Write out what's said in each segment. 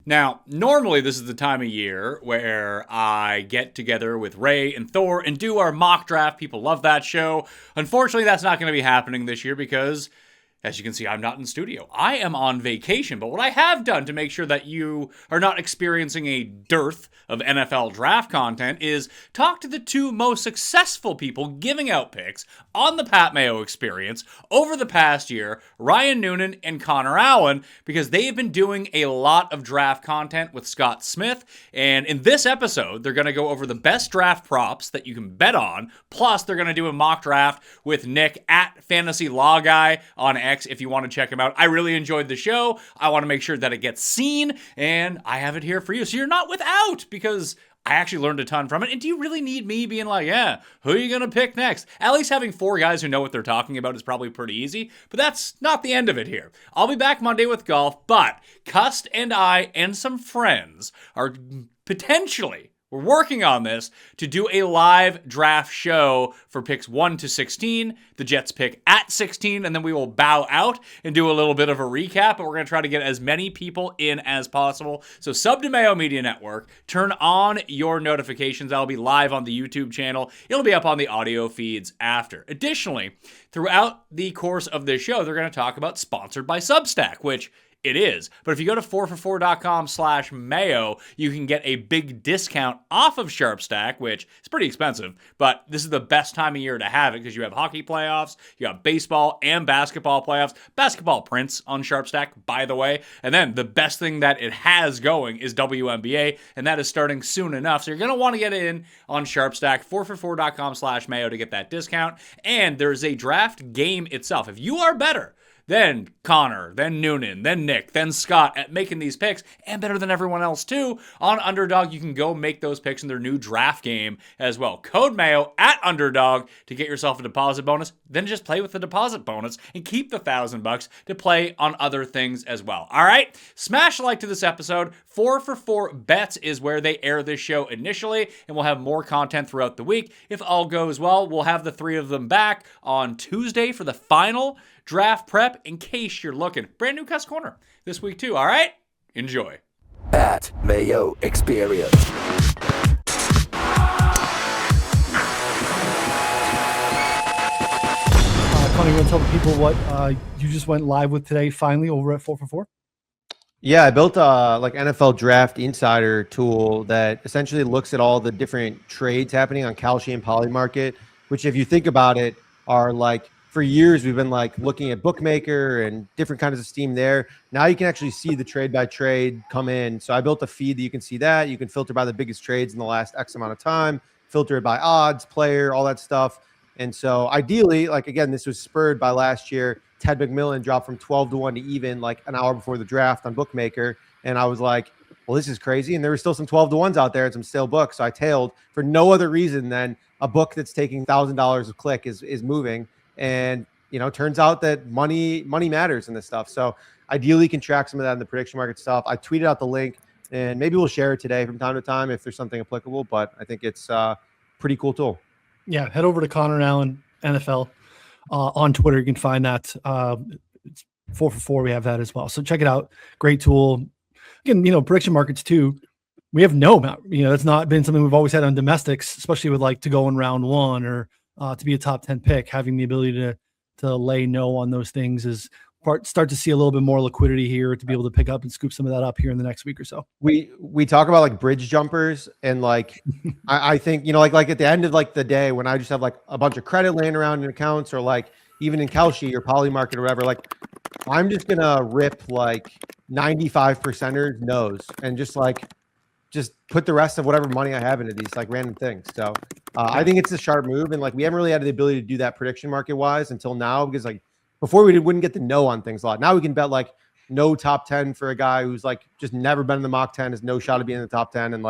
Now, normally this is the time of year where I get together with Ray and Thor and do our mock draft. People love that show. Unfortunately, that's not going to be happening this year because, as you can see, I'm not in studio. I am on vacation, but what I have done to make sure that you are not experiencing a dearth of NFL draft content is talk to the two most successful people giving out picks on the Pat Mayo Experience over the past year, Ryan Noonan and Connor Allen, because they have been doing a lot of draft content with Scott Smith, and in this episode, they're going to go over the best draft props that you can bet on, plus they're going to do a mock draft with Nick at Fantasy Law Guy on X if you want to check him out. I really enjoyed the show. I want to make sure that it gets seen, and I have it here for you, so you're not without, because I actually learned a ton from it. And do you really need me being like, yeah, who are you going to pick next? At least having four guys who know what they're talking about is probably pretty easy, but that's not the end of it here. I'll be back Monday with golf, but Cust and I and some friends are we're working on this to do a live draft show for picks 1 to 16. The Jets pick at 16, and then we will bow out and do a little bit of a recap, but we're going to try to get as many people in as possible. So sub to Mayo Media Network, turn on your notifications. That'll be live on the YouTube channel. It'll be up on the audio feeds after. Additionally, throughout the course of this show, they're going to talk about sponsored by Substack, which it is. But if you go to 4for4.com/Mayo, you can get a big discount off of SharpStack, which is pretty expensive. But this is the best time of year to have it because you have hockey playoffs, you got baseball and basketball playoffs, basketball prints on SharpStack, by the way. And then the best thing that it has going is WNBA, and that is starting soon enough. So you're going to want to get in on SharpStack, 4for4.com/Mayo to get that discount. And there's a draft game itself. If you are better then Connor, then Noonan, then Nick, then Scott at making these picks, and better than everyone else too, on Underdog, you can go make those picks in their new draft game as well. Code Mayo at Underdog to get yourself a deposit bonus, then just play with the deposit bonus and keep the $1,000 to play on other things as well. All right, smash a like to this episode. 4for4 Bets is where they air this show initially, and we'll have more content throughout the week. If all goes well, we'll have the three of them back on Tuesday for the final draft prep in case you're looking. Brand new Cuss Corner this week too, all right? Enjoy. Pat Mayo Experience. Connie, you want to tell the people what you just went live with today finally over at 4for4? Yeah, I built a NFL Draft Insider tool that essentially looks at all the different trades happening on Kalshi and Polymarket, which if you think about it are for years we've been looking at Bookmaker and different kinds of steam there. Now you can actually see the trade by trade come in. So I built a feed that you can see that. You can filter by the biggest trades in the last X amount of time, filter it by odds, player, all that stuff. And so ideally, again, this was spurred by last year. Ted McMillan dropped from 12 to 1 to even an hour before the draft on Bookmaker. And I was like, well, this is crazy. And there were still some 12 to 1s out there and some stale books. So I tailed for no other reason than a book that's taking $1,000 a click is moving. And, turns out that money matters in this stuff. So ideally you can track some of that in the prediction market stuff. I tweeted out the link and maybe we'll share it today from time to time if there's something applicable, but I think it's a pretty cool tool. Yeah. Head over to Connor Allen NFL on Twitter. You can find that. It's 4for4. We have that as well. So check it out. Great tool. Again, prediction markets too. We have no amount, that's not been something we've always had on domestics, especially with to go in round one or to be a top 10 pick. Having the ability to lay no on those things is start to see a little bit more liquidity here to be able to pick up and scoop some of that up here in the next week or so. We talk about bridge jumpers and I think at the end of the day when I just have a bunch of credit laying around in accounts or even in Kalshi or Polymarket or whatever, I'm just gonna rip 95%ers no's and just put the rest of whatever money I have into these random things. So I think it's a sharp move. And we haven't really had the ability to do that prediction market wise until now, because before we wouldn't get the no on things a lot. Now we can bet no top 10 for a guy who's just never been in the mock 10, has no shot of being in the top 10. And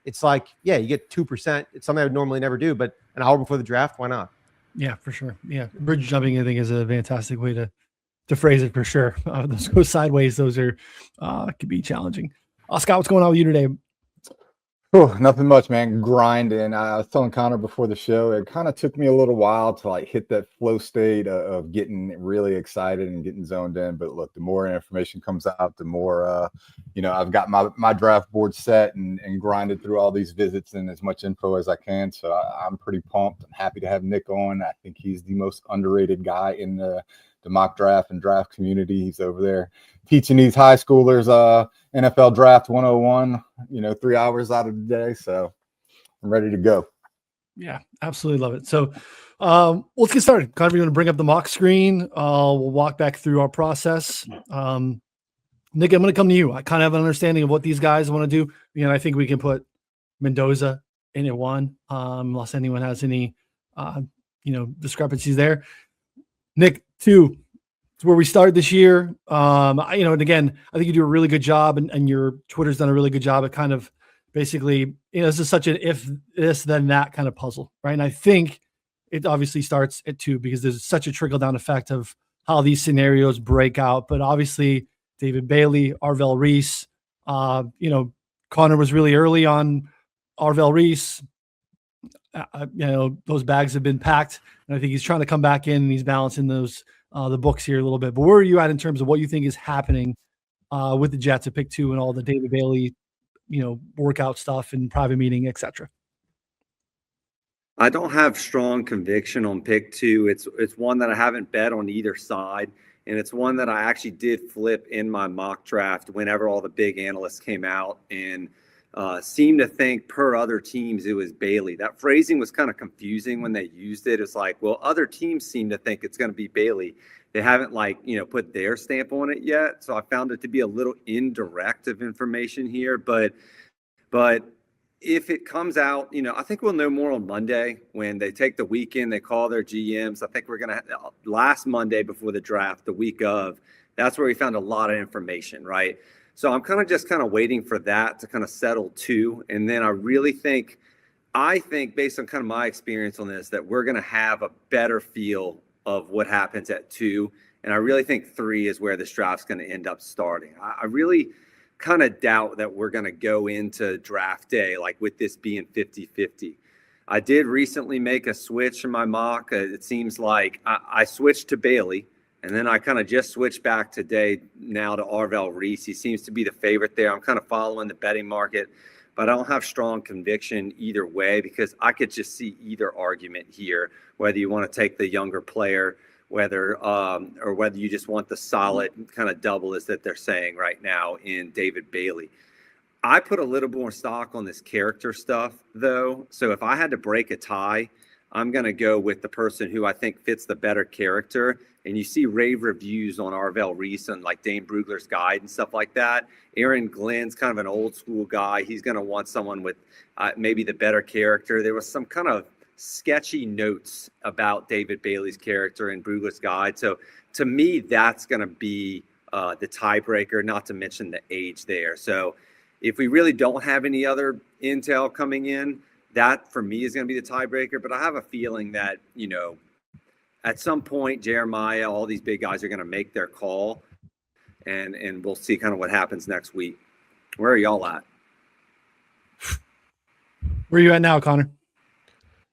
it's yeah, you get 2%. It's something I would normally never do, but an hour before the draft, why not? Yeah, for sure. Yeah. Bridge jumping, I think, is a fantastic way to phrase it for sure. Those go sideways. Those are could be challenging. Scott, what's going on with you today? Oh, nothing much, man. Grinding. I was telling Connor before the show, it kind of took me a little while to like hit that flow state of getting really excited and getting zoned in. But look, the more information comes out, the more, I've got my draft board set and grinded through all these visits and as much info as I can. So I'm pretty pumped. I'm happy to have Nick on. I think he's the most underrated guy in the mock draft and draft community. He's over there teaching these high schoolers NFL draft 101, 3 hours out of the day. So I'm ready to go. Yeah, absolutely love it. So let's get started. Kind of going to bring up the mock screen. We'll walk back through our process. Nick, I'm going to come to you. I kind of have an understanding of what these guys want to do. I think we can put Mendoza in at one, unless anyone has any, discrepancies there. Nick, two. It's where we started this year. And again, I think you do a really good job, and your Twitter's done a really good job at kind of basically, this is such an if this, then that kind of puzzle, right? And I think it obviously starts at two because there's such a trickle down effect of how these scenarios break out. But obviously, David Bailey, Arvell Reese, Connor was really early on Arvell Reese. Those bags have been packed, and I think he's trying to come back in and he's balancing those the books here a little bit. But where are you at in terms of what you think is happening with the Jets at pick 2 and all the David Bailey, workout stuff and private meeting, etc.? I don't have strong conviction on pick 2. It's one that I haven't bet on either side, and it's one that I actually did flip in my mock draft whenever all the big analysts came out and seemed to think per other teams it was Bailey. That phrasing was kind of confusing when they used it. It's like, well, other teams seem to think it's going to be Bailey. They haven't put their stamp on it yet. So I found it to be a little indirect of information here. But if it comes out, I think we'll know more on Monday when they take the weekend, they call their GMs. I think we're going to last Monday before the draft, the week of, that's where we found a lot of information, right? So I'm kind of waiting for that to kind of settle too. And then I think based on kind of my experience on this, that we're going to have a better feel of what happens at 2. And I really think 3 is where this draft's going to end up starting. I really kind of doubt that we're going to go into draft day, like with this being 50-50. I did recently make a switch in my mock. It seems like I switched to Bailey. And then I kind of just switched back today now to Arvell Reese. He seems to be the favorite there. I'm kind of following the betting market, but I don't have strong conviction either way because I could just see either argument here, whether you want to take the younger player, or whether you just want the solid kind of double is that they're saying right now in David Bailey. I put a little more stock on this character stuff, though. So if I had to break a tie, I'm going to go with the person who I think fits the better character. And you see rave reviews on Arvell Reese and like Dane Brugler's Guide and stuff like that. Aaron Glenn's kind of an old school guy. He's going to want someone with maybe the better character. There was some kind of sketchy notes about David Bailey's character in Brugler's Guide. So to me, that's going to be the tiebreaker, not to mention the age there. So if we really don't have any other intel coming in, that for me is going to be the tiebreaker. But I have a feeling that, at some point, Jeremiah, all these big guys are going to make their call, and we'll see kind of what happens next week. Where are y'all at? Where are you at now, Connor?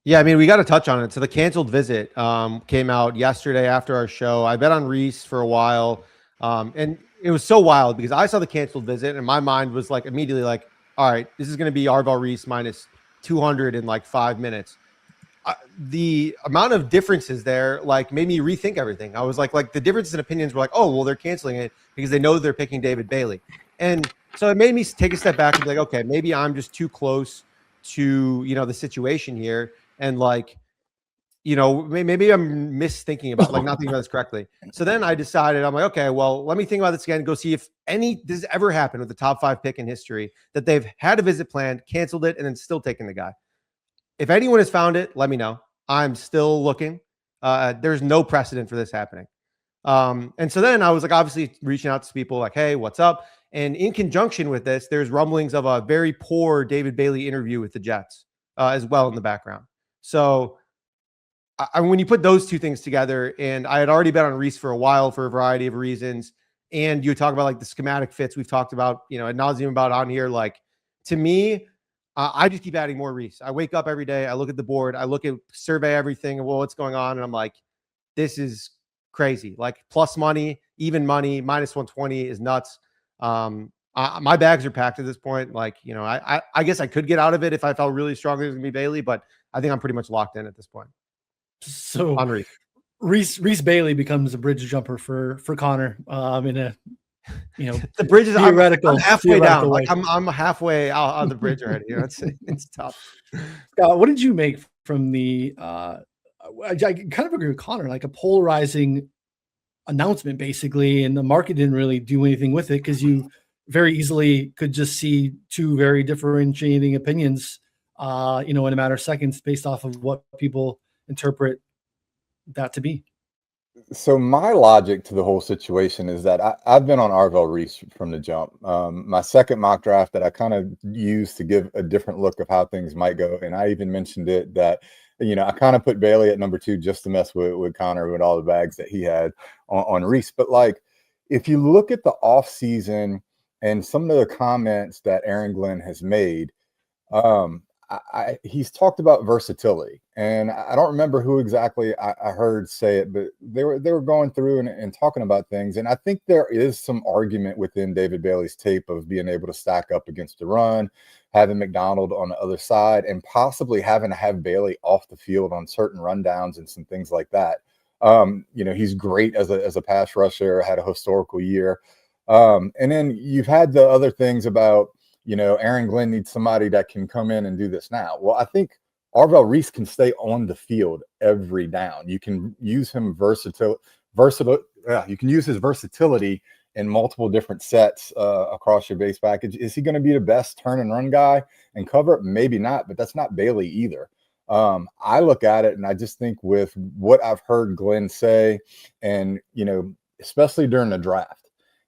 Yeah, I mean, we got to touch on it. So the canceled visit came out yesterday after our show. I bet on Reese for a while, and it was so wild because I saw the canceled visit, and my mind was like immediately like, all right, this is going to be Arvell Reese minus 200 in like 5 minutes. The amount of differences there like made me rethink everything. I was like the differences in opinions were like, oh, well, they're canceling it because they know they're picking David Bailey. And so it made me take a step back and be like, okay, maybe I'm just too close to, the situation here. And like, maybe I'm misthinking about not thinking about this correctly. So then I decided, I'm like, okay, well, let me think about this again and go see if this has ever happened with the top 5 pick in history that they've had a visit planned, canceled it, and then still taking the guy. If anyone has found it, let me know. I'm still looking. There's no precedent for this happening. And so then I was like, obviously reaching out to people like, hey, what's up? And in conjunction with this, there's rumblings of a very poor David Bailey interview with the Jets as well in the background. So when you put those two things together, and I had already bet on Reese for a while for a variety of reasons, and you talk about like the schematic fits we've talked about, ad nauseum about on here, like to me, I just keep adding more Reese. I wake up every day. I look at the board. I look at survey everything and what's going on. And I'm like, this is crazy. Like plus money, even money, minus 120 is nuts. My bags are packed at this point. Like, you know, I guess I could get out of it if I felt really strongly it was going to be Bailey, but I think I'm pretty much locked in at this point. So On Reese. Reese Bailey becomes a bridge jumper for Connor in a, you know, the bridge is theoretical. I'm halfway down. Way. Like I'm halfway out on the bridge already. You know, it's tough. Scott, what did you make from the? I kind of agree with Connor. Like a polarizing announcement, basically, and the market didn't really do anything with it because you very easily could just see two very differentiating opinions, you know, in a matter of seconds based off of what people interpret that to be. So my logic to the whole situation is that I've been on Arvell Reese from the jump. My second mock draft that I kind of used to give a different look of how things might go. And I even mentioned it that, you know, I kind of put Bailey at number 2 just to mess with Connor with all the bags that he had on Reese. But like, if you look at the off season and some of the comments that Aaron Glenn has made, he's talked about versatility, and I don't remember who exactly I heard say it, but they were going through and talking about things. And I think there is some argument within David Bailey's tape of being able to stack up against the run, having McDonald on the other side, and possibly having to have Bailey off the field on certain rundowns and some things like that. You know, he's great as a pass rusher, had a historical year. And then you've had the other things about, you know, Aaron Glenn needs somebody that can come in and do this now. Well, I think Arvell Reese can stay on the field every down. You can use him versatile. You can use his versatility in multiple different sets across your base package. Is he going to be the best turn and run guy and cover? Maybe not, but that's not Bailey either. I look at it and I just think with what I've heard Glenn say, and, you know, especially during the draft,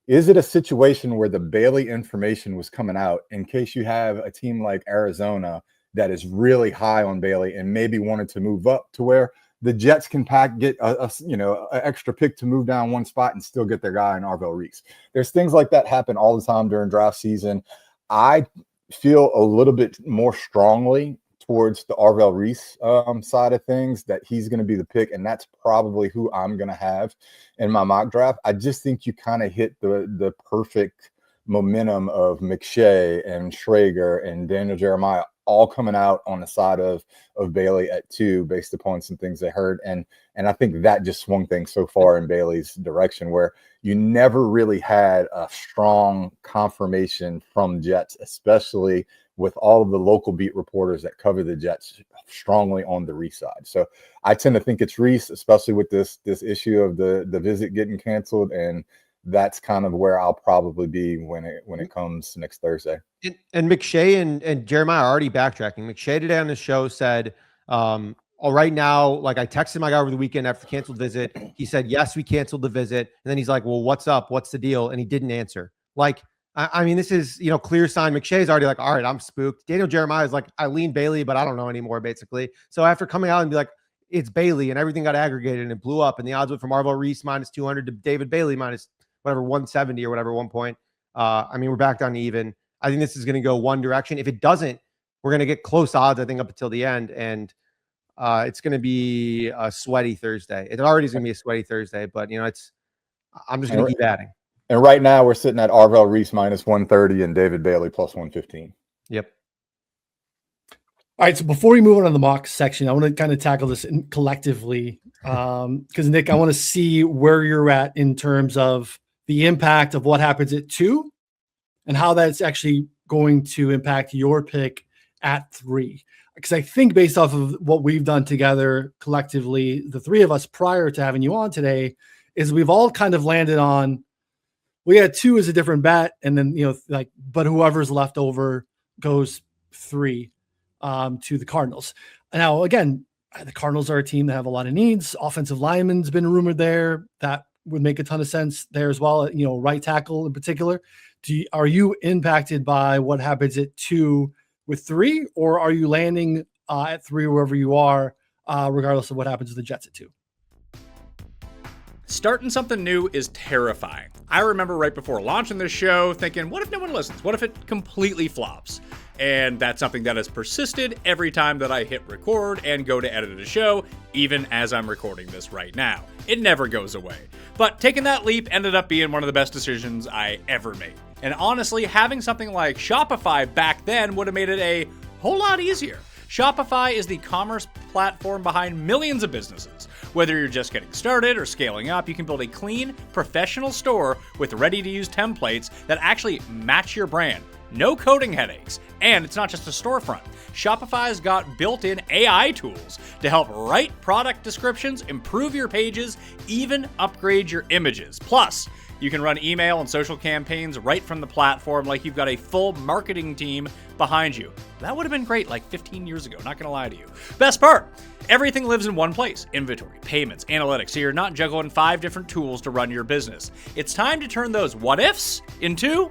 is it a situation where the Bailey information was coming out in case you have a team like Arizona that is really high on Bailey and maybe wanted to move up to where the Jets can get an extra pick to move down one spot and still get their guy in Arvell Reese? There's things like that happen all the time during draft season. I feel a little bit more strongly towards the Arvell Reese side of things, that he's going to be the pick, and that's probably who I'm going to have in my mock draft. I just think you kind of hit the perfect momentum of McShay and Schrager and Daniel Jeremiah all coming out on the side of Bailey at 2 based upon some things they heard. And I think that just swung things so far in Bailey's direction where you never really had a strong confirmation from Jets, especially with all of the local beat reporters that cover the Jets strongly on the Reese side. So I tend to think it's Reese, especially with this issue of the visit getting canceled. And that's kind of where I'll probably be when it comes next Thursday. And McShay and Jeremiah are already backtracking. McShay today on the show said, right now, like I texted my guy over the weekend after the canceled visit. He said, yes, we canceled the visit. And then he's like, well, what's up? What's the deal? And he didn't answer. Like, I mean, this is, you know, clear sign. McShay's already like, all right, I'm spooked. Daniel Jeremiah is like, I lean Bailey, but I don't know anymore, basically. So after coming out and be like, it's Bailey, and everything got aggregated and it blew up, and the odds went from Arvell Reese minus 200 to David Bailey minus whatever 170 or whatever at one point. I mean, we're back down to even. I think this is going to go one direction. If it doesn't, we're going to get close odds, I think, up until the end, and it's going to be a sweaty Thursday. It already is going to be a sweaty Thursday, but you know, I'm just going to keep adding. And right now we're sitting at Arvell Reese minus 130 and David Bailey plus 115. Yep. All right. So before we move on to the mock section, I want to kind of tackle this collectively because, Nick, I want to see where you're at in terms of the impact of what happens at 2 and how that's actually going to impact your pick at 3. Because I think based off of what we've done together collectively, the 3 of us prior to having you on today, is we've all kind of landed on, we had 2 as a different bet, and then, you know, like, but whoever's left over goes 3 to the Cardinals. Now, again, the Cardinals are a team that have a lot of needs. Offensive lineman's been rumored there. That would make a ton of sense there as well. You know, right tackle in particular. Are you impacted by what happens at 2 with 3, or are you landing at 3 wherever you are, regardless of what happens to the Jets at 2? Starting something new is terrifying. I remember right before launching this show thinking, what if no one listens? What if it completely flops? And that's something that has persisted every time that I hit record and go to edit a show, even as I'm recording this right now. It never goes away. But taking that leap ended up being one of the best decisions I ever made. And honestly, having something like Shopify back then would have made it a whole lot easier. Shopify is the commerce platform behind millions of businesses. Whether you're just getting started or scaling up, you can build a clean, professional store with ready-to-use templates that actually match your brand. No coding headaches. And it's not just a storefront. Shopify's got built-in AI tools to help write product descriptions, improve your pages, even upgrade your images. Plus, you can run email and social campaigns right from the platform like you've got a full marketing team behind you. That would have been great like 15 years ago, not gonna lie to you. Best part, everything lives in one place. Inventory, payments, analytics, so you're not juggling 5 different tools to run your business. It's time to turn those what ifs into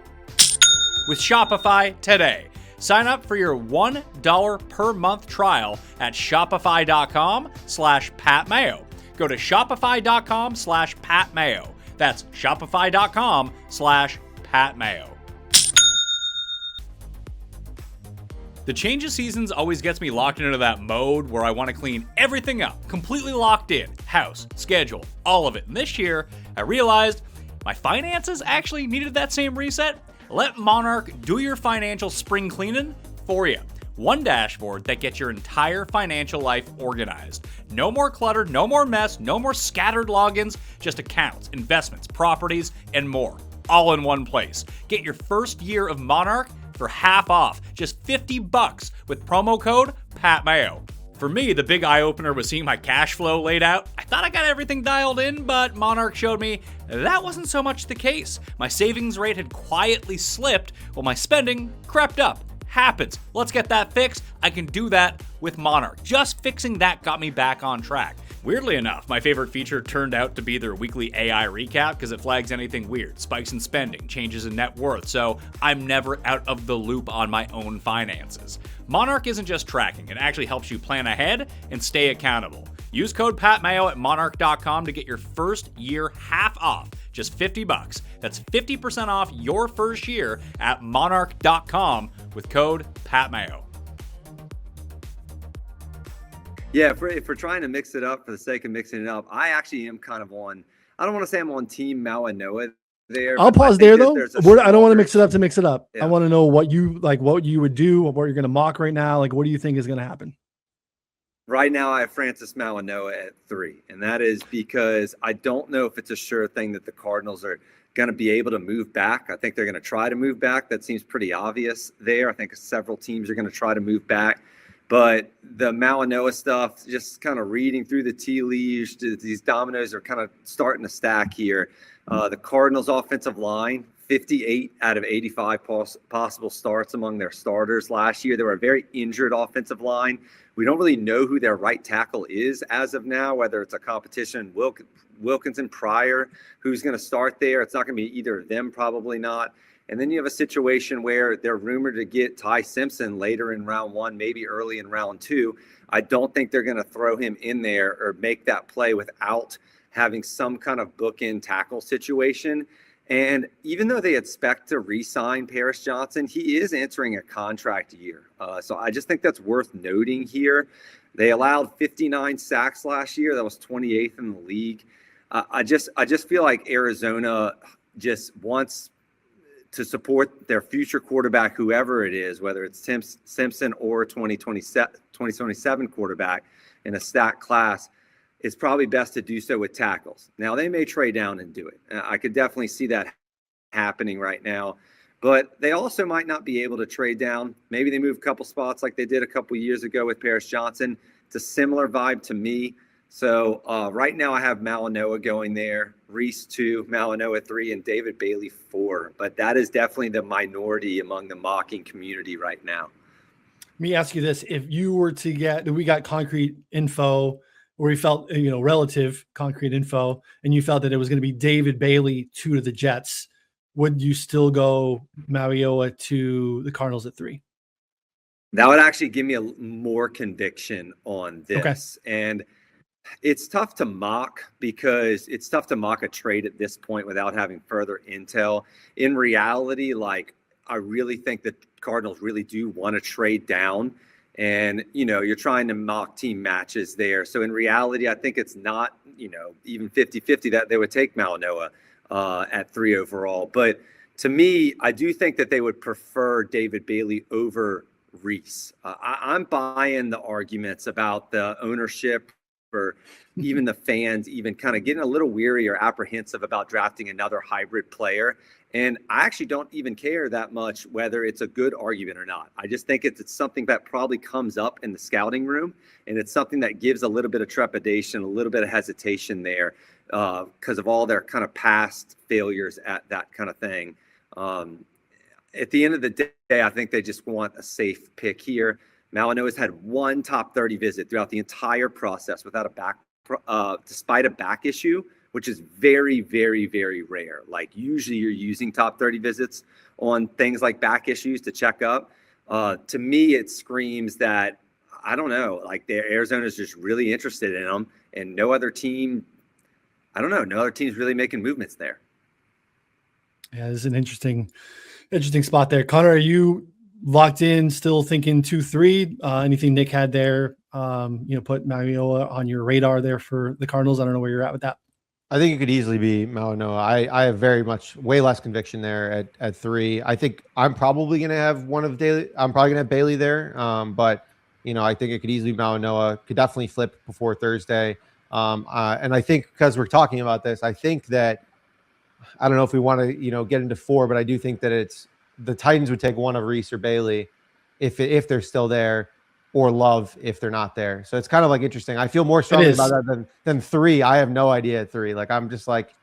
with Shopify today. Sign up for your $1 per month trial at shopify.com/Pat Mayo. Go to shopify.com/Pat Mayo. That's shopify.com/Pat Mayo. The change of seasons always gets me locked into that mode where I want to clean everything up, completely locked in, house, schedule, all of it. And this year, I realized my finances actually needed that same reset. Let Monarch do your financial spring cleaning for you. One dashboard that gets your entire financial life organized. No more clutter, no more mess, no more scattered logins, just accounts, investments, properties, and more. All in one place. Get your first year of Monarch for half off, just $50 with promo code Pat Mayo. For me, the big eye-opener was seeing my cash flow laid out. I thought I got everything dialed in, but Monarch showed me that wasn't so much the case. My savings rate had quietly slipped while my spending crept up. Happens. Let's get that fixed. I can do that with Monarch. Just fixing that got me back on track. Weirdly enough, my favorite feature turned out to be their weekly AI recap because it flags anything weird, spikes in spending, changes in net worth, so I'm never out of the loop on my own finances. Monarch isn't just tracking, it actually helps you plan ahead and stay accountable. Use code PatMayo at monarch.com to get your first year half off, just $50. That's 50% off your first year at monarch.com with code PatMayo. Yeah, if we're trying to mix it up for the sake of mixing it up, I actually am kind of on, I don't want to say I'm on Team Malinois there. I'll pause there though. I don't want to mix it up to mix it up. Yeah. I want to know what you would do, what you're going to mock right now. Like, what do you think is going to happen? Right now, I have Francis Malinois at 3, and that is because I don't know if it's a sure thing that the Cardinals are going to be able to move back. I think they're going to try to move back. That seems pretty obvious there. I think several teams are going to try to move back. But the Malinois stuff, just kind of reading through the tea leaves, these dominoes are kind of starting to stack here. The Cardinals' offensive line, 58 out of 85 possible starts among their starters last year. They were a very injured offensive line. We don't really know who their right tackle is as of now, whether it's a competition, Wilkinson, Pryor, who's going to start there. It's not going to be either of them, probably not. And then you have a situation where they're rumored to get Ty Simpson later in round 1, maybe early in round 2. I don't think they're going to throw him in there or make that play without having some kind of bookend tackle situation. And even though they expect to re-sign Paris Johnson, he is entering a contract year. So I just think that's worth noting here. They allowed 59 sacks last year. That was 28th in the league. I just feel like Arizona just wants to support their future quarterback, whoever it is, whether it's Simpson or 2027 quarterback in a stacked class. It's probably best to do so with tackles. Now, they may trade down and do it. I could definitely see that happening right now. But they also might not be able to trade down. Maybe they move a couple spots like they did a couple years ago with Paris Johnson. It's a similar vibe to me. So right now I have Malinois going there, Reese 2, Malinois 3, and David Bailey 4. But that is definitely the minority among the mocking community right now. Let me ask you this. If you were to we got concrete info, or we felt, relative concrete info, and you felt that it was going to be David Bailey 2 to the Jets, would you still go Malinois to the Cardinals at 3? That would actually give me more conviction on this. Okay. And It's tough to mock because it's tough to mock a trade at this point without having further intel. In reality, like, I really think that Cardinals really do want to trade down, and you're trying to mock team matches there. So in reality, I think it's not even 50-50 that they would take Malinois at 3 overall. But to me, I do think that they would prefer David Bailey over Reese. I'm buying the arguments about the ownership or even the fans even kind of getting a little weary or apprehensive about drafting another hybrid player. And I actually don't even care that much whether it's a good argument or not. I just think it's something that probably comes up in the scouting room, and it's something that gives a little bit of trepidation, a little bit of hesitation there because of all their kind of past failures at that kind of thing. At the end of the day, I think they just want a safe pick here. Malinois has had one top 30 visit throughout the entire process without despite a back issue, which is very, very, very rare. Like, usually you're using top 30 visits on things like back issues to check up. To me, it screams that, I don't know, like Arizona is just really interested in him, and no other team's really making movements there. Yeah, this is an interesting spot there. Connor, are you locked in, still thinking 2-3? Anything Nick had there, put Mayo on your radar there for the Cardinals? I don't know where you're at with that. I think it could easily be Malinois. I have way less conviction there at 3. I think I'm probably going to have Bailey there. But I think it could easily be Malinois. Could definitely flip before Thursday. And I think, because we're talking about this, I think that, I don't know if we want to, get into 4, but I do think that it's the Titans would take one of Reese or Bailey if they're still there, or Love if they're not there. So it's kind of like interesting. I feel more strongly about that than 3. I have no idea at 3. Like, I'm just like,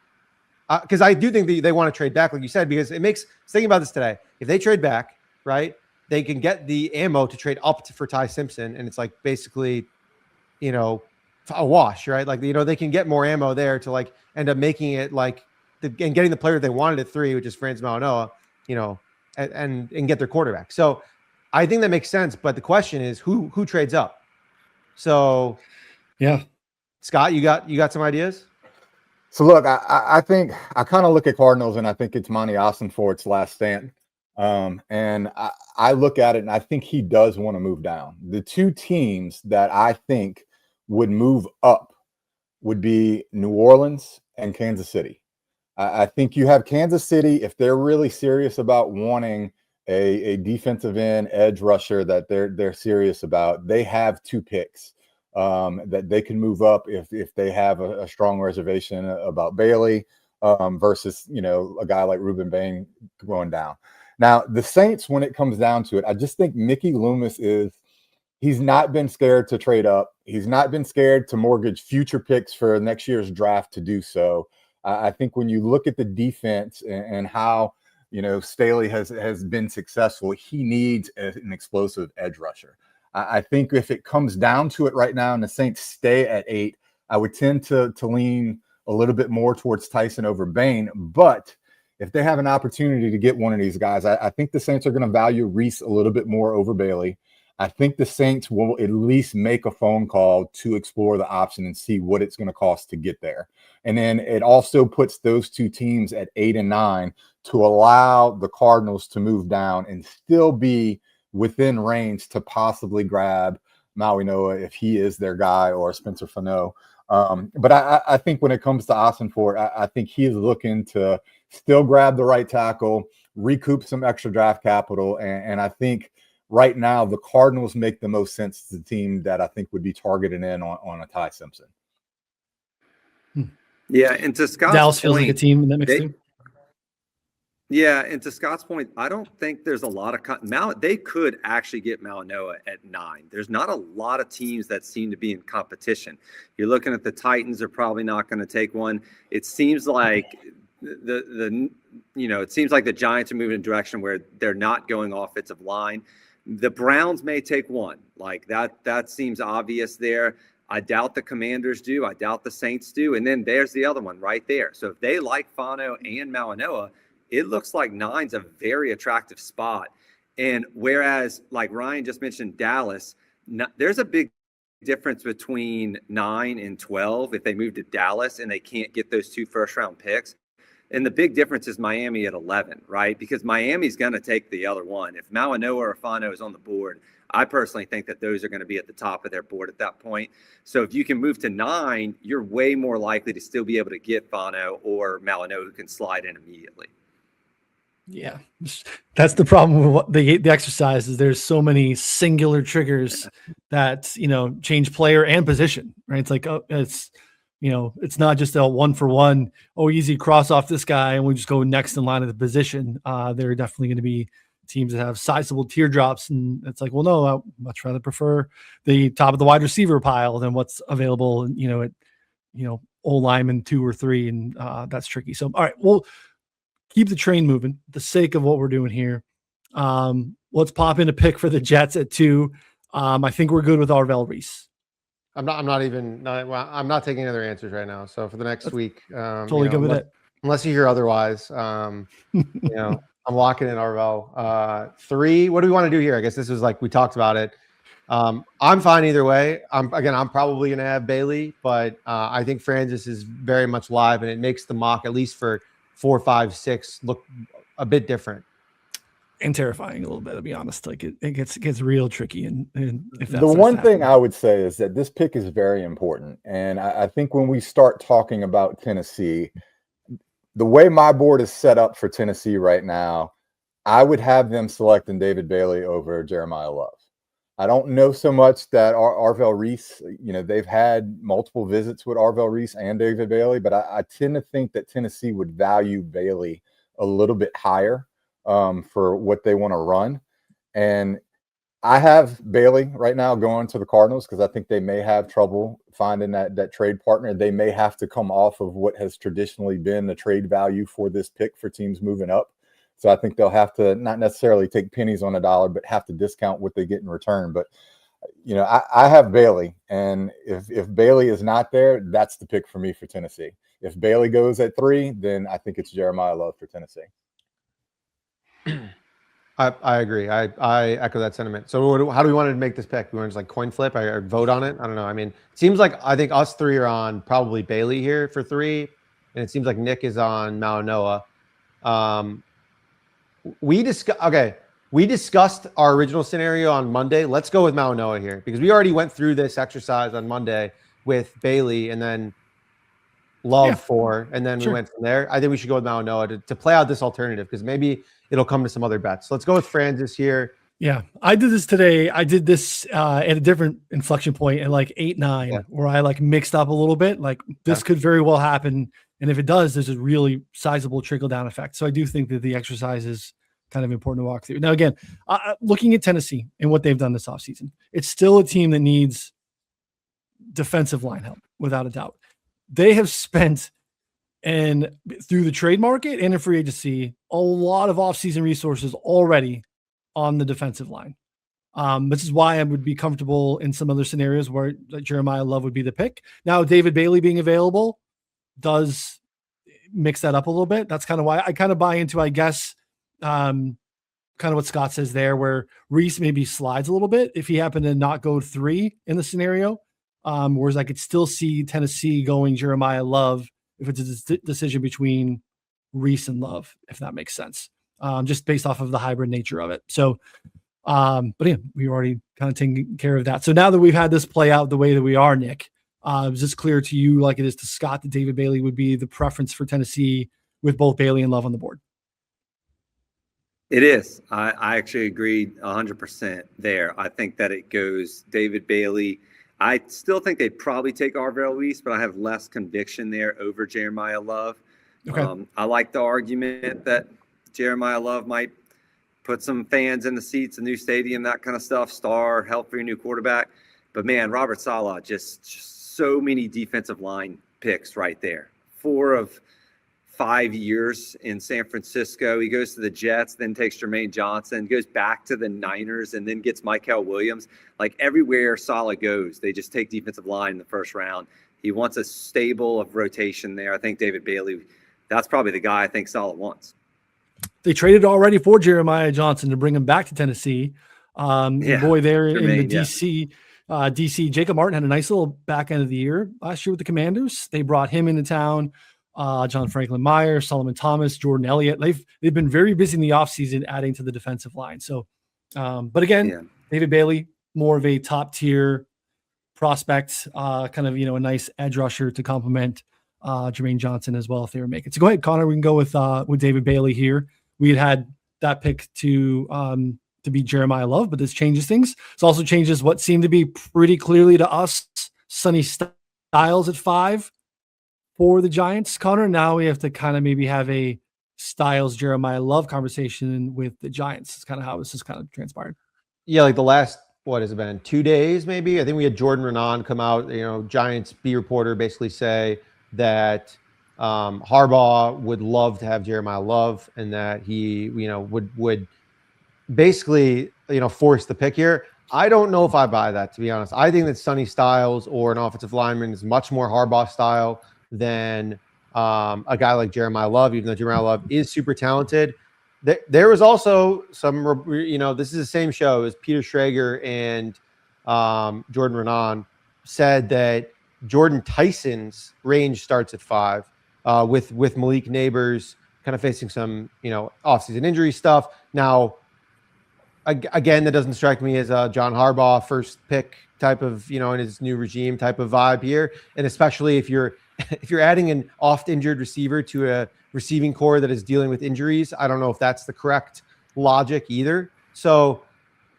because I do think they want to trade back, like you said, because thinking about this today, if they trade back, right, they can get the ammo to trade up for Ty Simpson, and it's like basically, a wash, right? Like, they can get more ammo there to like end up making it like and getting the player they wanted at 3, which is Franz Malinois, and get their quarterback. So I think that makes sense. But the question is, who trades up? So, yeah, Scott, you got some ideas? So look, I think I kind of look at Cardinals, and I think it's Monty Ossenfort's last stand. And I look at it, and I think he does want to move down. The 2 teams that I think would move up would be New Orleans and Kansas City. I think you have Kansas City, if they're really serious about wanting a defensive end edge rusher that they're serious about, they have 2 picks that they can move up if they have a strong reservation about Bailey versus a guy like Ruben Bain going down. Now the Saints, when it comes down to it, I just think Mickey Loomis he's not been scared to trade up. He's not been scared to mortgage future picks for next year's draft to do so. I think when you look at the defense and how Staley has been successful, he needs an explosive edge rusher. I think if it comes down to it right now and the Saints stay at 8, I would tend to lean a little bit more towards Tyson over Bain. But if they have an opportunity to get one of these guys, I think the Saints are going to value Reese a little bit more over Bailey. I think the Saints will at least make a phone call to explore the option and see what it's going to cost to get there. And then it also puts those 2 teams at 8 and 9 to allow the Cardinals to move down and still be within range to possibly grab Malinois if he is their guy, or Spencer Fano. But I think when it comes to Ossenfort, I think he's looking to still grab the right tackle, recoup some extra draft capital, and I think right now the Cardinals make the most sense to the team that I think would be targeted in on a Ty Simpson. Yeah, and to Scott's Dallas point, feels like a team in that mix too. Yeah, and to Scott's point, I don't think there's a lot of they could actually get Malinois at 9. There's not a lot of teams that seem to be in competition. You're looking at the Titans are probably not going to take one. It seems like it seems like the Giants are moving in a direction where they're not going offensive line. The Browns may take one. Like that seems obvious there. I doubt the Commanders do. I doubt the Saints do. And then there's the other one right there. So if they like Fano and Malinois, it looks like 9's a very attractive spot. And whereas, like Ryan just mentioned, Dallas, there's a big difference between 9 and 12 if they move to Dallas and they can't get those 2 first-round picks. And the big difference is Miami at 11, right? Because Miami's going to take the other one. If Malinois or Fano is on the board, I personally think that those are going to be at the top of their board at that point. So if you can move to 9, you're way more likely to still be able to get Fano or Malinois who can slide in immediately. Yeah, that's the problem with what the exercise is. There's so many singular triggers that, change player and position, right? It's like, it's not just a 1-for-1. Oh, easy cross off this guy and we just go next in line of the position. There are definitely going to be teams that have sizable teardrops, and it's like, well, no, I'd much rather prefer the top of the wide receiver pile than what's available, at old lineman 2 or 3, and that's tricky. So, all right, we'll keep the train moving. For the sake of what we're doing here, let's pop in a pick for the Jets at 2. I think we're good with Arvell Reese. I'm not taking other answers right now. So for the next week, Totally good with it. Unless you hear otherwise, I'm locking in Arvell. 3. What do we want to do here? I guess this was like we talked about it. I'm fine either way. I'm probably going to have Bailey, but I think Francis is very much live, and it makes the mock, at least for 4, 5, 6, look a bit different and terrifying a little bit. To be honest, like it gets real tricky. And if that's the one thing I would say is that this pick is very important, and I think when we start talking about Tennessee, the way my board is set up for Tennessee right now, I would have them selecting David Bailey over Jeremiah Love. I don't know so much that Arvell Reese, they've had multiple visits with Arvell Reese and David Bailey, but I tend to think that Tennessee would value Bailey a little bit higher for what they want to run. And I have Bailey right now going to the Cardinals because I think they may have trouble finding that trade partner. They may have to come off of what has traditionally been the trade value for this pick for teams moving up. So I think they'll have to not necessarily take pennies on a dollar, but have to discount what they get in return. But, I have Bailey. And if Bailey is not there, that's the pick for me for Tennessee. If Bailey goes at 3, then I think it's Jeremiah Love for Tennessee. I agree. I echo that sentiment. So how do we want to make this pick? We want to just like coin flip or vote on it? I don't know. I mean, it seems like I think us 3 are on probably Bailey here for 3. And it seems like Nick is on Malinois. We discussed our original scenario on Monday. Let's go with Malinois here because we already went through this exercise on Monday with Bailey and then Love 4, and then we went from there. I think we should go with Malinois to play out this alternative because maybe it'll come to some other bets. So let's go with Francis here. Yeah, I did this today. I did this at a different inflection point at like 8-9, where I like mixed up a little bit. Like this could very well happen. And if it does, there's a really sizable trickle down effect. So I do think that the exercise is kind of important to walk through. Now, again, looking at Tennessee and what they've done this offseason, it's still a team that needs defensive line help, without a doubt. They have spent, and through the trade market and in free agency, a lot of offseason resources already on the defensive line. This is why I would be comfortable in some other scenarios where Jeremiah Love would be the pick. Now, David Bailey being available does mix that up a little bit. That's kind of why I kind of buy into, I guess, kind of what Scott says there, where Reese maybe slides a little bit if he happened to not go 3 in the scenario. Whereas I could still see Tennessee going Jeremiah Love if it's a decision between Reese and Love, if that makes sense, just based off of the hybrid nature of it. So, but yeah, we already kind of taken care of that. So now that we've had this play out the way that we are, Nick, is this clear to you, like it is to Scott, that David Bailey would be the preference for Tennessee with both Bailey and Love on the board? It is. I actually agree 100% there. I think that it goes David Bailey. I still think they'd probably take Arvell Reese, but I have less conviction there over Jeremiah Love. Okay. I like the argument that Jeremiah Love might put some fans in the seats, a new stadium, that kind of stuff, star, help for your new quarterback. But, man, Robert Saleh, just so many defensive line picks right there. 4 of 5 years in San Francisco. He goes to the Jets, then takes Jermaine Johnson, goes back to the Niners, and then gets Micah Williams. Like everywhere Saleh goes, they just take defensive line in the first round. He wants a stable of rotation there. I think David Bailey, that's probably the guy I think Saleh wants. They traded already for Jeremiah Johnson to bring him back to Tennessee. Boy, there in the DC DC, Jacob Martin had a nice little back end of the year last year with the Commanders. They brought him into town. John Franklin Myers, Solomon Thomas, Jordan Elliott. They've been very busy in the offseason adding to the defensive line. So, but again, David Bailey, more of a top tier prospect, kind of, a nice edge rusher to complement Jermaine Johnson as well if they were making. So go ahead, Connor. We can go with David Bailey here. We had that pick to be Jeremiah Love, but this changes things. This also changes what seemed to be pretty clearly to us Sonny Styles at 5 for the Giants. Connor, now we have to kind of maybe have a Styles Jeremiah Love conversation with the Giants. It's kind of how this has kind of transpired. Yeah, like the last, what has it been, 2 days maybe? I think we had Jordan Renan come out, Giants beat reporter basically say that Harbaugh would love to have Jeremiah Love and that he, would basically, force the pick here. I don't know if I buy that, to be honest. I think that Sonny Styles or an offensive lineman is much more Harbaugh style than a guy like Jeremiah Love, even though Jeremiah Love is super talented. There was also some, this is the same show as Peter Schrager and Jordan Renan said that Jordan Tyson's range starts at 5 with Malik Neighbors kind of facing some, offseason injury stuff. Now, again, that doesn't strike me as a John Harbaugh first pick type of, in his new regime type of vibe here. And especially if you're adding an oft injured receiver to a receiving core that is dealing with injuries, I don't know if that's the correct logic either. So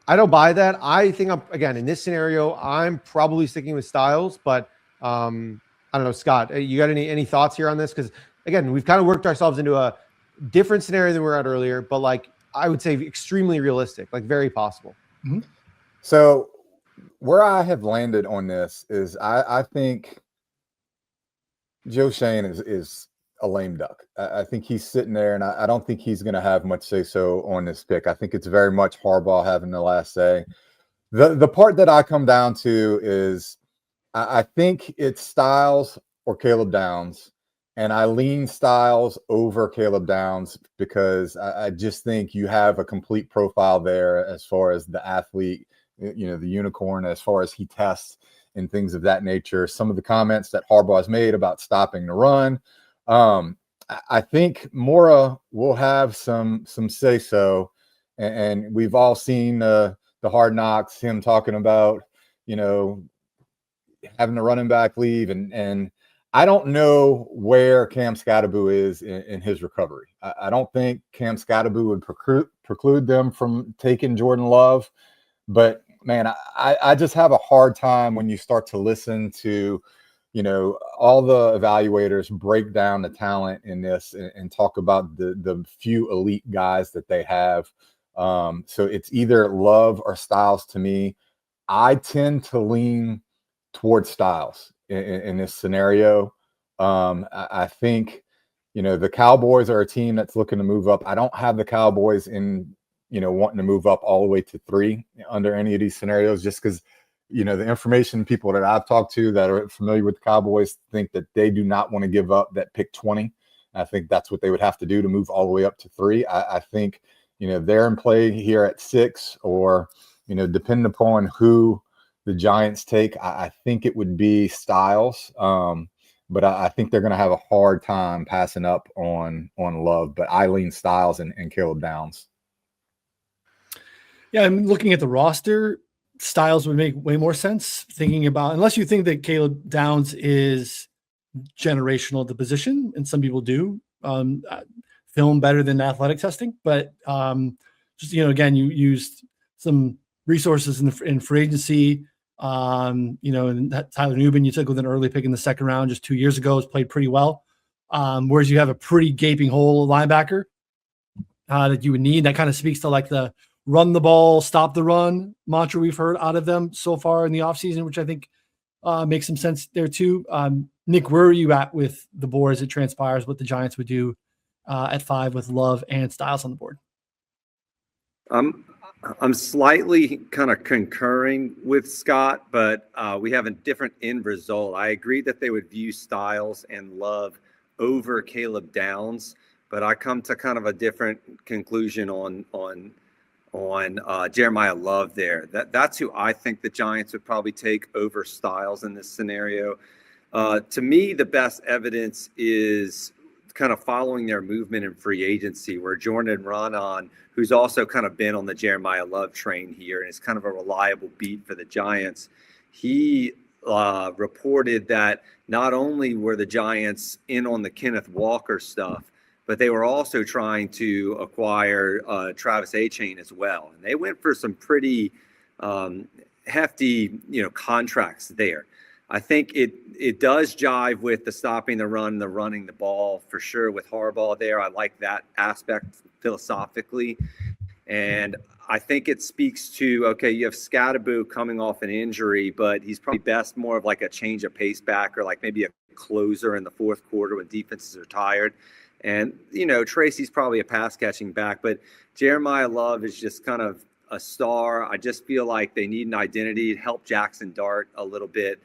I don't buy that. I think in this scenario, I'm probably sticking with Styles, but I don't know, Scott, you got any thoughts here on this? Because again, we've kind of worked ourselves into a different scenario than we were at earlier, but I would say extremely realistic, very possible. Mm-hmm. So where I have landed on this is I think Joe Shane is a lame duck. I think he's sitting there, and I don't think he's going to have much say-so on this pick. I think it's very much Harbaugh having the last say. The part that I come down to is I think it's Styles or Caleb Downs. And I lean Styles over Caleb Downs because I just think you have a complete profile there as far as the athlete, the unicorn, as far as he tests and things of that nature. Some of the comments that Harbaugh has made about stopping the run. I think Mora will have some say-so. And we've all seen the Hard Knocks, him talking about, having the running back leave and I don't know where Cam Scatterbu is in his recovery. I don't think Cam Scatterbu would preclude them from taking Jordan Love. But, man, I just have a hard time when you start to listen to, all the evaluators break down the talent in this and talk about the few elite guys that they have. So it's either Love or Styles to me. I tend to lean towards Styles in this scenario. I think, the Cowboys are a team that's looking to move up. I don't have the Cowboys in, wanting to move up all the way to 3 under any of these scenarios, just because, the information people that I've talked to that are familiar with the Cowboys think that they do not want to give up that pick 20. I think that's what they would have to do to move all the way up to 3. I think, they're in play here at 6 or, depending upon who the Giants take, I think it would be Styles. But I think they're going to have a hard time passing up on Love. But I lean Styles and Caleb Downs. Yeah, I'm looking at the roster. Styles would make way more sense thinking about, unless you think that Caleb Downs is generational at the position, and some people do, film better than athletic testing. But just, again, you used some resources in free agency. And Tyler Noonan you took with an early pick in the second round just 2 years ago has played pretty well. Whereas you have a pretty gaping hole linebacker that you would need. That kind of speaks to the run the ball, stop the run mantra we've heard out of them so far in the offseason, which I think makes some sense there too. Nick, where are you at with the board as it transpires what the Giants would do at 5 with Love and Styles on the board? I'm slightly kind of concurring with Scott, but we have a different end result. I agree that they would view Styles and Love over Caleb Downs, but I come to kind of a different conclusion on on Jeremiah Love there. That's who I think the Giants would probably take over Styles in this scenario. To me, the best evidence is kind of following their movement in free agency, where Jordan Ronan, who's also kind of been on the Jeremiah Love train here and is kind of a reliable beat for the Giants, he reported that not only were the Giants in on the Kenneth Walker stuff, but they were also trying to acquire Travis Achane as well. And they went for some pretty hefty, contracts there. I think it does jive with the stopping the run, the running the ball for sure with Harbaugh there. I like that aspect philosophically. And I think it speaks to, okay, you have Scatterboo coming off an injury, but he's probably best more of like a change of pace back or like maybe a closer in the fourth quarter when defenses are tired. And, Tracy's probably a pass catching back, but Jeremiah Love is just kind of a star. I just feel like they need an identity to help Jackson Dart a little bit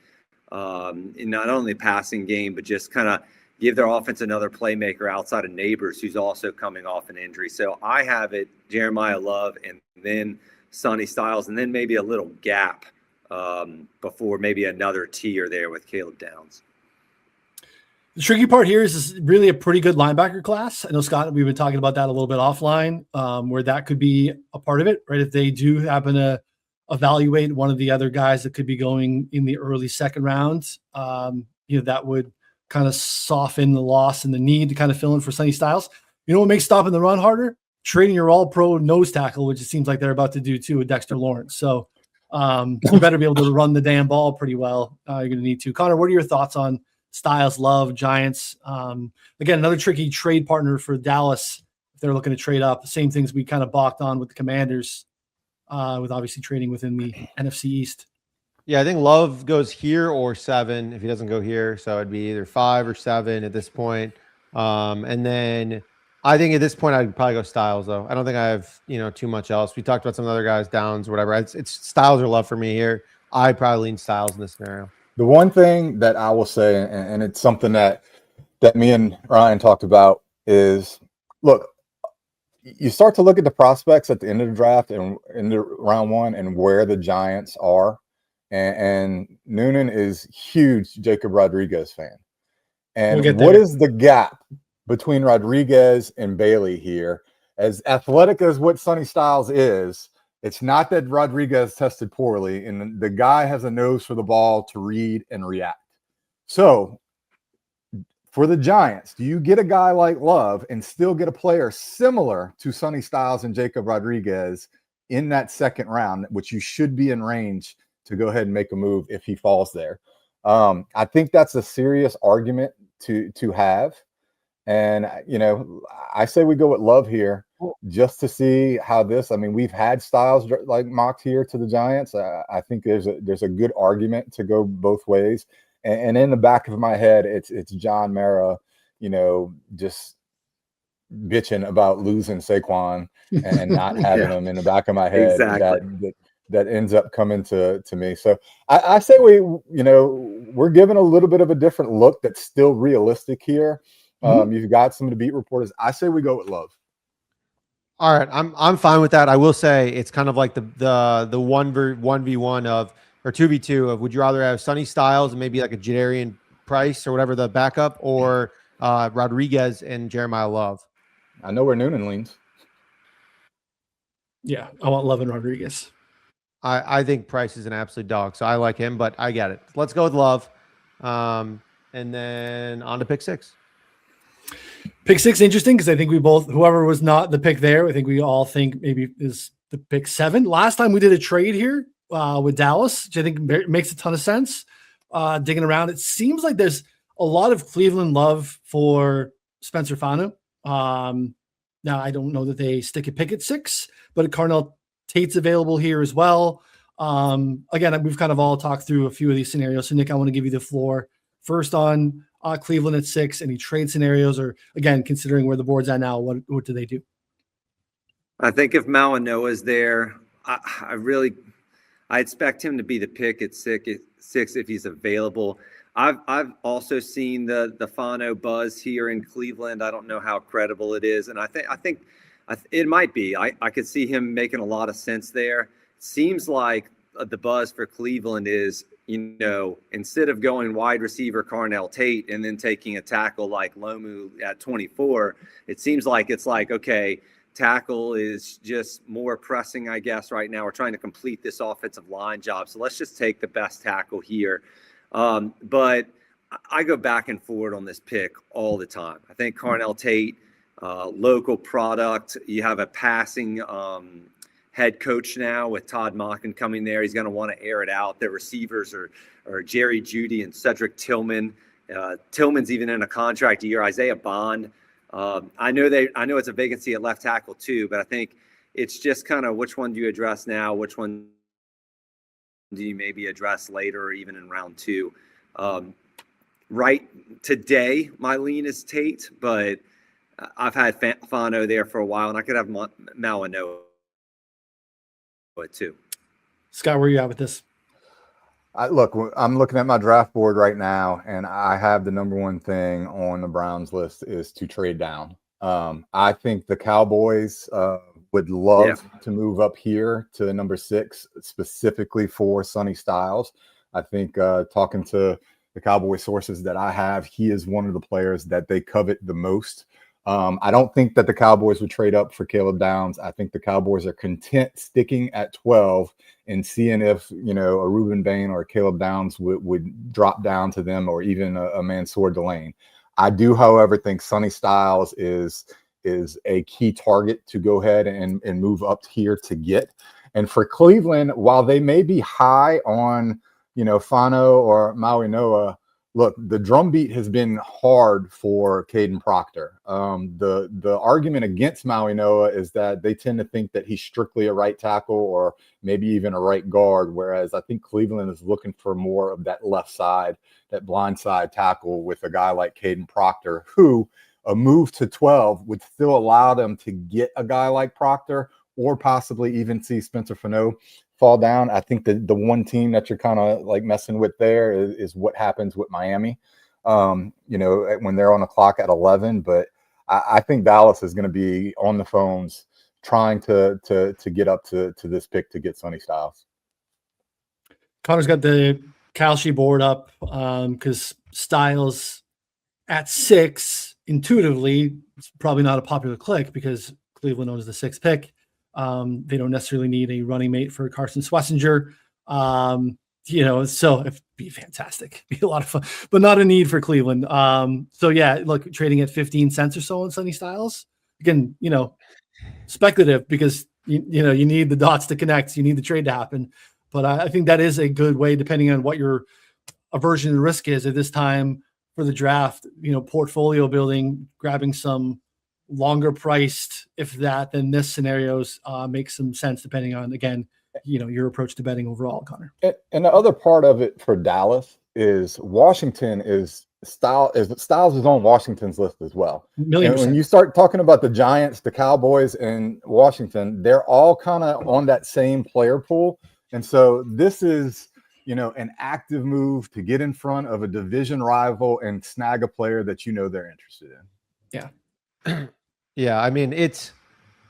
in not only passing game, but just kind of give their offense another playmaker outside of Neighbors, who's also coming off an injury. So I have it Jeremiah Love and then Sonny Styles, and then maybe a little gap before maybe another tier there with Caleb Downs. The tricky part here is really a pretty good linebacker class. I know, Scott, we've been talking about that a little bit offline, where that could be a part of it, right? If they do happen to evaluate one of the other guys that could be going in the early second round, that would kind of soften the loss and the need to kind of fill in for Sonny Styles. You know what makes stopping the run harder? Trading your all-pro nose tackle, which it seems like they're about to do too with Dexter Lawrence. So you better be able to run the damn ball pretty well. You're going to need to. Connor, what are your thoughts on Styles, Love, Giants? Again, another tricky trade partner for Dallas if they're looking to trade up. Same things we kind of balked on with the Commanders, with obviously trading within the NFC East. Yeah, I think Love goes here or 7 if he doesn't go here. So it'd be either 5 or 7 at this point. And then I think at this point I'd probably go Styles though. I don't think I have too much else. We talked about some other guys, Downs or whatever. It's Styles or Love for me here. I'd probably lean Styles in this scenario. The one thing that I will say, and it's something that me and Ryan talked about, is look, you start to look at the prospects at the end of the draft and into round 1 and where the Giants are. And Noonan is huge Jacob Rodriguez fan. And what is the gap between Rodriguez and Bailey here? As athletic as what Sonny Styles is, it's not that Rodriguez tested poorly, and the guy has a nose for the ball to read and react. So for the Giants, do you get a guy like Love and still get a player similar to Sonny Styles and Jacob Rodriguez in that second round, which you should be in range to go ahead and make a move if he falls there? I think that's a serious argument to have. And, I say we go with Love here just to see how this, we've had Styles like mocked here to the Giants. I think there's a good argument to go both ways. And in the back of my head, it's John Mara, just bitching about losing Saquon and not having him in the back of my head. Exactly. That ends up coming to me. So I say we're given a little bit of a different look that's still realistic here. You've got some of the beat reporters. I say we go with Love. All right, I'm fine with that. I will say it's kind of like the 1v1 of or 2v2 of would you rather have Sonny Styles and maybe like a Jadarian Price or whatever the backup, or Rodriguez and Jeremiah Love? I know where Noonan leans. Yeah, I want Love and Rodriguez. I think Price is an absolute dog, so I like him, but I get it. Let's go with Love. And then on to pick 6. Pick 6, interesting, because I think we both, whoever was not the pick there, I think we all think maybe is the pick 7. Last time we did a trade here with Dallas, which I think makes a ton of sense. Digging around, it seems like there's a lot of Cleveland love for Spencer Fanu. Now, I don't know that they stick a pick at 6, but Cardinal Tate's available here as well. Again, we've kind of all talked through a few of these scenarios. So, Nick, I want to give you the floor first on Cleveland at 6. Any trade scenarios, or again, considering where the board's at now, what do they do? I think if Malinois is there, I expect him to be the pick at 6 if he's available. I've also seen the Fano buzz here in Cleveland. I don't know how credible it is, and I think It might be. I could see him making a lot of sense there. Seems like the buzz for Cleveland is, instead of going wide receiver Carnell Tate and then taking a tackle like Lomu at 24, it seems like it's like, okay, tackle is just more pressing, I guess, right now. We're trying to complete this offensive line job. So let's just take the best tackle here. But I go back and forward on this pick all the time. I think Carnell Tate, local product. You have a passing head coach now with Todd Monken coming there. He's going to want to air it out. Their receivers are Jerry Jeudy and Cedric Tillman. Tillman's even in a contract year. Isaiah Bond. I know it's a vacancy at left tackle too, but I think it's just kind of which one do you address now? Which one do you maybe address later or even in round 2? Right today, my lean is Tate, but I've had Fano there for a while, and I could have Mawanoa too. Scott, where are you at with this? Look, I'm looking at my draft board right now, and I have the number one thing on the Browns list is to trade down. I think the Cowboys would love to move up here to number 6, specifically for Sonny Styles. I think talking to the Cowboy sources that I have, he is one of the players that they covet the most. I don't think that the Cowboys would trade up for Caleb Downs. I think the Cowboys are content sticking at 12 and seeing if, a Reuben Bain or Caleb Downs would drop down to them, or even a Mansour Delane. I do, however, think Sonny Styles is a key target to go ahead and move up here to get. And for Cleveland, while they may be high on, Fano or Mawanoa, look, the drumbeat has been hard for Caden Proctor. The argument against Mawanoa is that they tend to think that he's strictly a right tackle or maybe even a right guard, whereas I think Cleveland is looking for more of that left side, that blind side tackle with a guy like Caden Proctor, who a move to 12 would still allow them to get a guy like Proctor or possibly even see Spencer Fano fall down. I think the one team that you're kind of like messing with there is what happens with Miami, when they're on the clock at 11. But I think Dallas is going to be on the phones trying to get up to this pick to get Sonny Styles. Connor's got the Kalshi board up because Styles at 6, intuitively, it's probably not a popular click because Cleveland owns the 6th pick. They don't necessarily need a running mate for Carson Schlesinger. So it'd be fantastic. It'd be a lot of fun, but not a need for Cleveland. Look, trading at 15 cents or so on Sonny Styles. Again, speculative because you need the dots to connect. You need the trade to happen. But I think that is a good way, depending on what your aversion to risk is at this time for the draft, portfolio building, grabbing some longer priced, if that, then this scenarios makes some sense depending on, again, your approach to betting overall, Connor. And the other part of it for Dallas is Washington Styles is on Washington's list as well. And when you start talking about the Giants, the Cowboys, and Washington, they're all kind of on that same player pool. And so this is, an active move to get in front of a division rival and snag a player that they're interested in. Yeah. Yeah, I mean,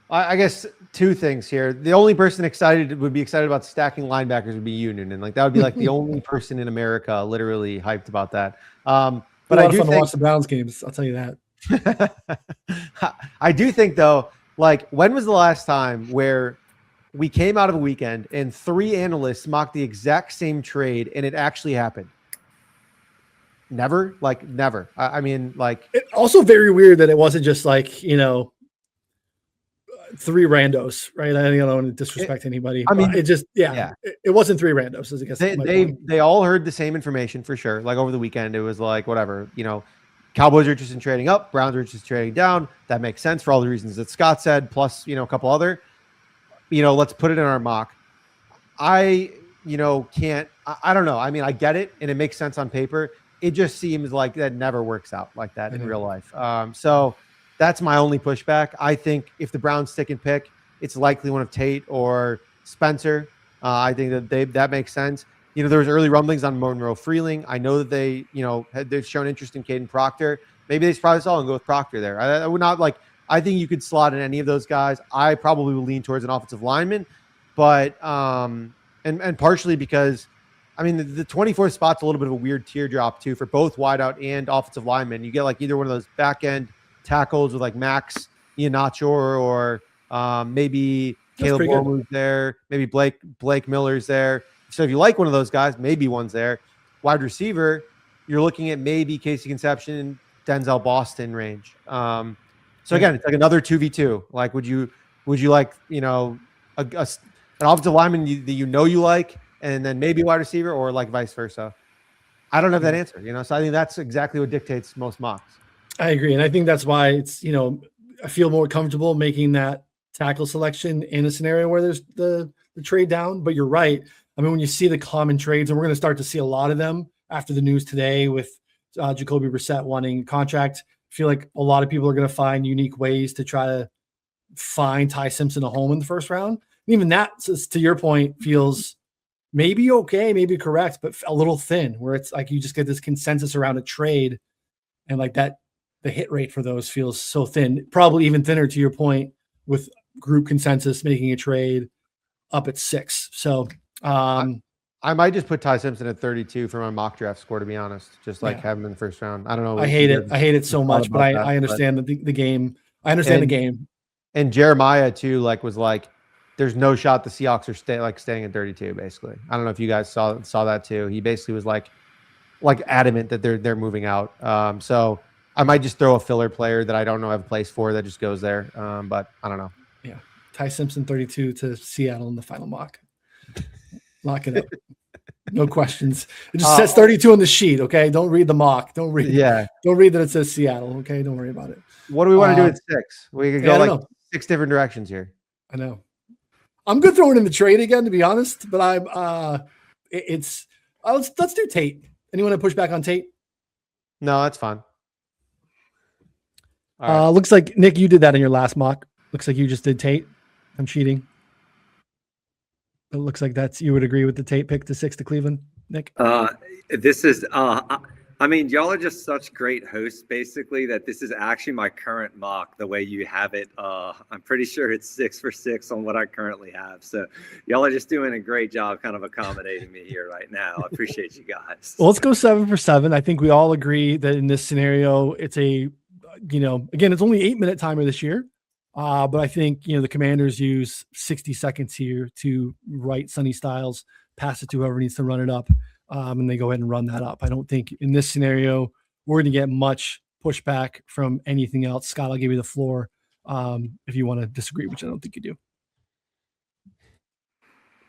I guess 2 things here. The only person would be excited about stacking linebackers would be you, Noonan. Like that would be like the only person in America literally hyped about that. But I do think to watch the Browns games. I'll tell you that. I do think though, like when was the last time where we came out of a weekend and 3 analysts mocked the exact same trade and it actually happened? Never. I mean, it's also very weird that it wasn't just 3 randos, right? I don't want to disrespect anybody. I mean, it just, it wasn't 3 randos, as I guess. They all heard the same information for sure. Like over the weekend, it was like, whatever, Cowboys are interested in trading up, Browns are interested in trading down. That makes sense for all the reasons that Scott said, plus, a couple other, let's put it in our mock. I don't know. I mean, I get it and it makes sense on paper. It just seems like that never works out like that in real life. So that's my only pushback. I think if the Browns stick and pick, it's likely one of Tate or Spencer. I think that makes sense. There was early rumblings on Monroe Freeling. I know that they've shown interest in Caden Proctor. Maybe they surprise us all and go with Proctor there. I would not I think you could slot in any of those guys. I probably will lean towards an offensive lineman, but and partially because, I mean, the 24th spot's a little bit of a weird teardrop too for both wideout and offensive linemen. You get like either one of those back end tackles with like Max Iannaccio or maybe Caleb Warmu's there, maybe Blake Miller's there. So if you like one of those guys, maybe one's there. Wide receiver, you're looking at maybe Casey Conception, Denzel Boston range. So again, it's like another 2v2. Like, would you like, you know, an offensive lineman that you like, and then maybe wide receiver, or like vice versa? I don't have that answer, you know. So I think that's exactly what dictates most mocks. I agree, and I think that's why it's, you know, I feel more comfortable making that tackle selection in a scenario where there's the trade down. But you're right. I mean, when you see the common trades, and we're going to start to see a lot of them after the news today with Jacoby Brissett wanting contract. I feel like a lot of people are going to find unique ways to try to find Ty Simpson a home in the first round. And even that, to your point, feels maybe okay, maybe correct, but a little thin, where it's like you just get this consensus around a trade, and like that, the hit rate for those feels so thin, probably even thinner to your point with group consensus making a trade up at 6. So I might just put Ty Simpson at 32 for my mock draft score, to be honest. Just like have him in the first round. I don't know. I hate it so much, but I understand the game. I understand the game. And Jeremiah too, like was like, there's no shot the Seahawks are staying at 32. Basically, I don't know if you guys saw that too. He basically was like adamant that they're moving out. So I might just throw a filler player that I don't know I have a place for that just goes there. But I don't know. Yeah, Ty Simpson 32 to Seattle in the final mock. Lock it up. No questions. It just says 32 on the sheet. Okay. Don't read the mock. Don't read that it says Seattle. Okay. Don't worry about it. What do we want to do at 6? We could go 6 different directions here. I know. I'm good throwing in the trade again, to be honest, but let's do Tate. Anyone to push back on Tate? No, that's fine. Looks like Nick, you did that in your last mock. Looks like you just did Tate. I'm cheating. It looks like you would agree with the Tate pick to 6 to Cleveland, Nick. This is I mean, y'all are just such great hosts, basically, that this is actually my current mock, the way you have it. I'm pretty sure it's 6 for 6 on what I currently have. So y'all are just doing a great job kind of accommodating me here right now. I appreciate you guys. Well, let's go 7 for 7. I think we all agree that in this scenario, it's again, it's only 8-minute timer this year. But I think, the Commanders use 60 seconds here to write Sonny Styles, pass it to whoever needs to run it up, and they go ahead and run that up. I don't think in this scenario we're going to get much pushback from anything else. Scott, I'll give you the floor if you want to disagree, which I don't think you do.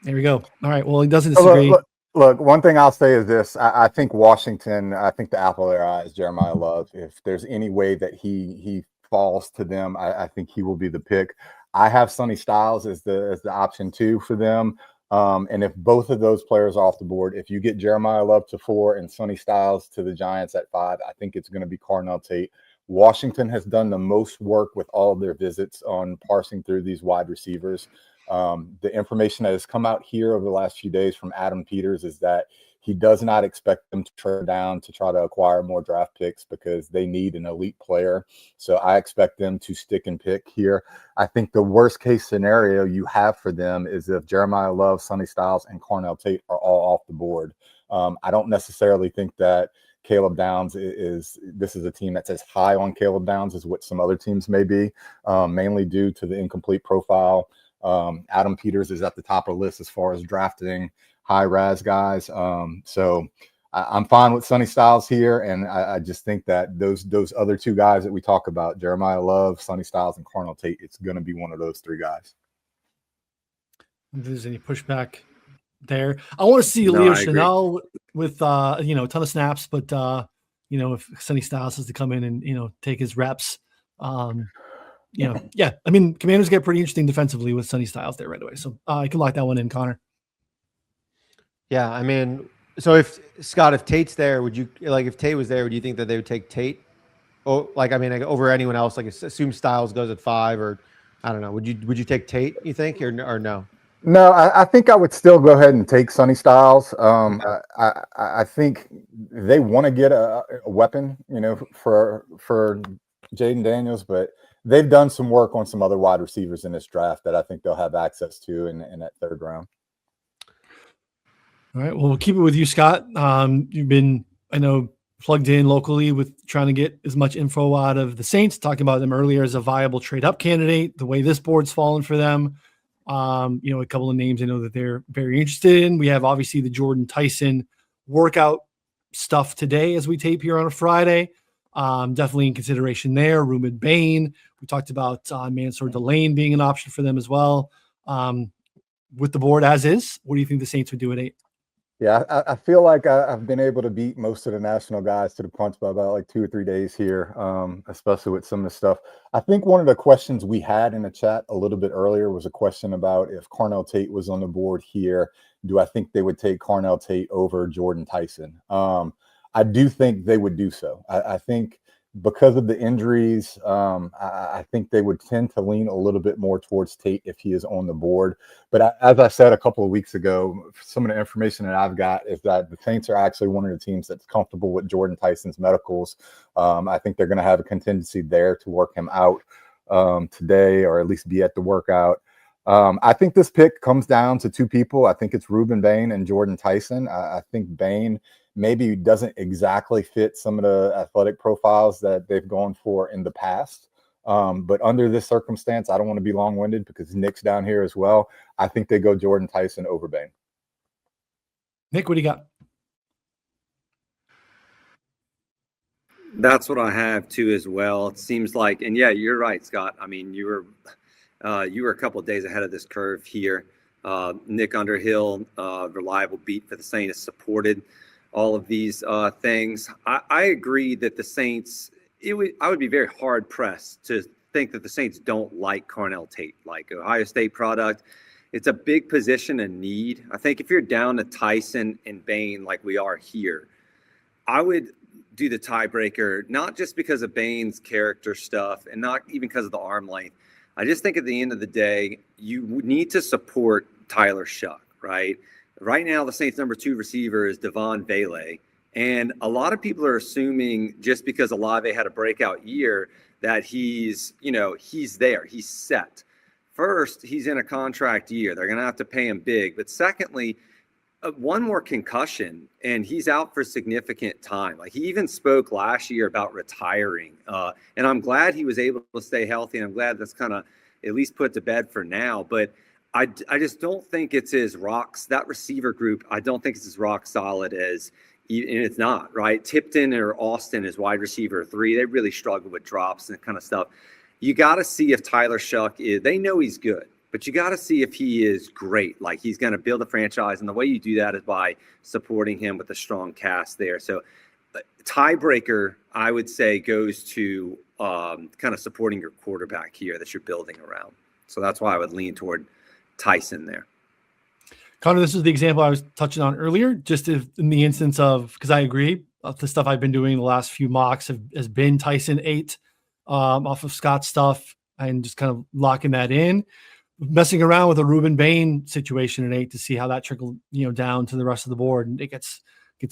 There we go. All right. Well, he doesn't disagree. Look, one thing I'll say is this. I think Washington, I think the apple of their eye is Jeremiah Love. If there's any way that he falls to them, I think he will be the pick. I have Sonny Styles as the option 2 for them. And if both of those players are off the board, if you get Jeremiah Love to 4 and Sonny Styles to the Giants at 5, I think it's going to be Carnell Tate. Washington has done the most work with all of their visits on parsing through these wide receivers. The information that has come out here over the last few days from Adam Peters is that he does not expect them to trade down to try to acquire more draft picks because they need an elite player. So I expect them to stick and pick here. I think the worst case scenario you have for them is if Jeremiah Love, Sonny Styles, and Carnell Tate are all off the board. I don't necessarily think that Caleb Downs is a team that's as high on Caleb Downs as what some other teams may be, mainly due to the incomplete profile. Adam Peters is at the top of the list as far as drafting high RAS guys. So I'm fine with Sonny Styles here. And I just think that those other 2 guys that we talk about, Jeremiah Love, Sonny Styles, and Carnell Tate, it's going to be one of those 3 guys. If there's any pushback there, I want to see Leo Chanel with, a ton of snaps, but if Sonny Styles has to come in and, take his reps, I mean, Commanders get pretty interesting defensively with Sonny Styles there right away. So you can lock that one in, Connor. Yeah, I mean, so if Tate's there, would you if Tate was there, would you think that they would take Tate? Oh, over anyone else? Like, assume Styles goes at 5, or I don't know. Would you take Tate? You think, or no? No, I think I would still go ahead and take Sonny Styles. I think they want to get a weapon, for Jaden Daniels, but they've done some work on some other wide receivers in this draft that I think they'll have access to in that third round. All right. Well, we'll keep it with you, Scott. You've been, I know, plugged in locally with trying to get as much info out of the Saints, talking about them earlier as a viable trade-up candidate, the way this board's fallen for them. A couple of names I know that they're very interested in. We have obviously the Jordan Tyson workout stuff today as we tape here on a Friday. Definitely in consideration there. Ruben Bain. We talked about Mansour Delane being an option for them as well. With the board as is, what do you think the Saints would do at 8? Yeah, I feel like I've been able to beat most of the national guys to the punch by about like 2 or 3 days here, especially with some of the stuff. I think one of the questions we had in the chat a little bit earlier was a question about if Carnell Tate was on the board here, do I think they would take Carnell Tate over Jordan Tyson? I do think they would do so. I think because of the injuries, I think they would tend to lean a little bit more towards Tate if he is on the board. But as I said a couple of weeks ago, some of the information that I've got is that the Saints are actually one of the teams that's comfortable with Jordan Tyson's medicals. I think they're going to have a contingency there to work him out today, or at least be at the workout. I think this pick comes down to 2 people. I think it's Ruben Bain and Jordan Tyson. I think Bain maybe doesn't exactly fit some of the athletic profiles that they've gone for in the past. But under this circumstance, I don't want to be long-winded because Nick's down here as well. I think they go Jordan Tyson over Bain. Nick, what do you got? That's what I have too as well. It seems like, and yeah, you're right, Scott. I mean, you were a couple of days ahead of this curve here. Nick Underhill, reliable beat for the Saints, supported all of these things. I agree that the Saints, I would be very hard pressed to think that the Saints don't like Carnell Tate, like Ohio State product. It's a big position and need. I think if you're down to Tyson and Bain like we are here, I would do the tiebreaker, not just because of Bain's character stuff and not even because of the arm length. I just think at the end of the day, you need to support Tyler Shuck, right? Right now, the Saints' number 2 receiver is Devon Vele. And a lot of people are assuming just because Olave had a breakout year that he's there, he's set. First, he's in a contract year. They're going to have to pay him big. But secondly, one more concussion, and he's out for significant time. Like, he even spoke last year about retiring. And I'm glad he was able to stay healthy, and I'm glad that's kind of at least put to bed for now. But I just don't think it's as that receiver group, I don't think it's as rock solid as, and it's not, right? Tipton or Austin is wide receiver 3. They really struggle with drops and that kind of stuff. You got to see if Tyler Shuck they know he's good, but you got to see if he is great. Like, he's going to build a franchise. And the way you do that is by supporting him with a strong cast there. So tiebreaker, I would say, goes to kind of supporting your quarterback here that you're building around. So that's why I would lean toward Tyson there. Connor, this is the example I was touching on earlier, just in the instance of, because I agree, the stuff I've been doing the last few mocks has been Tyson 8 off of Scott's stuff and just kind of locking that in. Messing around with a Ruben Bain situation at 8 to see how that trickled, down to the rest of the board. And it gets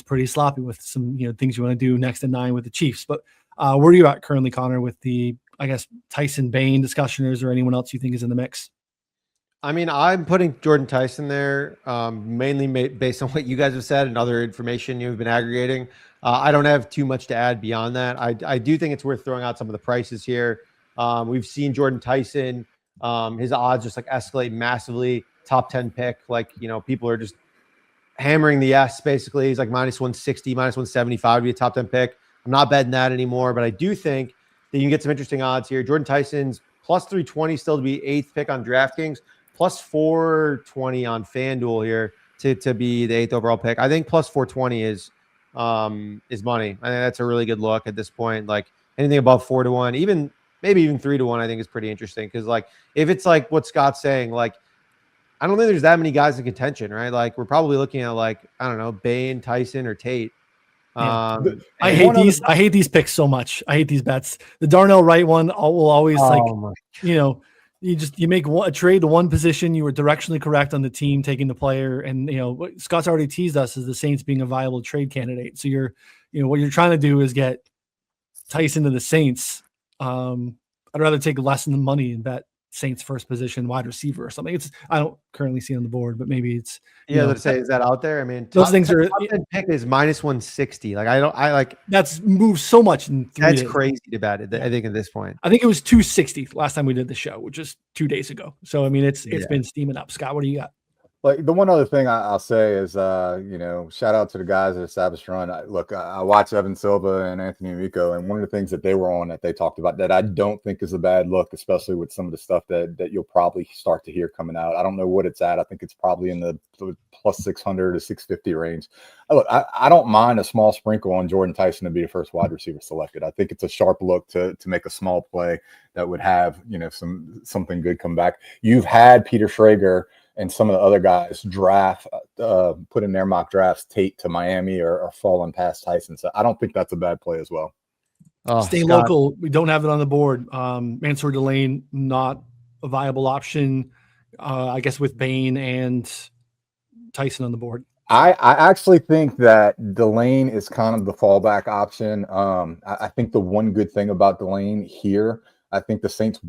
pretty sloppy with some, things you want to do next to 9 with the Chiefs. But where are you at currently, Connor, with the, I guess, Tyson Bain discussion? Or is there anyone else you think is in the mix? I mean, I'm putting Jordan Tyson there, mainly based on what you guys have said and other information you've been aggregating. I don't have too much to add beyond that. I do think it's worth throwing out some of the prices here. We've seen Jordan Tyson, his odds just like escalate massively. Top 10 pick, people are just hammering the S basically. He's like minus 160, minus 175 to be a top 10 pick. I'm not betting that anymore, but I do think that you can get some interesting odds here. Jordan Tyson's plus 320 still to be 8th pick on DraftKings. Plus 420 on FanDuel here to be the 8th overall pick. I think plus 420 is money. I think that's a really good look at this point. Like, anything above 4-1, maybe even 3-1, I think is pretty interesting. Because if it's like what Scott's saying, I don't think there's that many guys in contention, right? We're probably looking at Bain, Tyson, or Tate. Yeah. I hate these picks so much. I hate these bets. The Darnell Wright one will always you make a trade to one position. You were directionally correct on the team taking the player, and what Scott's already teased us is the Saints being a viable trade candidate. So what you're trying to do is get Tyson to the Saints. I I'd rather take less than the money and bet Saints first position wide receiver or something. I don't currently see on the board, but maybe it's let's say, is that out there? I mean, those things are top 10 pick is minus 160. I like that's moved so much in 3 that's days. crazy about it. I think at this point, I think it was 260 last time we did the show, which is 2 days ago. So I mean, it's been steaming up. Scott, what do you got? Like the one other thing I'll say is, shout out to the guys at Established Run. I watched Evan Silva and Anthony Amico, and one of the things that they were on that they talked about that I don't think is a bad look, especially with some of the stuff that you'll probably start to hear coming out. I don't know what it's at. I think it's probably in the plus 600 to 650 range. Look, I don't mind a small sprinkle on Jordan Tyson to be the first wide receiver selected. I think it's a sharp look to make a small play that would have, something good come back. You've had Peter Schrager and some of the other guys put in their mock drafts Tate to Miami or falling past Tyson. So I don't think that's a bad play as well. Stay local. We don't have it on the board. Mansour Delane, not a viable option, I guess, with Bain and Tyson on the board. I actually think that Delane is kind of the fallback option. I think the one good thing about Delane here, I think the Saints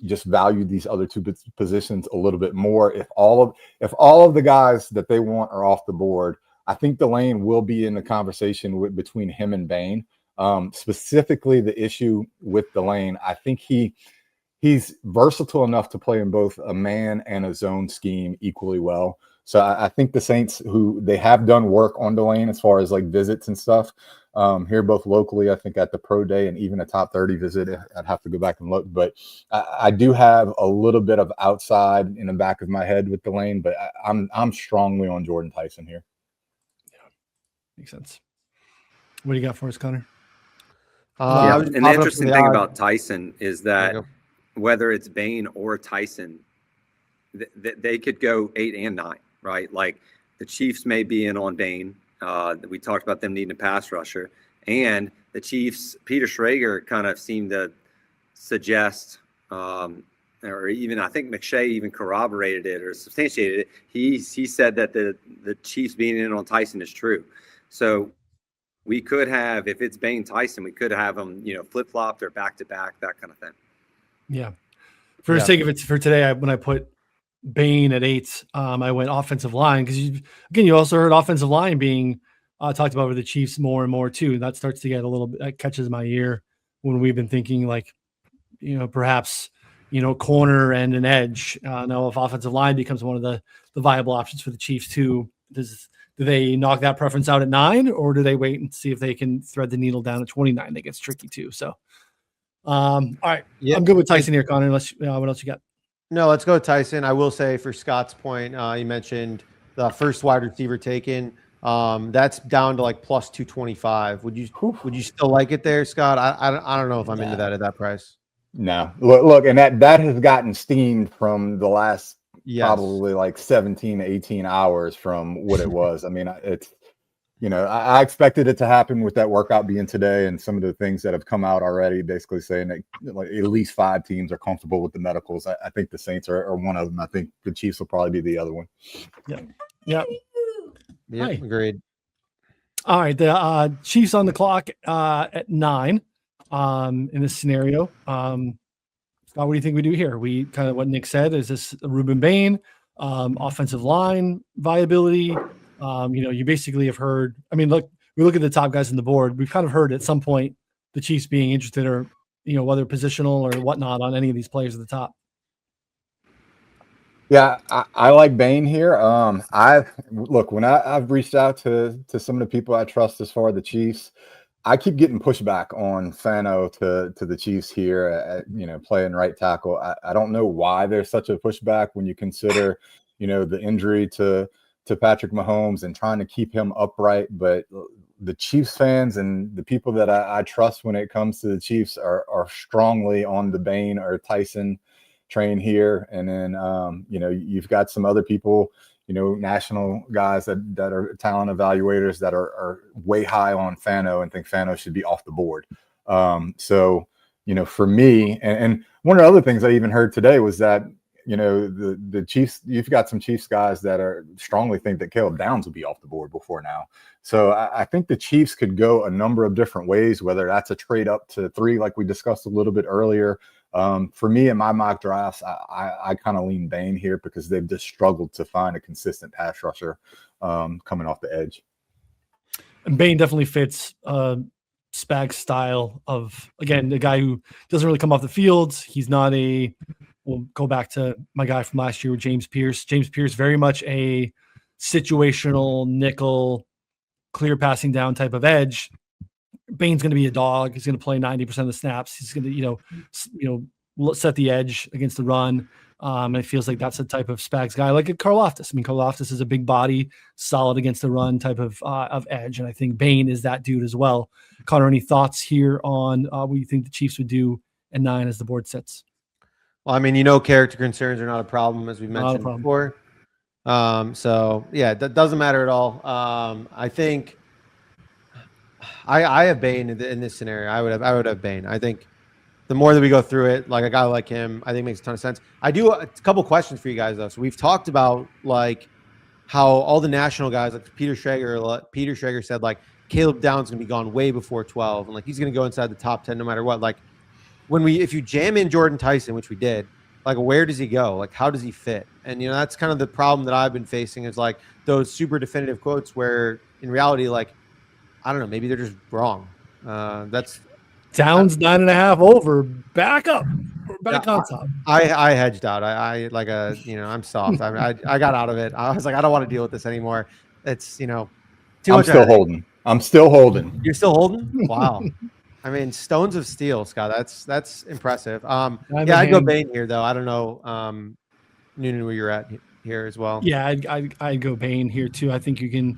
just value these other two positions a little bit more. If all of the guys that they want are off the board, I think Delane will be in the conversation between him and Bain. Specifically, the issue with Delane, I think he's versatile enough to play in both a man and a zone scheme equally well. So I think the Saints, who they have done work on Delane as far as like visits and stuff here, both locally, I think at the pro day and even a top 30 visit, I'd have to go back and look. But I do have a little bit of outside in the back of my head with Delane, but I'm strongly on Jordan Tyson here. Yeah, makes sense. What do you got for us, Connor? And the interesting thing about Tyson is that whether it's Bain or Tyson, they could go 8 and 9. Right, like the Chiefs may be in on Bain. We talked about them needing a pass rusher, and the Chiefs. Peter Schrager kind of seemed to suggest, or even I think McShay even corroborated it or substantiated it. He said that the Chiefs being in on Tyson is true. So we could have, if it's Bain Tyson, we could have them, flip flopped or back to back, that kind of thing. Yeah. For the sake of it, for today, when I put Bain at 8, I went offensive line because you also heard offensive line being talked about with the Chiefs more and more too. That starts to get a little bit, that catches my ear when we've been thinking like, perhaps, corner and an edge. Now if offensive line becomes one of the viable options for the Chiefs too, do they knock that preference out at 9 or do they wait and see if they can thread the needle down at 29? That gets tricky too. So, all right. Yep. I'm good with Tyson here, Connor, unless what else you got? No, let's go with Tyson. I will say for Scott's point, you mentioned the first wide receiver taken. That's down to like plus 225. Would you still like it there, Scott? I don't know if I'm into that at that price. No, look, and that has gotten steamed from the last probably like 17 to 18 hours from what it was. I mean, it's I expected it to happen with that workout being today, and some of the things that have come out already, basically saying that like at least 5 teams are comfortable with the medicals. I think the Saints are one of them. I think the Chiefs will probably be the other one. Yeah. Agreed. All right, the Chiefs on the clock at 9 in this scenario. Scott, what do you think we do here? We kind of what Nick said. Is this Ruben Bain, offensive line viability? You basically have heard. I mean, look, we look at the top guys on the board. We've kind of heard at some point the Chiefs being interested, or whether positional or whatnot, on any of these players at the top. Yeah, I like Bain here. When I've reached out to some of the people I trust as far as the Chiefs, I keep getting pushback on Fano to the Chiefs here at playing right tackle. I don't know why there's such a pushback when you consider the injury to Patrick Mahomes and trying to keep him upright. But the Chiefs fans and the people that I trust when it comes to the Chiefs are strongly on the Bain or Tyson train here. And then, you've got some other people, national guys that are talent evaluators that are way high on Fano and think Fano should be off the board. So, for me, and one of the other things I even heard today was that, the Chiefs, you've got some Chiefs guys that are strongly think that Caleb Downs will be off the board before now. So I think the Chiefs could go a number of different ways, whether that's a trade up to 3, like we discussed a little bit earlier, For me in my mock drafts, I kind of lean Bain here because they've just struggled to find a consistent pass rusher coming off the edge. And Bain definitely fits Spag's style of, again, the guy who doesn't really come off the field. He's not we'll go back to my guy from last year with James Pierce. James Pierce, very much a situational nickel, clear passing down type of edge. Bain's going to be a dog. He's going to play 90% of the snaps. He's going to, set the edge against the run. And it feels like that's the type of Spags guy, like a Karl Loftus. I mean, Karl Loftus is a big body, solid against the run type of edge. And I think Bain is that dude as well. Connor, any thoughts here on what you think the Chiefs would do at 9 as the board sits? Well, I mean, character concerns are not a problem, as we mentioned before. So yeah, that doesn't matter at all. I think I have Bain in this scenario. I would have Bain. I think the more that we go through it, like a guy like him, I think makes a ton of sense. I do a couple questions for you guys though. So we've talked about like how all the national guys, like Peter Schrager said, like Caleb Downs gonna be gone way before 12, and like he's gonna go inside the top 10 no matter what. Like if you jam in Jordan Tyson, which we did, like where does he go? Like how does he fit? And that's kind of the problem that I've been facing is like those super definitive quotes where in reality, like I don't know, maybe they're just wrong. That's Downs 9.5 over, back up, back on top. I hedged out. I'm soft. I got out of it. I was like, I don't want to deal with this anymore. It's too much. I'm still holding. You're still holding? Wow. I mean, stones of steel, Scott. That's impressive. I'd go Bain here though. I don't know, Noonan, where you're at here as well. Yeah, I'd go Bain here too. I think you can.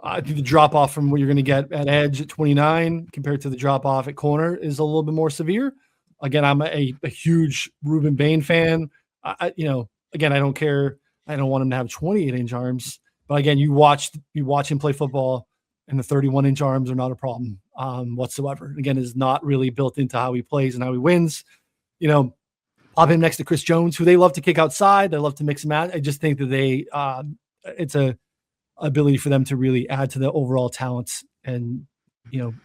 I think the drop off from what you're going to get at edge at 29 compared to the drop off at corner is a little bit more severe. Again, I'm a huge Ruben Bain fan. Again, I don't care. I don't want him to have 28-inch arms, but again, you watch him play football, and the 31-inch arms are not a problem whatsoever. Again, is not really built into how he plays and how he wins. Pop him next to Chris Jones, who they love to kick outside. They love to mix and match. I just think that it's a ability for them to really add to the overall talents and,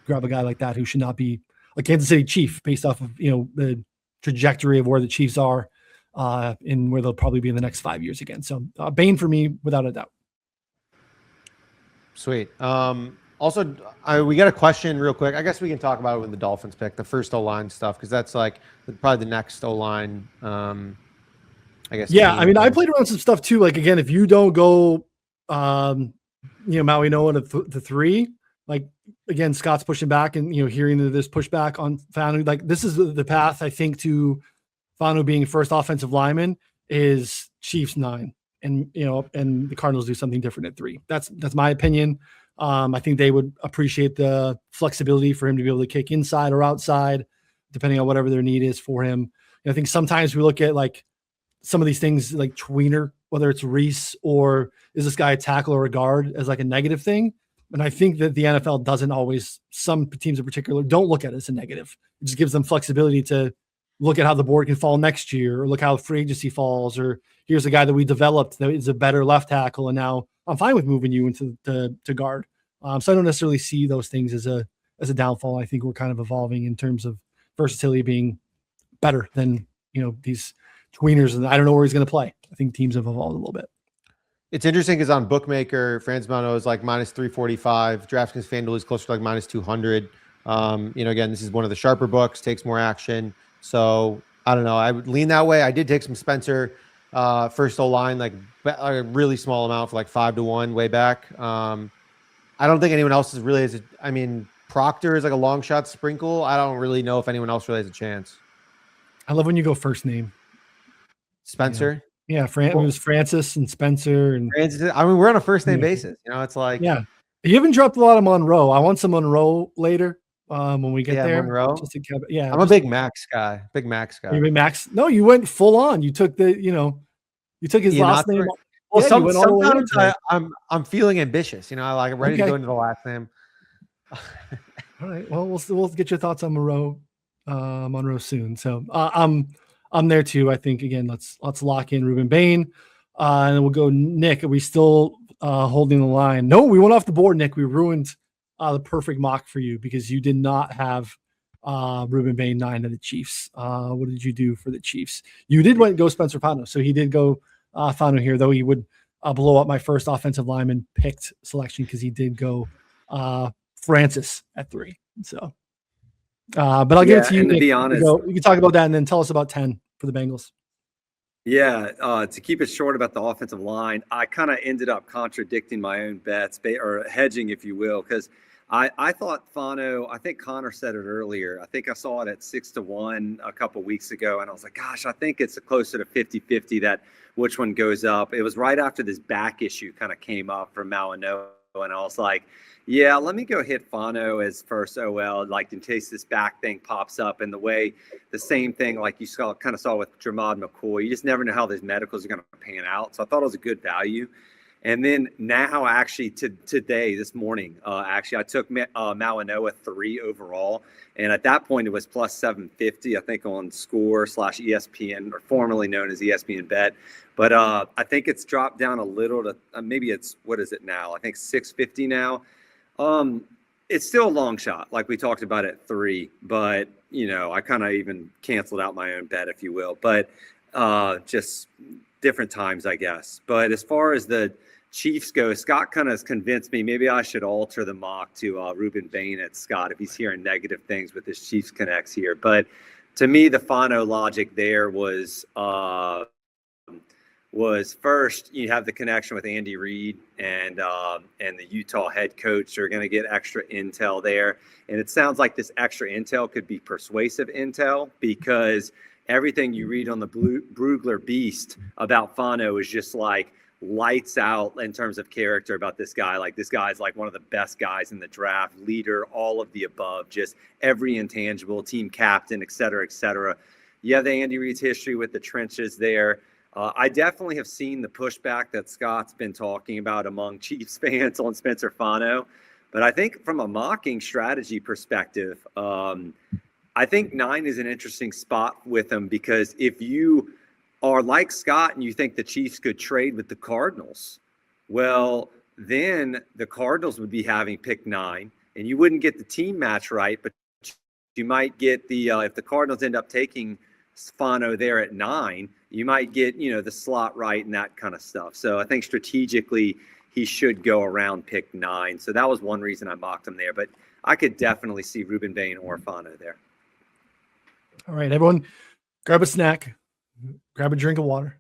grab a guy like that who should not be a Kansas City Chief based off of, the trajectory of where the Chiefs are and where they'll probably be in the next 5 years again. So Bain for me, without a doubt. Sweet. Also, we got a question real quick. I guess we can talk about it with the Dolphins pick, the first O-line stuff, because that's like probably the next O-line, I guess. Yeah, I mean, I played around some stuff too. Like, again, if you don't go Maui Noah to 3, like again, Scott's pushing back and hearing this pushback on Fanu, like this is the path I think to Fanu being first offensive lineman is Chiefs 9, and and the Cardinals do something different at 3. That's my opinion. I think they would appreciate the flexibility for him to be able to kick inside or outside, depending on whatever their need is for him. I think sometimes we look at like some of these things like tweener, whether it's Reese or is this guy a tackle or a guard, as like a negative thing. And I think that the NFL doesn't always, some teams in particular, don't look at it as a negative. It just gives them flexibility to look at how the board can fall next year, or look how free agency falls, or here's a guy that we developed that is a better left tackle, and now I'm fine with moving you into to guard. So I don't necessarily see those things as a downfall. I think we're kind of evolving in terms of versatility being better than these tweeners, and I don't know where he's going to play. I think teams have evolved a little bit. It's interesting because on Bookmaker, Franz Mano is like minus 345. DraftKings FanDuel is closer to like minus 200. Again, this is one of the sharper books, takes more action. So I don't know. I would lean that way. I did take some Spencer first O-line, like a really small amount for like 5-1 way back. I don't think anyone else is really Proctor is like a long shot sprinkle. I don't really know if anyone else really has a chance. I love when you go first name. Spencer. Yeah, it was Francis and Spencer and Francis. I mean, we're on a first name basis. It's like You haven't dropped a lot of Monroe. I want some Monroe later when we get there. Monroe. Yeah, I'm a big Max guy. You big Max? No, you went full on. You took you took his last name. Well, sometimes I'm feeling ambitious. I'm ready to go into the last name. All right. Well, we'll get your thoughts on Monroe soon. So I'm there too. I think again, let's lock in Ruben Bain, and then we'll go Nick. Are we still holding the line? No, we went off the board, Nick. We ruined the perfect mock for you because you did not have Ruben Bain 9 to the Chiefs. What did you do for the Chiefs? You did go Spencer Fano, so he did go Fano here, though he would blow up my first offensive lineman picked selection because he did go Francis at 3. So, but I'll give it to you. And to Nick. be honest, You can talk about that and then tell us about 10 for the Bengals. Yeah, to keep it short about the offensive line, I kind of ended up contradicting my own bets, or hedging, if you will, because I thought Fano, I think Connor said it earlier. I think I saw it at 6-1 a couple weeks ago, and I was like, gosh, I think it's closer to 50-50 that which one goes up. It was right after this back issue kind of came up for Malinois, and I was like, yeah, let me go hit Fano as first OL, like in case this back thing pops up. And the same thing like you kind of saw with Jermod McCoy, you just never know how these medicals are going to pan out. So I thought it was a good value. And then now, actually, this morning, I took Malinois 3 overall. And at that point, it was plus 750, I think, on Score/ESPN, or formerly known as ESPN Bet. But I think it's dropped down a little to maybe it's, what is it now? I think 650 now. It's still a long shot, like we talked about at 3, but I kind of even canceled out my own bet, if you will, but just different times, I guess. But as far as the Chiefs go, Scott kind of has convinced me maybe I should alter the mock to Ruben Bain at Scott if he's hearing negative things with his Chiefs connects here. But to me, the Fano logic there was first, you have the connection with Andy Reid and the Utah head coach. Are going to get extra intel there. And it sounds like this extra intel could be persuasive intel, because everything you read on the Brugler Beast about Fano is just like lights out in terms of character about this guy. Like, this guy's like one of the best guys in the draft, leader, all of the above, just every intangible, team captain, et cetera, et cetera. You have the Andy Reid's history with the trenches there. I definitely have seen the pushback that Scott's been talking about among Chiefs fans on Spencer Fano. But I think from a mocking strategy perspective, I think 9 is an interesting spot with him, because if you are like Scott and you think the Chiefs could trade with the Cardinals, well, then the Cardinals would be having pick 9, and you wouldn't get the team match right, but you might get the if the Cardinals end up taking Fano there at 9, you might get, the slot right and that kind of stuff. So I think strategically he should go around pick 9. So that was one reason I mocked him there. But I could definitely see Ruben Bain or Fano there. All right, everyone, grab a snack, grab a drink of water.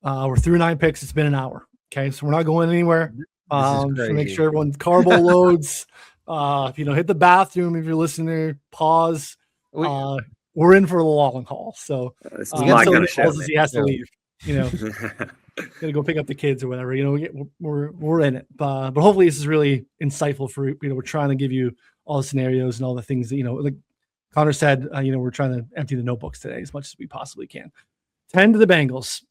We're through 9 picks. It's been an hour. Okay, so we're not going anywhere. Just to make sure everyone's carbo loads. Hit the bathroom if you're listening. Pause. We're in for the long haul. So this is my kind of show. He has to leave. Gonna go pick up the kids or whatever. We're in it. But hopefully this is really insightful for we're trying to give you all the scenarios and all the things that like Connor said. We're trying to empty the notebooks today as much as we possibly can. 10 to the Bengals.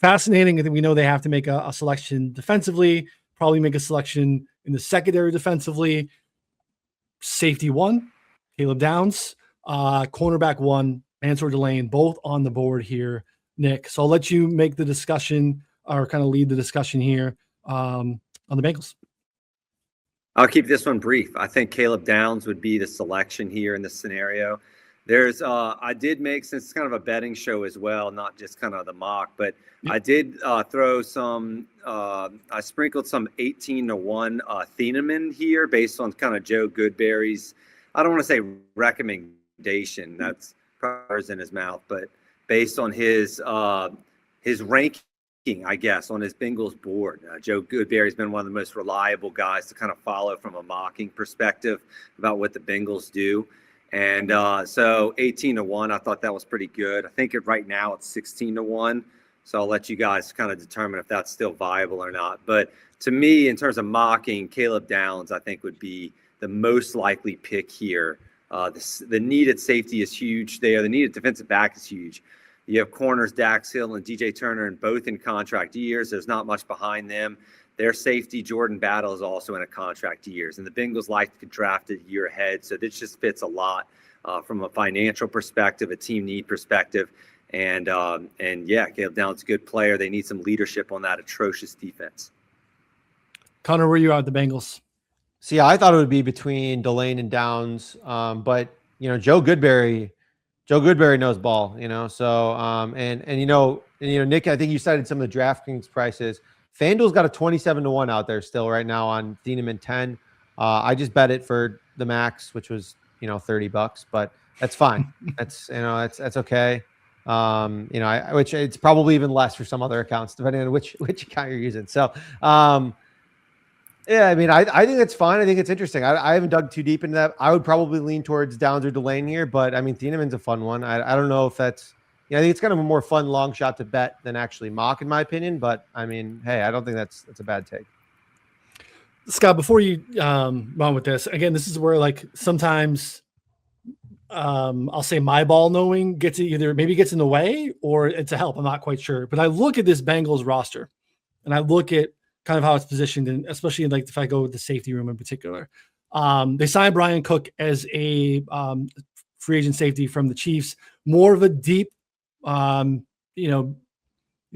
Fascinating. I think we know they have to make a selection defensively. Probably make a selection in the secondary defensively. Safety 1, Caleb Downs. Cornerback 1, Mansour Delane, both on the board here, Nick. So I'll let you make the discussion or kind of lead the discussion here on the Bengals. I'll keep this one brief. I think Caleb Downs would be the selection here in this scenario. There's I did make, since it's kind of a betting show as well, not just kind of the mock, but I did throw some I sprinkled some 18-1 Thieneman here based on kind of Joe Goodberry's, I don't want to say recommendation, that's words in his mouth, but based on his ranking, I guess, on his Bengals board. Joe Goodberry's been one of the most reliable guys to kind of follow from a mocking perspective about what the Bengals do. And so 18-1, I thought that was pretty good. I think right now it's 16-1. So I'll let you guys kind of determine if that's still viable or not. But to me, in terms of mocking, Caleb Downs, I think would be the most likely pick here. The needed safety is huge there. The needed defensive back is huge. You have corners, Dax Hill and DJ Turner, and both in contract years. There's not much behind them. Their safety, Jordan Battle, is also in a contract years. And the Bengals like to draft a year ahead. So this just fits a lot from a financial perspective, a team need perspective. And yeah, Caleb Downs is a good player. They need some leadership on that atrocious defense. Connor, where are you at the Bengals? See, I thought it would be between Delane and Downs, but Joe Goodberry knows ball. So and Nick, I think you cited some of the DraftKings prices. FanDuel's got a 27-1 out there still right now on Thieneman 10. I just bet it for the max, which was $30, but that's fine. That's okay. Which it's probably even less for some other accounts depending on which account you're using. So yeah, I mean, I think it's fine. I think it's interesting. I haven't dug too deep into that. I would probably lean towards Downs or Delane here, but I mean, Thieneman's a fun one. I don't know if that's, I think it's kind of a more fun long shot to bet than actually mock, in my opinion. But I mean, hey, I don't think that's a bad take. Scott, before you run with this, again, this is where like sometimes I'll say my ball knowing gets in the way or it's a help. I'm not quite sure. But I look at this Bengals roster and I look at kind of how it's positioned, and especially like if I go with the safety room in particular. They signed Brian Cook as a free agent safety from the Chiefs, more of a deep, you're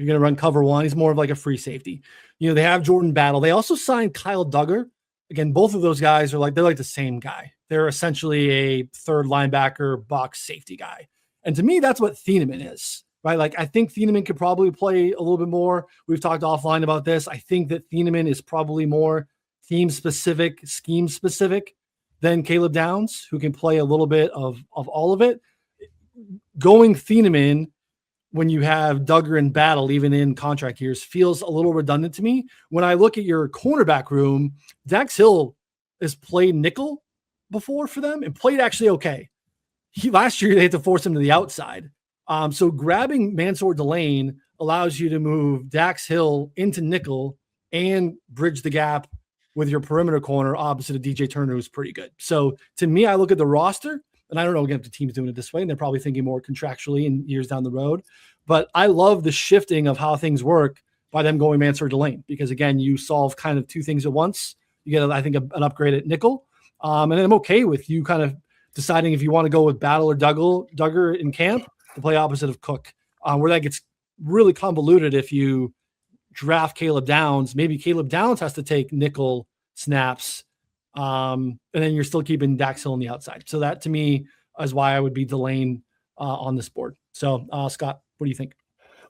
going to run cover one. He's more of like a free safety. They have Jordan Battle. They also signed Kyle Duggar. Again, both of those guys they're like the same guy. They're essentially a third linebacker box safety guy. And to me, that's what Thieneman is, right? Like, I think Thieneman could probably play a little bit more. We've talked offline about this. I think that Thieneman is probably more team specific, scheme specific than Caleb Downs, who can play a little bit of all of it. Going Thieneman when you have Duggar and Battle, even in contract years, feels a little redundant to me. When I look at your cornerback room, Dax Hill has played nickel before for them and played actually okay. Last year, they had to force him to the outside. So grabbing Mansour Delane allows you to move Dax Hill into nickel and bridge the gap with your perimeter corner opposite of DJ Turner, who's pretty good. So to me, I look at the roster, and I don't know again if the team's doing it this way, and they're probably thinking more contractually in years down the road. But I love the shifting of how things work by them going Mansour Delane, because again, you solve kind of two things at once. You get, I think, an upgrade at nickel. And I'm okay with you kind of deciding if you want to go with Battle or Duggar in camp to play opposite of Cook, where that gets really convoluted if you draft Caleb Downs. Maybe Caleb Downs has to take nickel snaps, and then you're still keeping Dax Hill on the outside. So that to me is why I would be Delane on this board. So Scott, what do you think?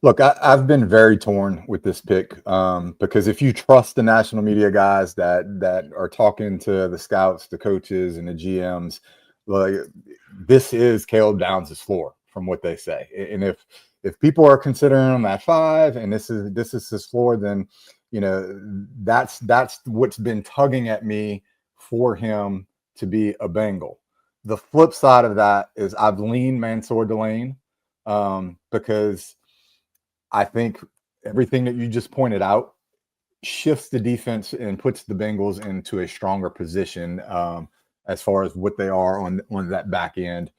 Look, I've been very torn with this pick because if you trust the national media guys that are talking to the scouts, the coaches, and the GMs, like this is Caleb Downs' floor from what they say. And if people are considering him at 5 and this is his floor, then that's what's been tugging at me for him to be a Bengal. The flip side of that is I've leaned Mansour Delane because I think everything that you just pointed out shifts the defense and puts the Bengals into a stronger position as far as what they are on that back end.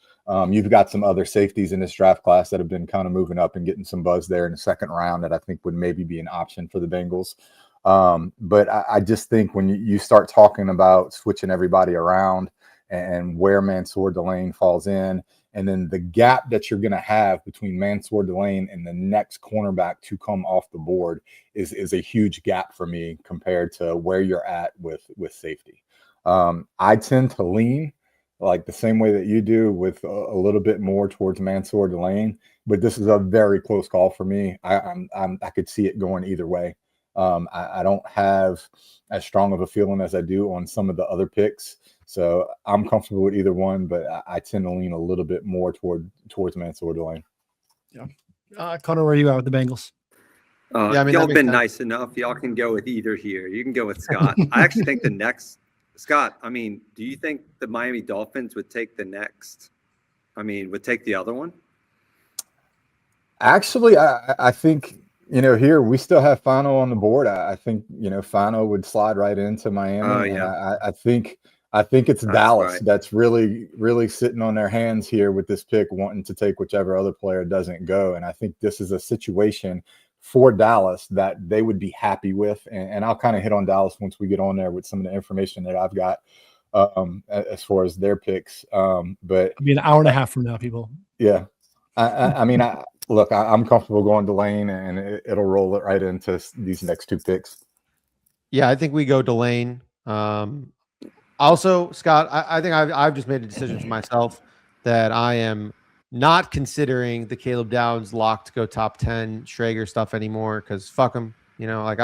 You've got some other safeties in this draft class that have been kind of moving up and getting some buzz there in the second round that I think would maybe be an option for the Bengals. But I just think when you start talking about switching everybody around and where Mansour Delane falls in, and then the gap that you're going to have between Mansour Delane and the next cornerback to come off the board is a huge gap for me compared to where you're at with safety. I tend to lean like the same way that you do with a little bit more towards Mansour Delane, but this is a very close call for me. I could see it going either way. I don't have as strong of a feeling as I do on some of the other picks. So I'm comfortable with either one, but I tend to lean a little bit more towards Mansour Delane. Yeah. Connor, where are you at with the Bengals? Yeah, I mean, y'all been nice enough. Y'all can go with either here. You can go with Scott. I actually think the next – Scott, I mean, do you think the Miami Dolphins would take the next – would take the other one? Actually, I think – here we still have Fano on the board. I think Fano would slide right into Miami. Oh, yeah. And I think it's Dallas right. that's really, really sitting on their hands here with this pick, wanting to take whichever other player doesn't go. And I think this is a situation for Dallas that they would be happy with. And I'll kind of hit on Dallas once we get on there with some of the information that I've got as far as their picks. But it'll be an hour and a half from now, people. Yeah. Look, I'm comfortable going Delane, and it'll roll it right into these next two picks. Yeah, I think we go Delane. Also, Scott, I think I've just made a decision for myself that I am not considering the Caleb Downs lock to go top 10 Schrager stuff anymore because fuck him. Like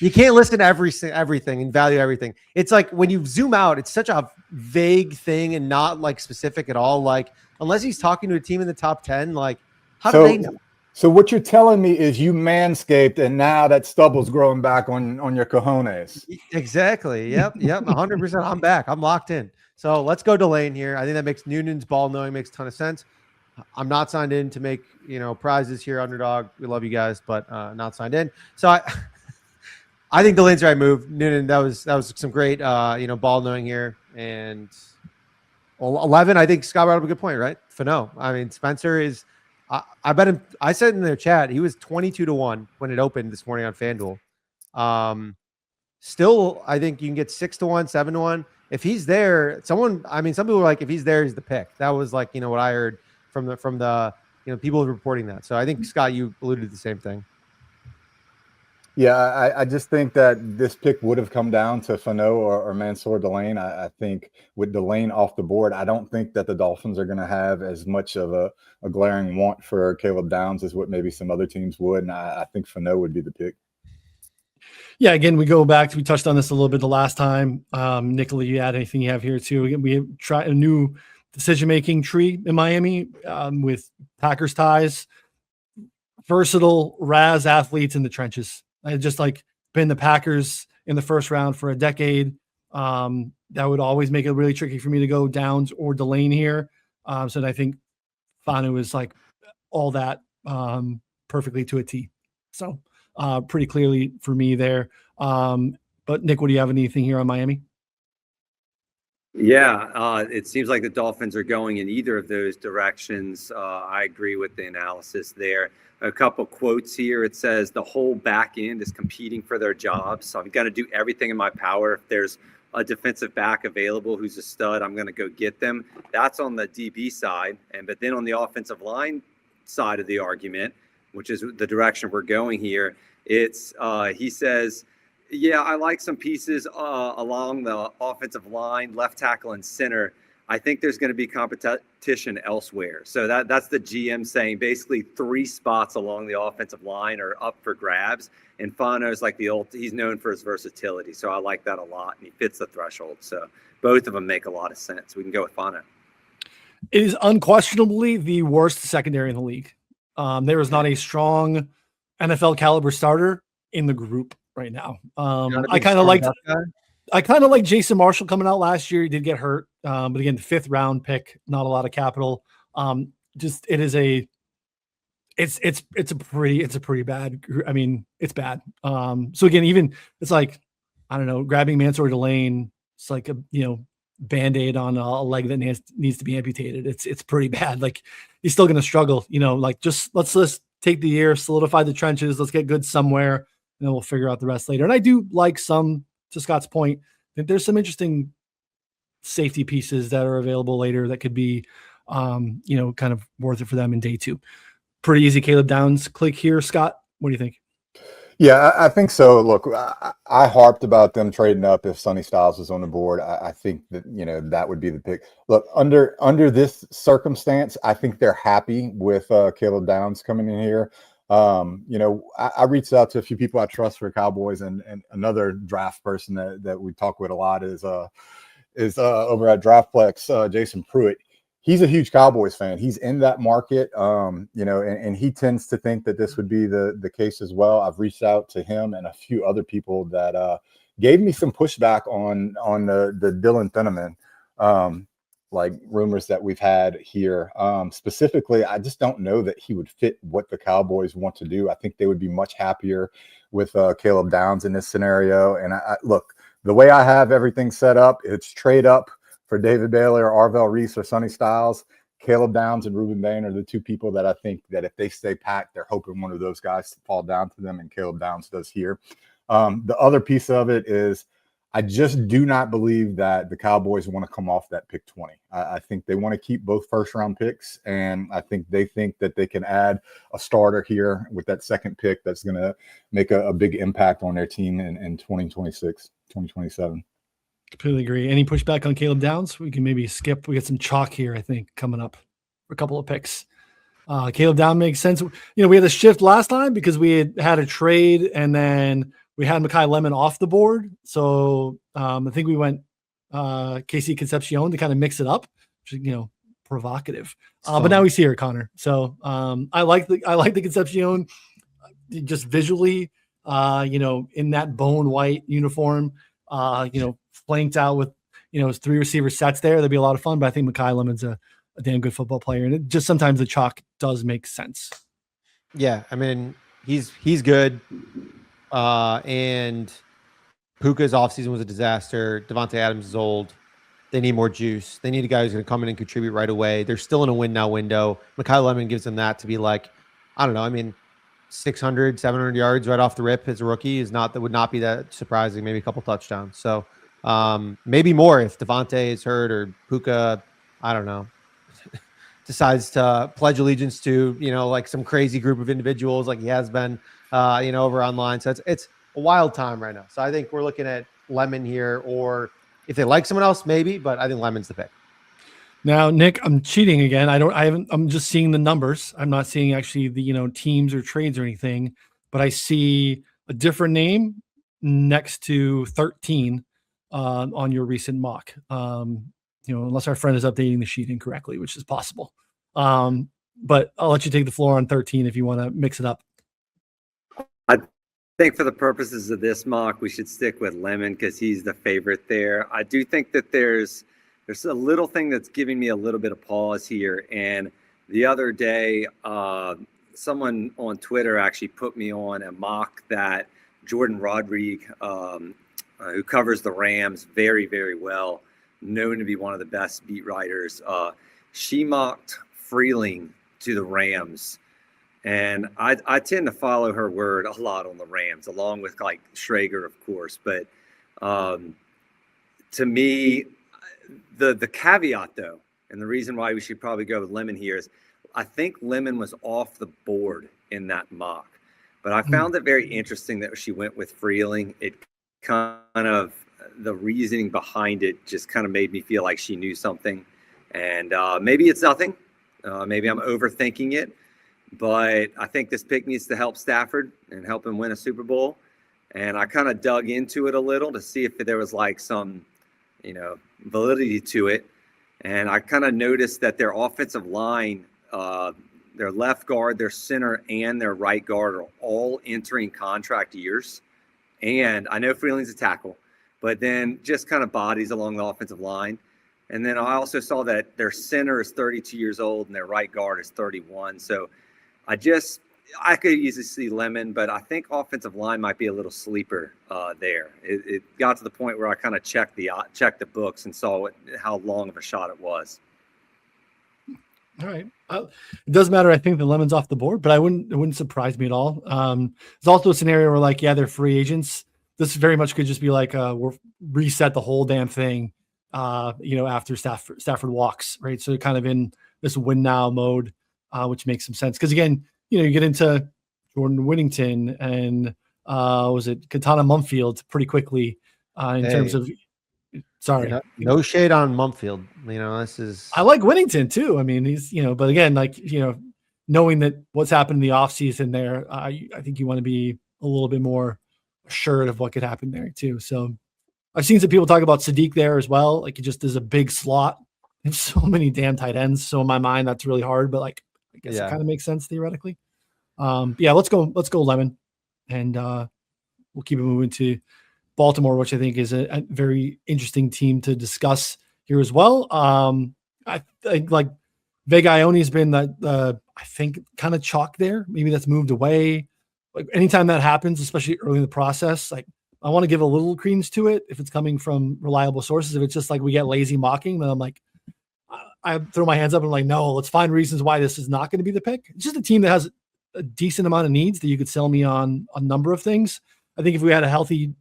you can't listen to everything and value everything. It's like when you zoom out, it's such a vague thing and not like specific at all. Like unless he's talking to a team in the top 10, like how do they know? So what you're telling me is you manscaped and now that stubble's growing back on your cojones. Exactly. Yep. 100%. I'm back. I'm locked in. So let's go Delane here. I think that makes Noonan's ball knowing makes a ton of sense. I'm not signed in to make, prizes here, underdog. We love you guys, but not signed in. So I think Delane's the right move. Noonan, that was some great, ball knowing here. And 11, I think Scott brought up a good point, right? Fano. I mean, Spencer is, I bet him, I said in their chat, he was 22-1 when it opened this morning on FanDuel. Still, I think you can get 6-1, 7-1. If he's there, some people were like, if he's there, he's the pick. That was like, what I heard from the people reporting that. So I think, Scott, you alluded to the same thing. Yeah, I just think that this pick would have come down to Fano or Mansour Delane. I think with Delane off the board, I don't think that the Dolphins are going to have as much of a glaring want for Caleb Downs as what maybe some other teams would. And I think Fano would be the pick. Yeah, again, we touched on this a little bit the last time. Nicola, you add anything you have here too? Again, we try a new decision-making tree in Miami with Packers ties, versatile Raz athletes in the trenches. I just been the Packers in the first round for a decade. That would always make it really tricky for me to go Downs or Delane here. So I think Fanu is all that perfectly to a T. So pretty clearly for me there. But Nick, what do you have anything here on Miami? Yeah, it seems like the Dolphins are going in either of those directions. I agree with the analysis there. A couple quotes here. It says the whole back end is competing for their jobs. So I'm going to do everything in my power. If there's a defensive back available who's a stud, I'm going to go get them. That's on the DB side. But then on the offensive line side of the argument, which is the direction we're going here, it's he says, yeah, I like some pieces along the offensive line, left tackle and center. I think there's going to be competition elsewhere. So that's the GM saying basically 3 spots along the offensive line are up for grabs. And Fano's he's known for his versatility. So I like that a lot. And he fits the threshold. So both of them make a lot of sense. We can go with Fano. It is unquestionably the worst secondary in the league. There is not a strong NFL caliber starter in the group right now. I kind of like Jason Marshall coming out last year. He did get hurt. But again, the 5th round pick, not a lot of capital. It's a pretty bad. I mean, it's bad. So again, even it's grabbing Mansour Delane. It's like a, Band-Aid on a leg that needs to be amputated. It's pretty bad. He's still going to struggle, let's take the year, solidify the trenches. Let's get good somewhere, and then we'll figure out the rest later. And I do like some, to Scott's point, that there's some interesting safety pieces that are available later that could be, kind of worth it for them in day 2. Pretty easy Caleb Downs click here. Scott, what do you think? Yeah, I think so. Look, I harped about them trading up if Sonny Styles was on the board. I think that, that would be the pick. Look, under this circumstance, I think they're happy with Caleb Downs coming in here. I reached out to a few people I trust for Cowboys, and another draft person that we talk with a lot is over at DraftPlex, Jason Pruitt. He's a huge Cowboys fan. He's in that market, and he tends to think that this would be the case as well. I've reached out to him and a few other people that gave me some pushback on the Dylan Thieneman rumors that we've had here. Specifically, I just don't know that he would fit what the Cowboys want to do. I think they would be much happier with Caleb Downs in this scenario. And look, the way I have everything set up, it's trade up for David Bailey or Arvell Reese or Sonny Styles. Caleb Downs and Ruben Bain are the 2 people that I think that if they stay packed, they're hoping one of those guys to fall down to them, and Caleb Downs does here. The other piece of it is I just do not believe that the Cowboys want to come off that pick 20. I think they want to keep both first-round picks, and I think they think that they can add a starter here with that 2nd pick that's going to make a big impact on their team in 2026, 2027. Completely agree. Any pushback on Caleb Downs? We can maybe skip. We got some chalk here, I think, coming up for a couple of picks. Caleb Downs makes sense. We had a shift last time because we had a trade and then we had Mekhi Lemon off the board. So I think we went KC Concepcion to kind of mix it up, which is, provocative. But now we see her, Connor. So I like the Concepcion just visually, in that bone white uniform, flanked out with, his 3 receiver sets there. That'd be a lot of fun. But I think Mekhi Lemon's a damn good football player. And it just sometimes the chalk does make sense. Yeah. I mean, he's good. And Puka's offseason was a disaster. Devontae Adams is old. They need more juice. They need a guy who's going to come in and contribute right away. They're still in a win now window. Mekhi Lemon gives them that to be like, I don't know. I mean, 600, 700 yards right off the rip as a rookie would not be that surprising. Maybe a couple touchdowns. So maybe more if Devontae is hurt or Puka, I don't know, decides to pledge allegiance to, like some crazy group of individuals like he has been, over online. So it's a wild time right now. So I think we're looking at Lemon here, or if they like someone else, maybe, but I think Lemon's the pick. Now, Nick, I'm cheating again. I'm just seeing the numbers. I'm not seeing actually the, teams or trades or anything, but I see a different name next to 13 on your recent mock. Unless our friend is updating the sheet incorrectly, which is possible. But I'll let you take the floor on 13 if you want to mix it up. I think for the purposes of this mock, we should stick with Lemon because he's the favorite there. I do think that there's a little thing that's giving me a little bit of pause here. And the other day, someone on Twitter actually put me on a mock that Jordan Rodriguez, who covers the Rams very, very well, known to be one of the best beat writers. She mocked Freeling to the Rams. And I tend to follow her word a lot on the Rams, along with like Schrager, of course. But to me, the caveat, though, and the reason why we should probably go with Lemon here is I think Lemon was off the board in that mock. But I found it very interesting that she went with Freeling. It kind of, the reasoning behind it just kind of made me feel like she knew something. And maybe it's nothing. Maybe I'm overthinking it. But I think this pick needs to help Stafford and help him win a Super Bowl. And I kind of dug into it a little to see if there was like some, validity to it. And I kind of noticed that their offensive line, their left guard, their center, and their right guard are all entering contract years. And I know Freeling's a tackle, but then just kind of bodies along the offensive line. And then I also saw that their center is 32 years old and their right guard is 31. So I could easily see Lemon, but I think offensive line might be a little sleeper there. It got to the point where I kind of checked the books and saw how long of a shot it was. All right. It does matter. I think the Lemon's off the board, but it wouldn't surprise me at all. There's also a scenario where they're free agents. This very much could just be like we're reset the whole damn thing, after Stafford walks, right? So they're kind of in this win now mode, which makes some sense. Because again, you get into Jordan Whittington and was it Katana Mumfield pretty quickly in terms of. Sorry, no shade on Mumfield. This is. I like Whittington too. I mean, he's but again, knowing that what's happened in the offseason there, I think you want to be a little bit more assured of what could happen there too. So I've seen some people talk about Sadiq there as well. Like he just is a big slot. There's so many damn tight ends. So in my mind, that's really hard. But I guess it kind of makes sense theoretically. Let's go Lemon, and we'll keep it moving to Baltimore, which I think is a very interesting team to discuss here as well. I think like Vega Ione has been that I think kind of chalk there. Maybe that's moved away. Like anytime that happens, especially early in the process, I want to give a little credence to it if it's coming from reliable sources. If it's just we get lazy mocking, then I'm like, I throw my hands up and I'm like, no, let's find reasons why this is not going to be the pick. It's just a team that has a decent amount of needs that you could sell me on a number of things. I think if we had a healthy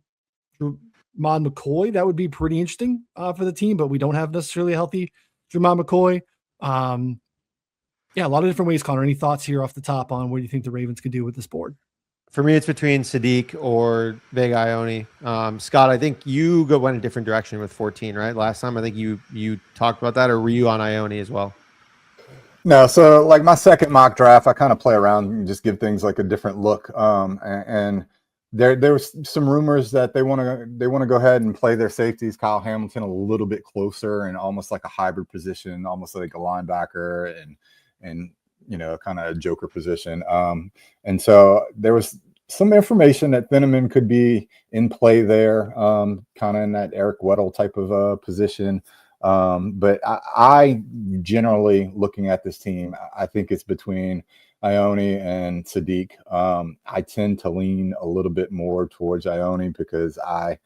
Jermon McCoy, that would be pretty interesting for the team, but we don't have necessarily a healthy Jermon McCoy. A lot of different ways, Connor. Any thoughts here off the top on what do you think the Ravens could do with this board? For me, it's between Sadiq or Vega Ione. Scott, I think you went a different direction with 14, right? Last time, I think you talked about that, or were you on Ione as well? No, so like my second mock draft, I kind of play around and just give things like a different look. And there was some rumors that they want to go ahead and play their safeties, Kyle Hamilton, a little bit closer and almost like a hybrid position, almost like a linebacker and kind of a joker position. And so there was some information that Thieneman could be in play there, kind of in that Eric Weddle type of position. But I generally, looking at this team, I think it's between Ione and Sadiq. I tend to lean a little bit more towards Ione because I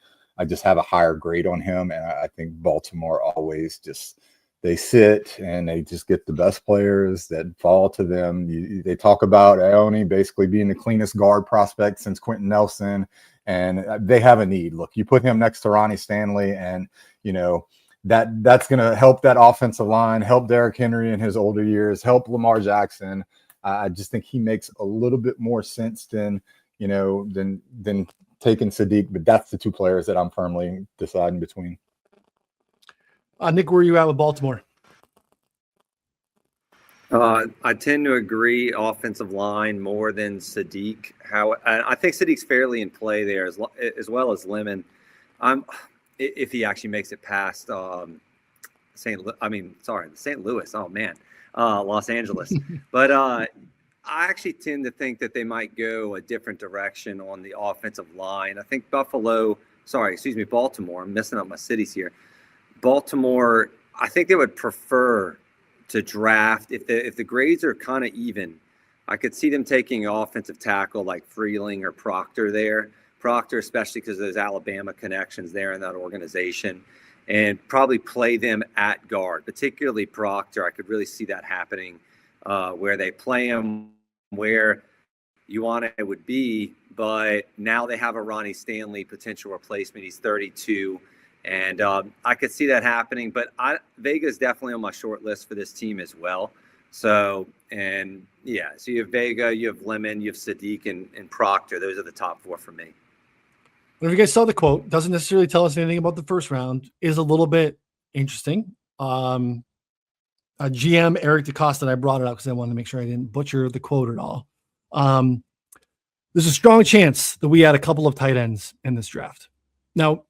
just have a higher grade on him, and I think Baltimore always just they sit and they just get the best players that fall to them. They talk about Ione basically being the cleanest guard prospect since Quentin Nelson, and they have a need. Look, you put him next to Ronnie Stanley, and that's going to help that offensive line, help Derrick Henry in his older years, help Lamar Jackson. I just think he makes a little bit more sense than taking Sadiq. But that's the two players that I'm firmly deciding between. Nick, where are you at with Baltimore? I tend to agree offensive line more than Sadiq. I think Sadiq's fairly in play there as well as Lemon. If he actually makes it past St. Louis. Oh man, Los Angeles. But I actually tend to think that they might go a different direction on the offensive line. I think Baltimore. I'm messing up my cities here. Baltimore, I think they would prefer to draft if the grades are kind of even. I could see them taking offensive tackle like Freeling or Proctor there. Proctor, especially because of those Alabama connections there in that organization, and probably play them at guard, particularly Proctor. I could really see that happening where they play him where Ioane would be, but now they have a Ronnie Stanley potential replacement. He's 32. And I could see that happening, but Vega is definitely on my short list for this team as well. So you have Vega, you have Lemon, you have Sadiq, and Proctor. Those are the top four for me. If you guys saw the quote, doesn't necessarily tell us anything about the first round, is a little bit interesting. GM Eric DeCosta, and I brought it up because I wanted to make sure I didn't butcher the quote at all. There's a strong chance that we had a couple of tight ends in this draft. Now,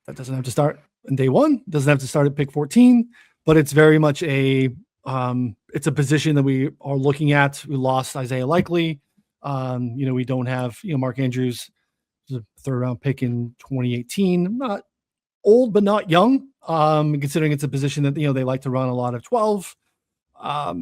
that doesn't have to start in day one, doesn't have to start at pick 14, but it's very much it's a position that we are looking at. We lost Isaiah Likely. We don't have, Mark Andrews, a third round pick in 2018, not old, but not young. Considering it's a position that, they like to run a lot of 12. That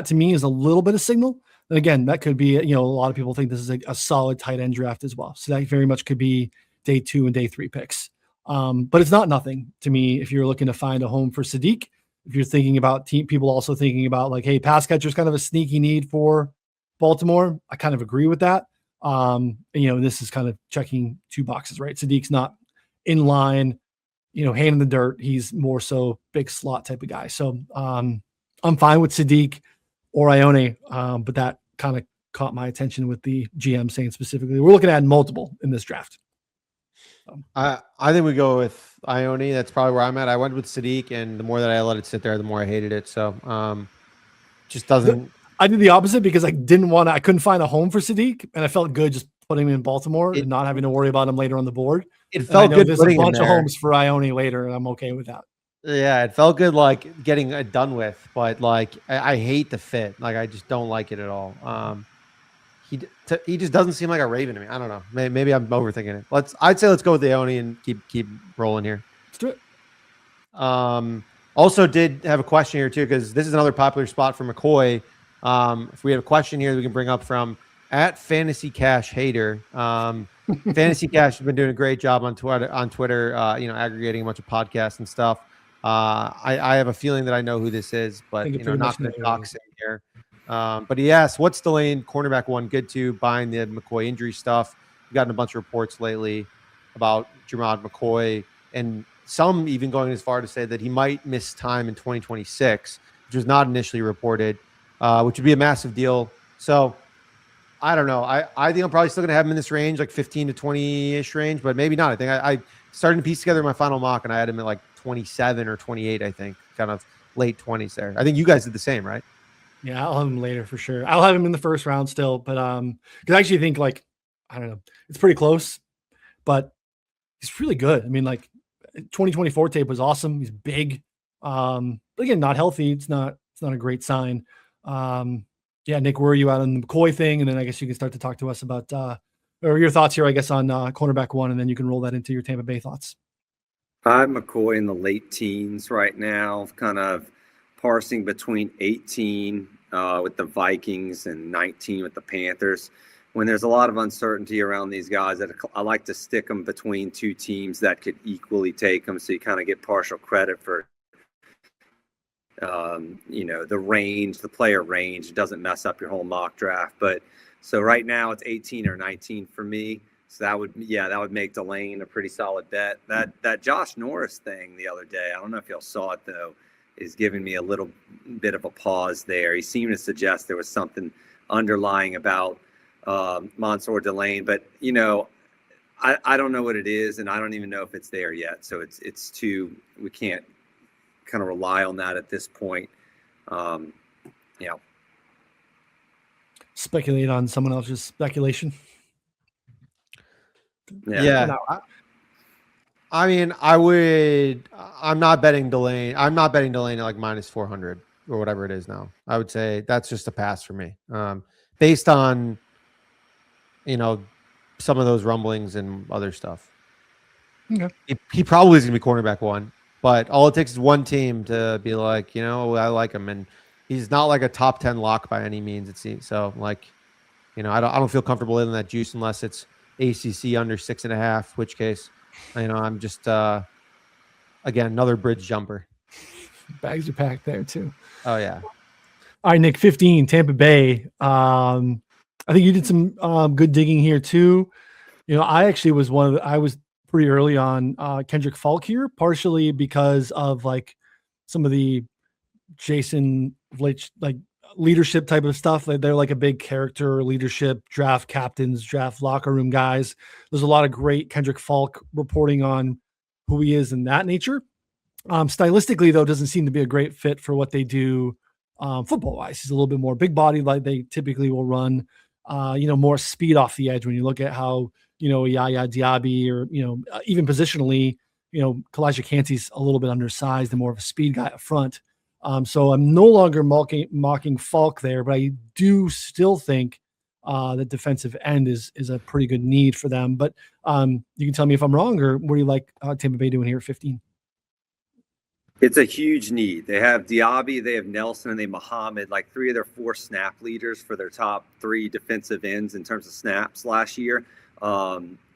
to me is a little bit of signal. And again, that could be, a lot of people think this is a solid tight end draft as well. So that very much could be day 2 and day 3 picks. But it's not nothing to me if you're looking to find a home for Sadiq. If you're thinking about people also thinking about like, hey, pass catcher is kind of a sneaky need for Baltimore. I kind of agree with that. This is kind of checking 2 boxes, right? Sadiq's not in line, hand in the dirt. He's more so big slot type of guy. So I'm fine with Sadiq or Ione, but that kind of caught my attention with the GM saying specifically, we're looking at multiple in this draft. I think we go with Ione. That's probably where I'm at. I went with Sadiq, and the more that I let it sit there, the more I hated it. So just doesn't. I did the opposite because I couldn't find a home for Sadiq, and I felt good just putting him in Baltimore and not having to worry about him later on the board. It felt good. There's a bunch of homes for Ione later, and I'm okay with that. Yeah, it felt good, like getting it done with, but like I hate the fit. Like I just don't like it at all. He just doesn't seem like a Raven to me. I don't know. Maybe I'm overthinking it. I'd say let's go with Ione and keep rolling here. Let's do it. Also did have a question here too, because this is another popular spot for McCoy. If we have a question here that we can bring up from @Fantasy Cash Hater. Fantasy Cash has been doing a great job on Twitter, aggregating a bunch of podcasts and stuff. I have a feeling that I know who this is, but not going to dox him here. But he asked, what's the lane cornerback 1 good to buying the McCoy injury stuff? We've gotten a bunch of reports lately about Jermod McCoy, and some even going as far to say that he might miss time in 2026, which was not initially reported, which would be a massive deal. So I don't know. I think I'm probably still going to have him in this range, like 15 to 20-ish range, but maybe not. I think I started to piece together my final mock, and I had him at like 27 or 28, I think, kind of late 20s there. I think you guys did the same, right? Yeah, I'll have him later for sure. I'll have him in the first round still, but because I actually think like I don't know, it's pretty close, but he's really good. I mean, like 2024 tape was awesome. He's big. But again, not healthy. It's not a great sign. Yeah, Nick, where are you out on the McCoy thing? And then I guess you can start to talk to us about or your thoughts here, I guess, on cornerback one, and then you can roll that into your Tampa Bay thoughts. I have McCoy in the late teens right now, kind of parsing between 18 with the Vikings and 19 with the Panthers. When there's a lot of uncertainty around these guys, I like to stick them between two teams that could equally take them, so you kind of get partial credit for the range, the player range. It doesn't mess up your whole mock draft. But so right now it's 18 or 19 for me. So that would make Delane a pretty solid bet. That Josh Norris thing the other day, I don't know if y'all saw it though, is giving me a little bit of a pause there. He seemed to suggest there was something underlying about Mansour Delane, but I don't know what it is, and I don't even know if it's there yet. So we can't kind of rely on that at this point. Speculate on someone else's speculation. Yeah. I mean, I'm not betting Delane. I'm not betting Delane at like minus 400 or whatever it is now. I would say that's just a pass for me. Based on, some of those rumblings and other stuff. Okay. He probably is going to be cornerback one, but all it takes is one team to be like, I like him. And he's not like a top 10 lock by any means, it seems. So like, I don't feel comfortable in that juice unless it's ACC under 6.5, which case, I'm just, again, another bridge jumper. Bags are packed there too. Oh yeah. All right, Nick, 15, Tampa Bay. I think you did some good digging here too. I actually was I was pretty early on Kendrick Falk here, partially because of like some of the Jason like leadership type of stuff. They're like a big character, leadership, draft captains, draft locker room guys. There's a lot of great Kendrick Falk reporting on who he is in that nature. Stylistically, though, doesn't seem to be a great fit for what they do football wise. He's a little bit more big body, like they typically will run, more speed off the edge when you look at how, Yaya Diaby or, even positionally, Kalijah Cansey's a little bit undersized and more of a speed guy up front. So I'm no longer mocking Falk there, but I do still think that defensive end is a pretty good need for them. But you can tell me if I'm wrong, or what do you like Tampa Bay doing here at 15? It's a huge need. They have Diaby, they have Nelson, and they have Muhammad, like 3 of their 4 snap leaders for their top 3 defensive ends in terms of snaps last year.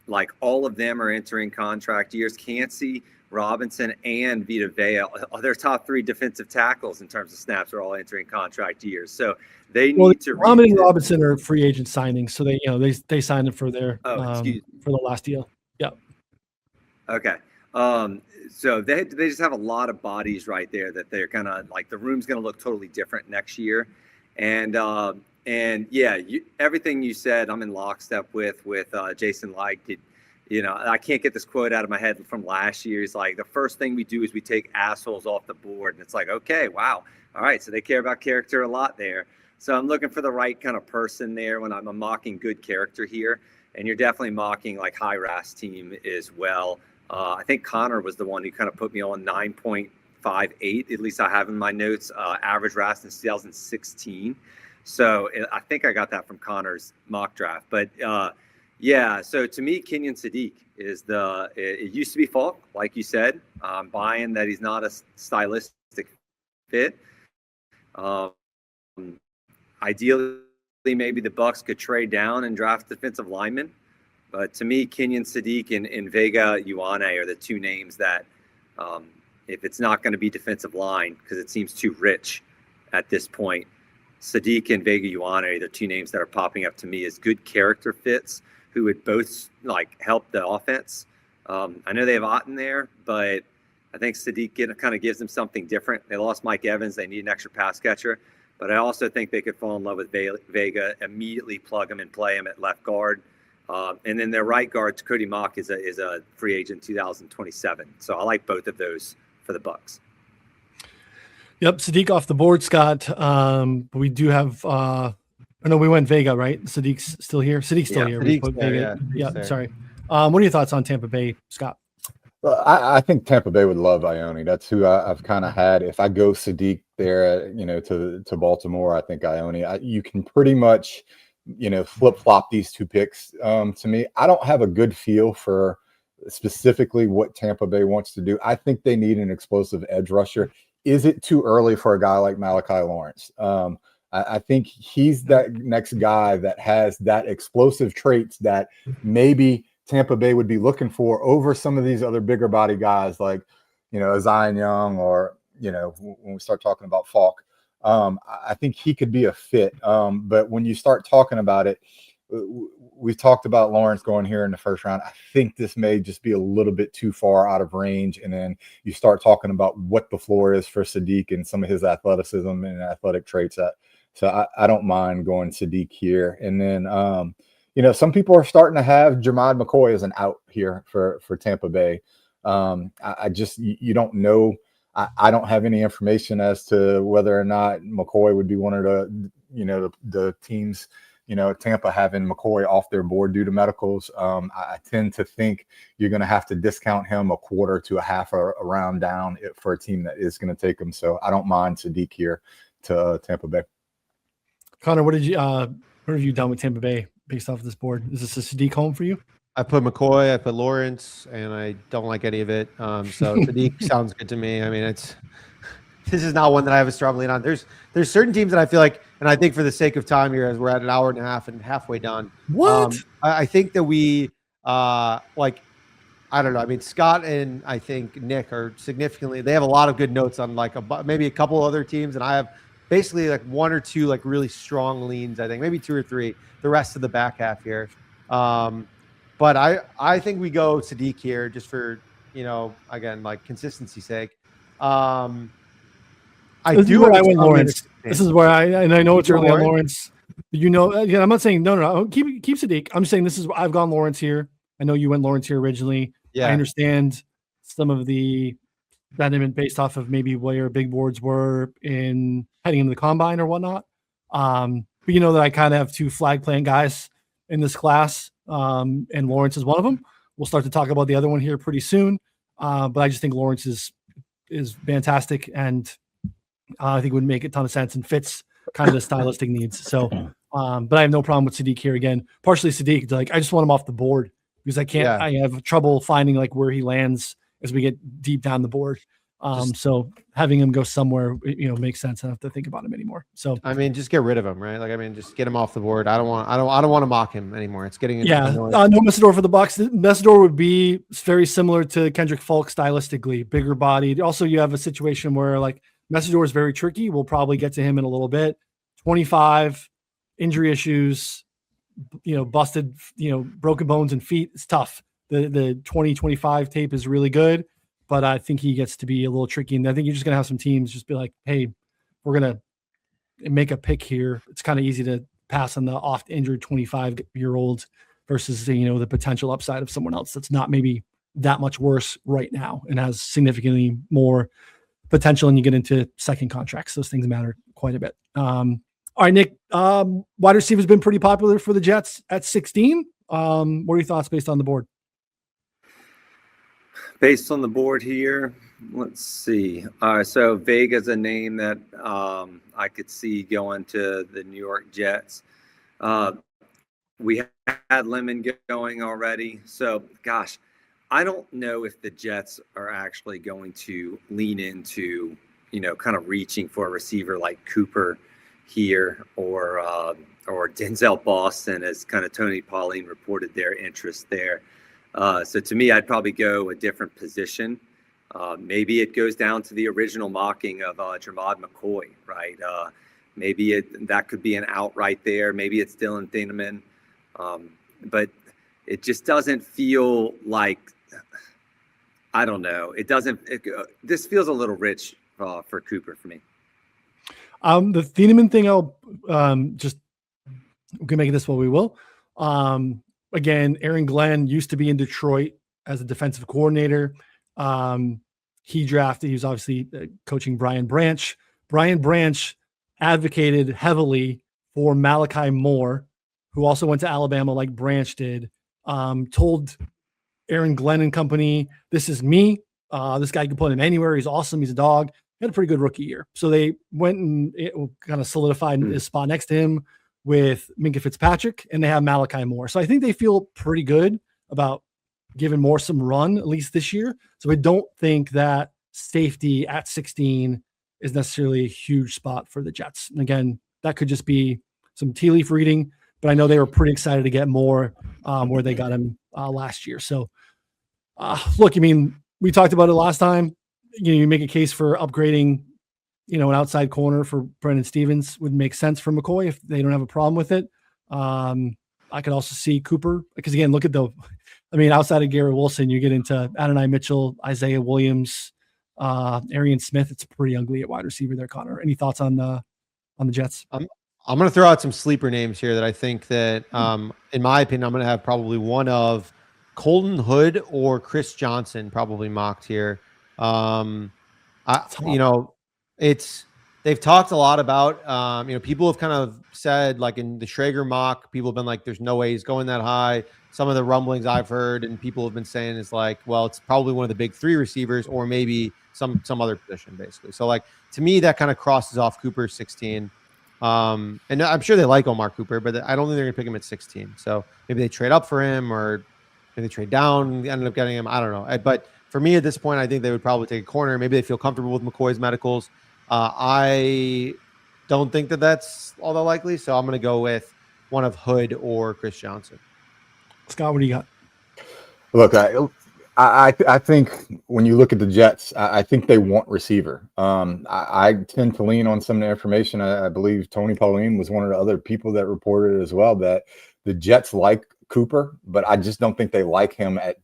Like all of them are entering contract years. Cansey, Robinson, and Vita Vea, their top 3 defensive tackles in terms of snaps are all entering contract years. So they need to. Muhammad and Robinson are free agent signings, so they signed them for their for the last deal. Yeah. Okay. So they just have a lot of bodies right there that they're kind of like the room's going to look totally different next year. And yeah, everything you said, I'm in lockstep with Jason Light. I can't get this quote out of my head from last year. He's like, the first thing we do is we take assholes off the board. And it's like, okay, wow. All right. So they care about character a lot there. So I'm looking for the right kind of person there when I'm mocking good character here. And you're definitely mocking like high RAS team as well. I think Connor was the one who kind of put me on 9.58. At least I have in my notes, average RAS in 2016. So I think I got that from Connor's mock draft. But yeah, so to me, Kenyon Sadiq is it used to be Falk, like you said. I'm buying that he's not a stylistic fit. Ideally, maybe the Bucks could trade down and draft defensive linemen. But to me, Kenyon Sadiq and Vega Ioane are the 2 names that, if it's not going to be defensive line, because it seems too rich at this point, Sadiq and Vega Ioane are the 2 names that are popping up to me as good character fits who would both help the offense. I know they have Otten there, but I think Sadiq kind of gives them something different. They lost Mike Evans. They need an extra pass catcher. but I also think they could fall in love with Vega, immediately plug him and play him at left guard. And then their right guard, Cody Mock, is a free agent 2027. So I like both of those for the Bucs. Yep, Sadiq off the board, Scott. We do have no, we went Vega, right? Sadiq's still here. Sadiq's still here. We put Vega. Yeah, sorry. What are your thoughts on Tampa Bay, Scott? Well, I think Tampa Bay would love Ione. That's who I've kind of had. If I go Sadiq there, to Baltimore, I think Ione. You can pretty much, flip flop these two picks. To me, I don't have a good feel for specifically what Tampa Bay wants to do. I think they need an explosive edge rusher. Is it too early for a guy like Malachi Lawrence? I think he's that next guy that has that explosive traits that maybe Tampa Bay would be looking for over some of these other bigger body guys like, Zion Young or, when we start talking about Falk. I think he could be a fit. But when you start talking about it, we've talked about Lawrence going here in the first round. I think this may just be a little bit too far out of range. And then you start talking about what the floor is for Sadiq and some of his athleticism and athletic traits. So I don't mind going Sadiq here. And then, some people are starting to have Jermod McCoy as an out here for Tampa Bay. You don't know. I don't have any information as to whether or not McCoy would be one of the teams, Tampa having McCoy off their board due to medicals. I tend to think you're going to have to discount him a quarter to a half or a round down for a team that is going to take him. So I don't mind Sadiq here to Tampa Bay. Connor, what have you done with Tampa Bay based off of this board? Is this a Sadiq home for you? I put McCoy, I put Lawrence, and I don't like any of it. So Sadiq sounds good to me. I mean, this is not one that I have a strong lean on. There's certain teams that I feel like, and I think for the sake of time here, as we're at an hour and a half and halfway done. What? I think that we I don't know. I mean, Scott and I think Nick are significantly. They have a lot of good notes on maybe a couple other teams, and I have basically like one or two like really strong leans. I think maybe two or three. The rest of the back half here. But I think we go Sadiq here just for, again, like consistency's sake. I went Lawrence. This is where I know it's early on Lawrence. Again, I'm not saying no. Keep Sadiq. I'm saying I've gone Lawrence here. I know you went Lawrence here originally. Yeah. I understand some of the sentiment based off of maybe where big boards were in heading into the combine or whatnot. But you know that I kind of have two flag playing guys in this class. And Lawrence is one of them. We'll start to talk about the other one here pretty soon. But I just think Lawrence is fantastic, and I think would make a ton of sense and fits kind of the stylistic needs. So, but I have no problem with Sadiq here again. Partially Sadiq, I just want him off the board because I have trouble finding where he lands as we get deep down the board. So having him go somewhere, makes sense. I don't have to think about him anymore. So I mean, just get rid of him, right? Just get him off the board. I don't want to mock him anymore. It's getting no Messidor for the Bucs. Messidor would be very similar to Kendrick Falk stylistically, bigger bodied. Also, you have a situation where Messidor is very tricky. We'll probably get to him in a little bit. 25 injury issues, busted, broken bones and feet. It's tough. The 2025 tape is really good. But I think he gets to be a little tricky. And I think you're just going to have some teams just be like, hey, we're going to make a pick here. It's kind of easy to pass on the oft-injured 25-year-old versus, the potential upside of someone else that's not maybe that much worse right now and has significantly more potential. And you get into second contracts. Those things matter quite a bit. All right, Nick, wide receiver has been pretty popular for the Jets at 16. What are your thoughts based on the board? Based on the board here, let's see. So Vega's a name that I could see going to the New York Jets. We had Lemon going already. So, gosh, I don't know if the Jets are actually going to lean into, kind of reaching for a receiver like Cooper here or Denzel Boston, as kind of Tony Pauline reported their interest there. So to me, I'd probably go a different position. Maybe it goes down to the original mocking of Jermod McCoy, right? Maybe that could be an out right there. Maybe it's Dylan Thieneman. But it just doesn't feel like, I don't know. This feels a little rich for Cooper for me. The Thieneman thing, I'll just we can make this what we will. Again, Aaron Glenn used to be in Detroit as a defensive coordinator. He was obviously coaching Brian Branch. Brian Branch advocated heavily for Malachi Moore, who also went to Alabama like Branch did. Told Aaron Glenn and company, this is me. This guy can put him anywhere. He's awesome. He's a dog. He had a pretty good rookie year. So they went and it kind of solidified his spot next to him with Minkah Fitzpatrick, and they have Malachi Moore. So I think they feel pretty good about giving Moore some run, at least this year. So I don't think that safety at 16 is necessarily a huge spot for the Jets. And again, that could just be some tea leaf reading, but I know they were pretty excited to get Moore where they got him last year. So look, I mean, we talked about it last time. You make a case for upgrading, an outside corner for Brendan Stevens would make sense for McCoy if they don't have a problem with it. I could also see Cooper because again, look at outside of Garrett Wilson, you get into Adonai Mitchell, Isaiah Williams, Arian Smith. It's pretty ugly at wide receiver there, Connor. Any thoughts on the Jets? I'm going to throw out some sleeper names here that I think that, in my opinion, I'm going to have probably one of Colton Hood or Chris Johnson probably mocked here. They've talked a lot about, people have kind of said, like in the Schrager mock, people have been like, there's no way he's going that high. Some of the rumblings I've heard and people have been saying is like, well, it's probably one of the big three receivers or maybe some other position basically. So like, to me, that kind of crosses off Cooper 16. And I'm sure they like Omar Cooper, but I don't think they're gonna pick him at 16. So maybe they trade up for him or maybe they trade down, ended up getting him. I don't know. But for me at this point, I think they would probably take a corner. Maybe they feel comfortable with McCoy's medicals. I don't think that that's all that likely. So I'm going to go with one of Hood or Chris Johnson. Scott, what do you got? Look, I think when you look at the Jets, I think they want receiver. I tend to lean on some of the information. I believe Tony Pauline was one of the other people that reported as well that the Jets like Cooper, but I just don't think they like him at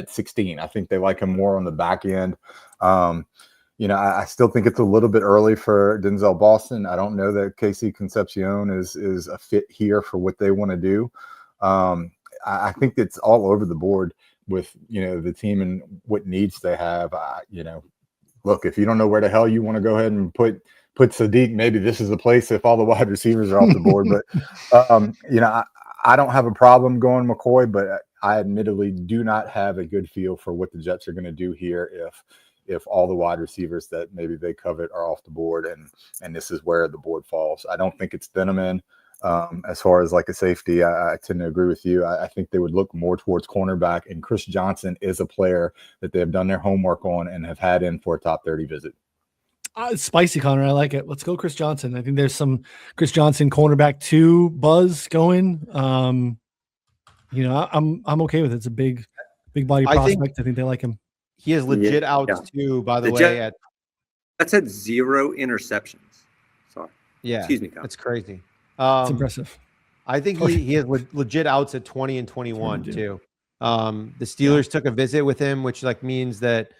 16. I think they like him more on the back end. I still think it's a little bit early for Denzel Boston. I don't know that Casey Concepcion is a fit here for what they want to do. I think it's all over the board with, the team and what needs they have. Look, if you don't know where the hell you want to go ahead and put Sadiq, maybe this is the place if all the wide receivers are off the board. But, I don't have a problem going McCoy, but I admittedly do not have a good feel for what the Jets are going to do here if all the wide receivers that maybe they covet are off the board and this is where the board falls. I don't think it's Thieneman. As far as like a safety, I tend to agree with you. I think they would look more towards cornerback, and Chris Johnson is a player that they have done their homework on and have had in for a top 30 visit. It's spicy, Connor. I like it. Let's go Chris Johnson. I think there's some Chris Johnson cornerback 2 buzz going. I'm okay with it. It's a big body prospect. I think they like him. He has legit outs too, by the way. That's at 0 interceptions. Sorry. Yeah. Excuse me, Kyle. That's crazy. It's impressive. I think he has legit outs at 20 and 21 too. The Steelers took a visit with him, which means that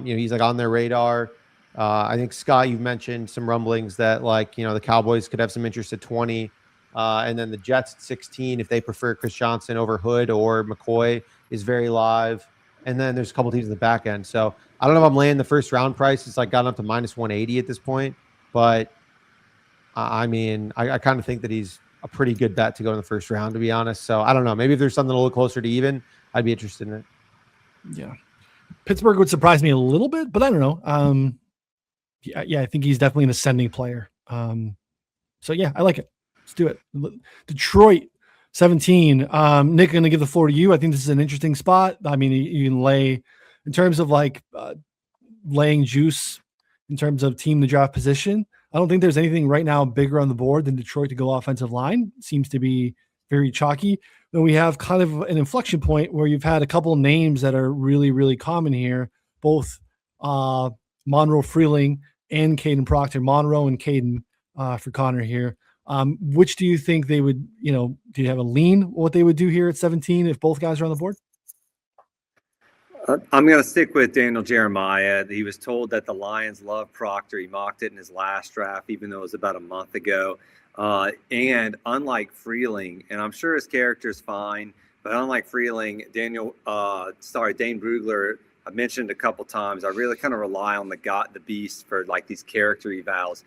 he's on their radar. I think Scott, you've mentioned some rumblings that the Cowboys could have some interest at 20, and then the Jets at 16 if they prefer Chris Johnson over Hood or McCoy is very live. And then there's a couple teams in the back end. So I don't know if I'm laying the first round price. It's gotten up to minus 180 at this point, but I kind of think that he's a pretty good bet to go in the first round, to be honest. So I don't know. Maybe if there's something a little closer to even, I'd be interested in it. Yeah. Pittsburgh would surprise me a little bit, but I don't know. I think he's definitely an ascending player. So yeah, I like it. Let's do it. Detroit 17. Nick, I'm going to give the floor to you. I think this is an interesting spot. I mean, you can lay in terms of laying juice in terms of team to draft position. I don't think there's anything right now bigger on the board than Detroit to go offensive line. It seems to be very chalky. Then we have kind of an inflection point where you've had a couple names that are really, really common here, both Monroe Freeling and Caden Proctor. Monroe and Caden for Connor here. Which do you think they would, do you have a lean what they would do here at 17 if both guys are on the board? I'm going to stick with Daniel Jeremiah. He was told that the Lions love Proctor. He mocked it in his last draft, even though it was about a month ago. And unlike Freeling, and I'm sure his character is fine, but unlike Freeling, Dane Brugler, I mentioned a couple times, I really kind of rely on the beast for like these character evals.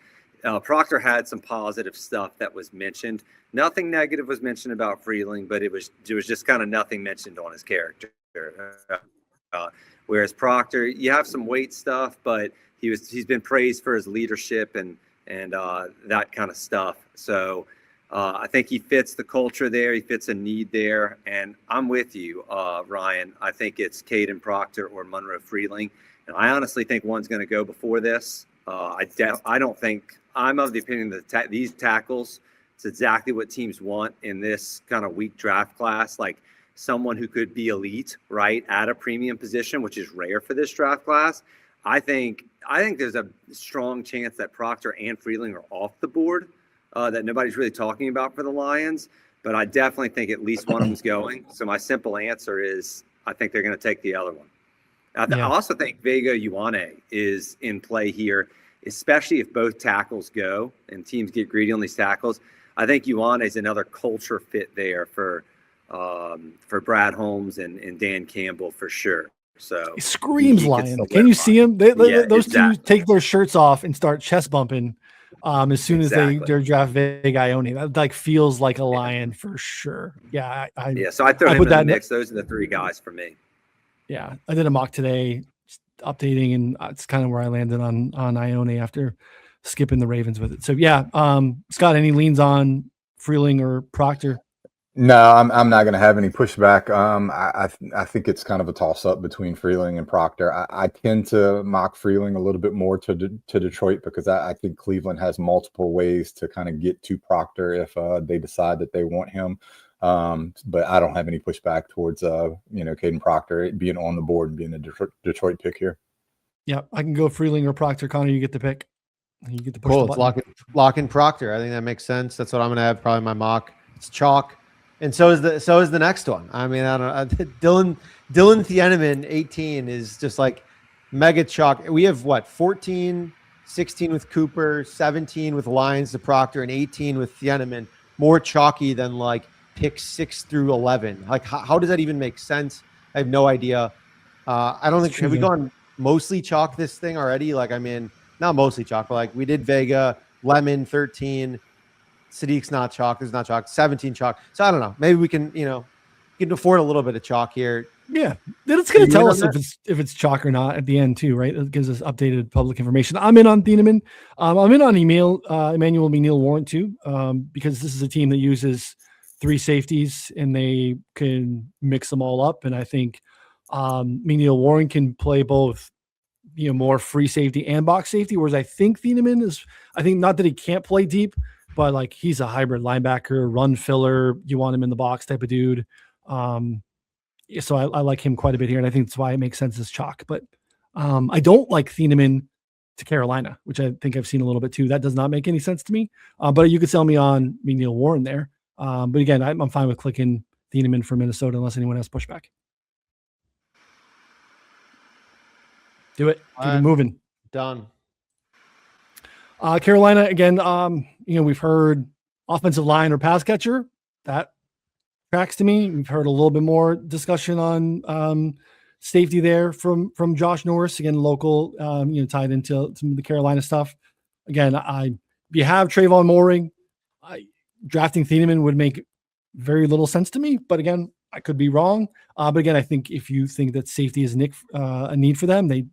Proctor had some positive stuff that was mentioned. Nothing negative was mentioned about Freeling, but it was just kind of nothing mentioned on his character. Whereas Proctor, you have some weight stuff, but he's been praised for his leadership and that kind of stuff. So I think he fits the culture there. He fits a need there. And I'm with you, Ryan. I think it's Caden Proctor or Monroe Freeling. And I honestly think one's going to go before this. I don't think – I'm of the opinion that these tackles, it's exactly what teams want in this kind of weak draft class. Like someone who could be elite, right, at a premium position, which is rare for this draft class. I think there's a strong chance that Proctor and Freeling are off the board that nobody's really talking about for the Lions. But I definitely think at least one of them's going. So my simple answer is I think they're going to take the other one. I also think Vega Ioane is in play here, especially if both tackles go and teams get greedy on these tackles. I think Ioane is another culture fit there for Brad Holmes and Dan Campbell for sure. So he screams Lion. Can you see him? Those exactly. two take their shirts off and start chest bumping as soon as they draft Vega Ioane. That like feels like a Lion for sure. Yeah, so I throw him in the mix. Those are the three guys for me. Yeah, I did a mock today, updating, and it's kind of where I landed on Ioane after skipping the Ravens with it. So yeah, Scott, any leans on Freeling or Proctor? No, I'm not going to have any pushback. I think it's kind of a toss up between Freeling and Proctor. I tend to mock Freeling a little bit more to Detroit because I think Cleveland has multiple ways to kind of get to Proctor if they decide that they want him. But I don't have any pushback towards Caden Proctor being on the board and being a Detroit pick here. Yeah, I can go Freeling or Proctor. Connor, you get the pick. You get the push. Cool. It's lock in Proctor. I think that makes sense. That's what I'm going to have. Probably my mock. It's chalk. And so is the next one. I mean, I don't know. Dylan Thieneman, 18, is just like mega chalk. We have 14, 16 with Cooper, 17 with Lyons to Proctor, and 18 with Thieneman. More chalky than like pick 6 through 11. Like, how does that even make sense? I have no idea. I don't think have we gone mostly chalk this thing already? Like, I mean, not mostly chalk, but like we did Vega, Lemon, 13. Sadiq's not chalk. There's not chalk. 17 chalk. So I don't know. Maybe we can, can afford a little bit of chalk here. Yeah, then it's going to tell us if it's chalk or not at the end too, right? It gives us updated public information. I'm in on Thieneman. I'm in on Emmanuel McNeil-Warren too, because this is a team that uses 3 safeties and they can mix them all up. And I think McNeil-Warren can play both, more free safety and box safety. Whereas I think Thieneman is, not that he can't play deep, but like he's a hybrid linebacker, run filler. You want him in the box type of dude. So I like him quite a bit here, and I think that's why it makes sense as chalk. But I don't like Thieneman to Carolina, which I think I've seen a little bit too. That does not make any sense to me. But you could sell me on McNeil-Warren there. But again, I'm fine with clicking Thieneman for Minnesota unless anyone has pushback. Do it. Keep it moving. Done. Carolina again. We've heard offensive line or pass catcher. That tracks to me. We've heard a little bit more discussion on safety there from Josh Norris, again, local, tied into some of the Carolina stuff. Again, you have Trayvon Mooring. Drafting Thieneman would make very little sense to me, but again, I could be wrong. But again, I think if you think that safety is a need for them, they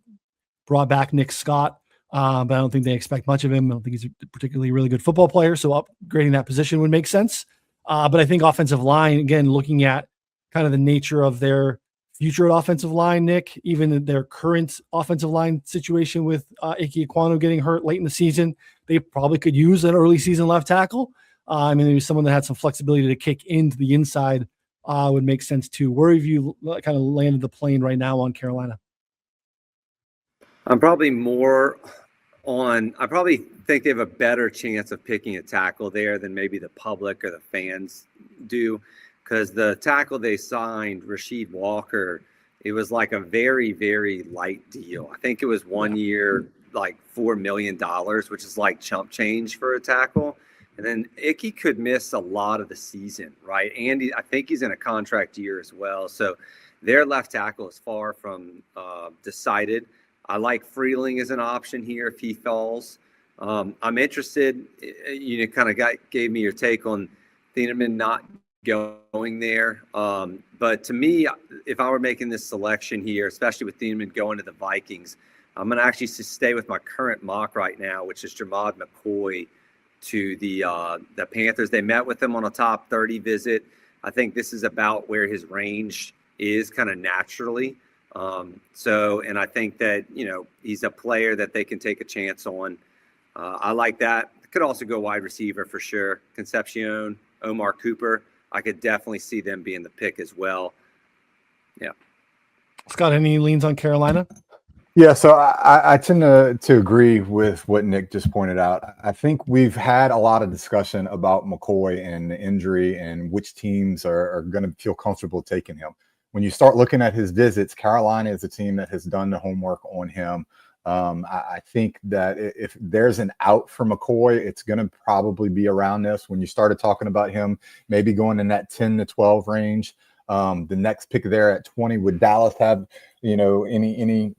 brought back Nick Scott. But I don't think they expect much of him. I don't think he's a particularly really good football player, so upgrading that position would make sense. But I think offensive line, again, looking at kind of the nature of their future at offensive line, Nick, even their current offensive line situation with Ike Ekwonu getting hurt late in the season, they probably could use an early season left tackle. Maybe someone that had some flexibility to kick into the inside would make sense too. Where have you kind of landed the plane right now on Carolina? I'm probably I probably think they have a better chance of picking a tackle there than maybe the public or the fans do, because the tackle they signed, Rasheed Walker, it was like a very, very light deal. I think it was 1 year, like $4 million, which is like chump change for a tackle. And then Icky could miss a lot of the season, right? Andy, I think he's in a contract year as well. So their left tackle is far from decided. I like Freeling as an option here if he falls. I'm interested. You kind of gave me your take on Thieneman not going there. But to me, if I were making this selection here, especially with Thieneman going to the Vikings, I'm going to actually stay with my current mock right now, which is Jamad McCoy to the Panthers. They met with him on a top 30 visit. I think this is about where his range is kind of naturally. And I think that, he's a player that they can take a chance on. I like that. Could also go wide receiver for sure. Concepcion, Omar Cooper. I could definitely see them being the pick as well. Yeah. Scott, any leans on Carolina? Yeah, so I tend to agree with what Nick just pointed out. I think we've had a lot of discussion about McCoy and the injury and which teams are going to feel comfortable taking him. When you start looking at his visits, Carolina is a team that has done the homework on him. I think that if there's an out for McCoy, it's going to probably be around this. When you started talking about him maybe going in that 10 to 12 range, the next pick there at 20, would Dallas have, any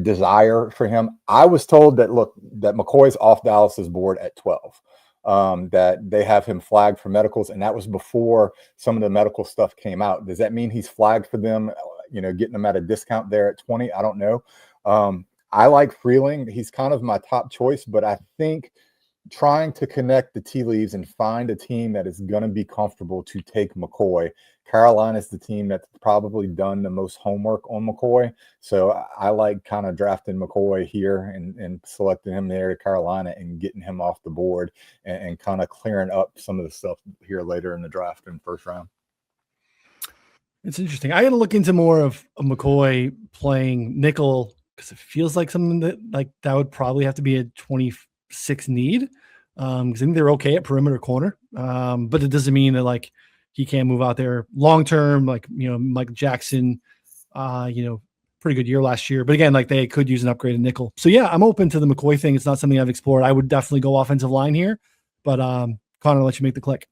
desire for him? I was told that McCoy's off Dallas's board at 12, that they have him flagged for medicals, and that was before some of the medical stuff came out. Does that mean he's flagged for them, getting them at a discount there at 20? I don't know. I like Freeling. He's kind of my top choice, but I think trying to connect the tea leaves and find a team that is going to be comfortable to take McCoy. Carolina is the team that's probably done the most homework on McCoy. So I like kind of drafting McCoy here and selecting him there to Carolina and getting him off the board and kind of clearing up some of the stuff here later in the draft in first round. It's interesting. I got to look into more of McCoy playing nickel because it feels like something that would probably have to be a 26 need. Because I think they're okay at perimeter corner. But it doesn't mean that he can't move out there long term. Mike Jackson, pretty good year last year. But again, they could use an upgraded nickel. So yeah, I'm open to the McCoy thing. It's not something I've explored. I would definitely go offensive line here. But Connor, I'll let you make the click.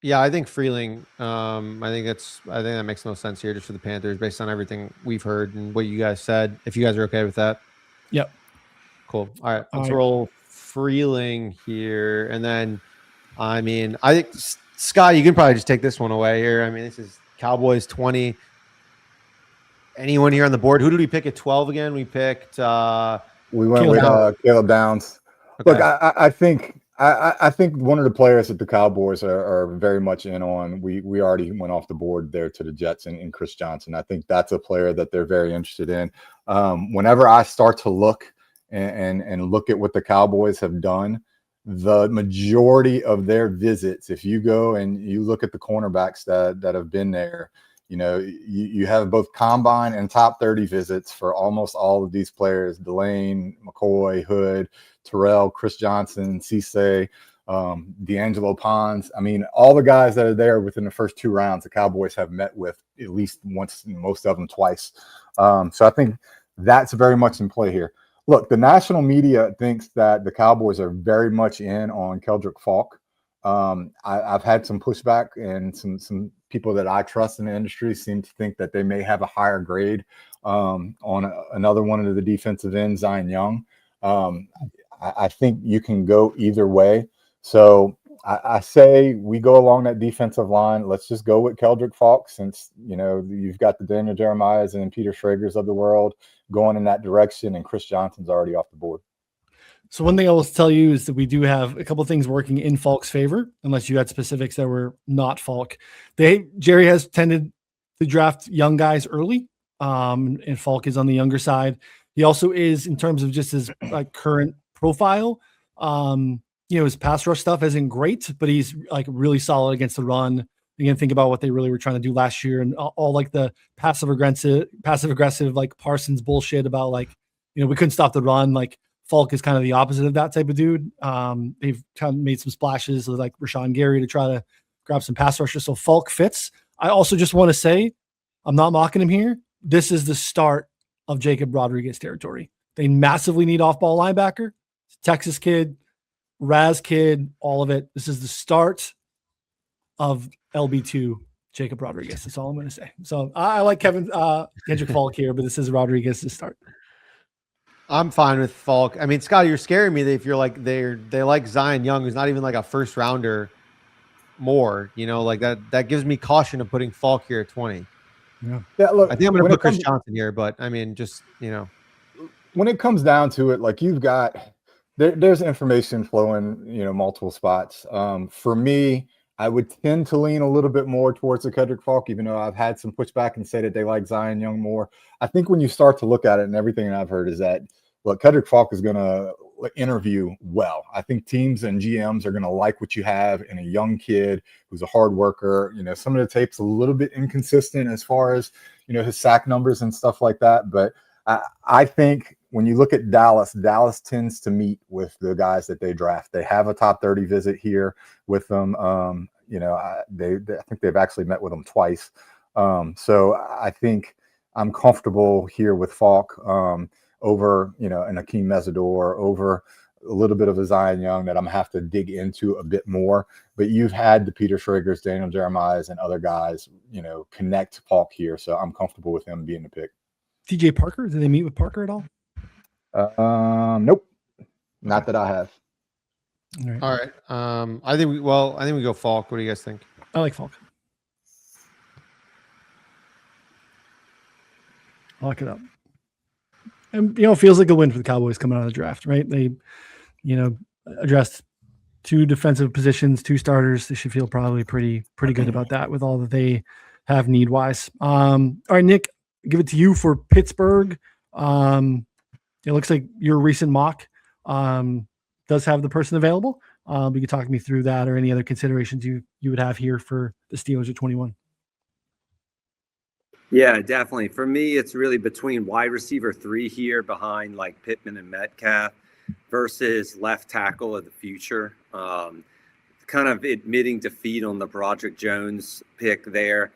Yeah, I think Freeling. I think that makes no sense here just for the Panthers based on everything we've heard and what you guys said. If you guys are okay with that. Yep. Cool. All right, let's roll Freeling here, and then I think Scott, you can probably just take this one away here. This is Cowboys 20. Anyone here on the board? Who did we pick at 12 again? We picked. We went with Caleb Downs. Okay. Look, I think one of the players that the Cowboys are very much in on. We already went off the board there to the Jets and Chris Johnson. I think that's a player that they're very interested in. Whenever I start to look and look at what the Cowboys have done, the majority of their visits, if you go and you look at the cornerbacks that have been there, you have both combine and top 30 visits for almost all of these players: Delane, McCoy, Hood, Terrell, Chris Johnson, Cisse, D'Angelo Pons. All the guys that are there within the first 2 rounds, the Cowboys have met with at least once, most of them twice. So I think that's very much in play here. Look, the national media thinks that the Cowboys are very much in on Keldrick Falk. I've had some pushback, and some people that I trust in the industry seem to think that they may have a higher grade on another one of the defensive ends, Zion Young. I think you can go either way. So I say we go along that defensive line. Let's just go with Keldrick Falk, since you've got the Daniel Jeremiahs and Peter Schrager's of the world going in that direction, and Chris Johnson's already off the board. So one thing I will tell you is that we do have a couple of things working in Falk's favor, unless you had specifics that were not Falk. Jerry has tended to draft young guys early, and Falk is on the younger side. He also is, in terms of just his current profile, his pass rush stuff isn't great, but he's really solid against the run. Again, think about what they really were trying to do last year, and all the passive aggressive Parsons bullshit about we couldn't stop the run. Falk is kind of the opposite of that type of dude. They've kind of made some splashes with Rashawn Gary to try to grab some pass rushers. So Falk fits. I also just want to say I'm not mocking him here. This is the start of Jacob Rodriguez territory. They massively need off-ball linebacker. Texas kid, Raz kid, all of it. This is the start of LB2 Jacob Rodriguez. That's all I'm going to say. So I like Kendrick Falk here, but this is Rodriguez to start. I'm fine with Falk. I mean, Scott, you're scaring me that if you're like they like Zion Young, who's not even like a first rounder more, like that gives me caution of putting Falk here at 20. Yeah, look, I think I'm going to put Chris Johnson here, but I mean, just, when it comes down to it, like you've got there's information flowing, multiple spots. For me, I would tend to lean a little bit more towards the Kendrick Falk, even though I've had some pushback and say that they like Zion Young more. I think when you start to look at it, and everything that I've heard is that, look, Kendrick Falk is going to interview well. I think teams and GMs are going to like what you have in a young kid who's a hard worker. Some of the tape's a little bit inconsistent as far as, his sack numbers and stuff like that. But I think when you look at Dallas tends to meet with the guys that they draft. They have a top 30 visit here with them. I think they've actually met with them twice. So I think I'm comfortable here with Falk over, an Akeem Mesidor, over a little bit of a Zion Young that I'm gonna have to dig into a bit more. But you've had the Peter Schrager's, Daniel Jeremiah's, and other guys, connect Falk here. So I'm comfortable with him being the pick. TJ Parker, did they meet with Parker at all? Nope, not that I have. All right. I think we go Falk. What do you guys think? I like Falk. Lock it up. And it feels like a win for the Cowboys coming out of the draft, right? They, addressed 2 defensive positions, 2 starters. They should feel probably pretty good about that with all that they have need wise. All right, Nick, give it to you for Pittsburgh. It looks like your recent mock does have the person available. You could talk me through that or any other considerations you would have here for the Steelers at 21. Yeah, definitely. For me, it's really between wide receiver 3 here behind like Pittman and Metcalf versus left tackle of the future. Kind of admitting defeat on the Broderick Jones pick there.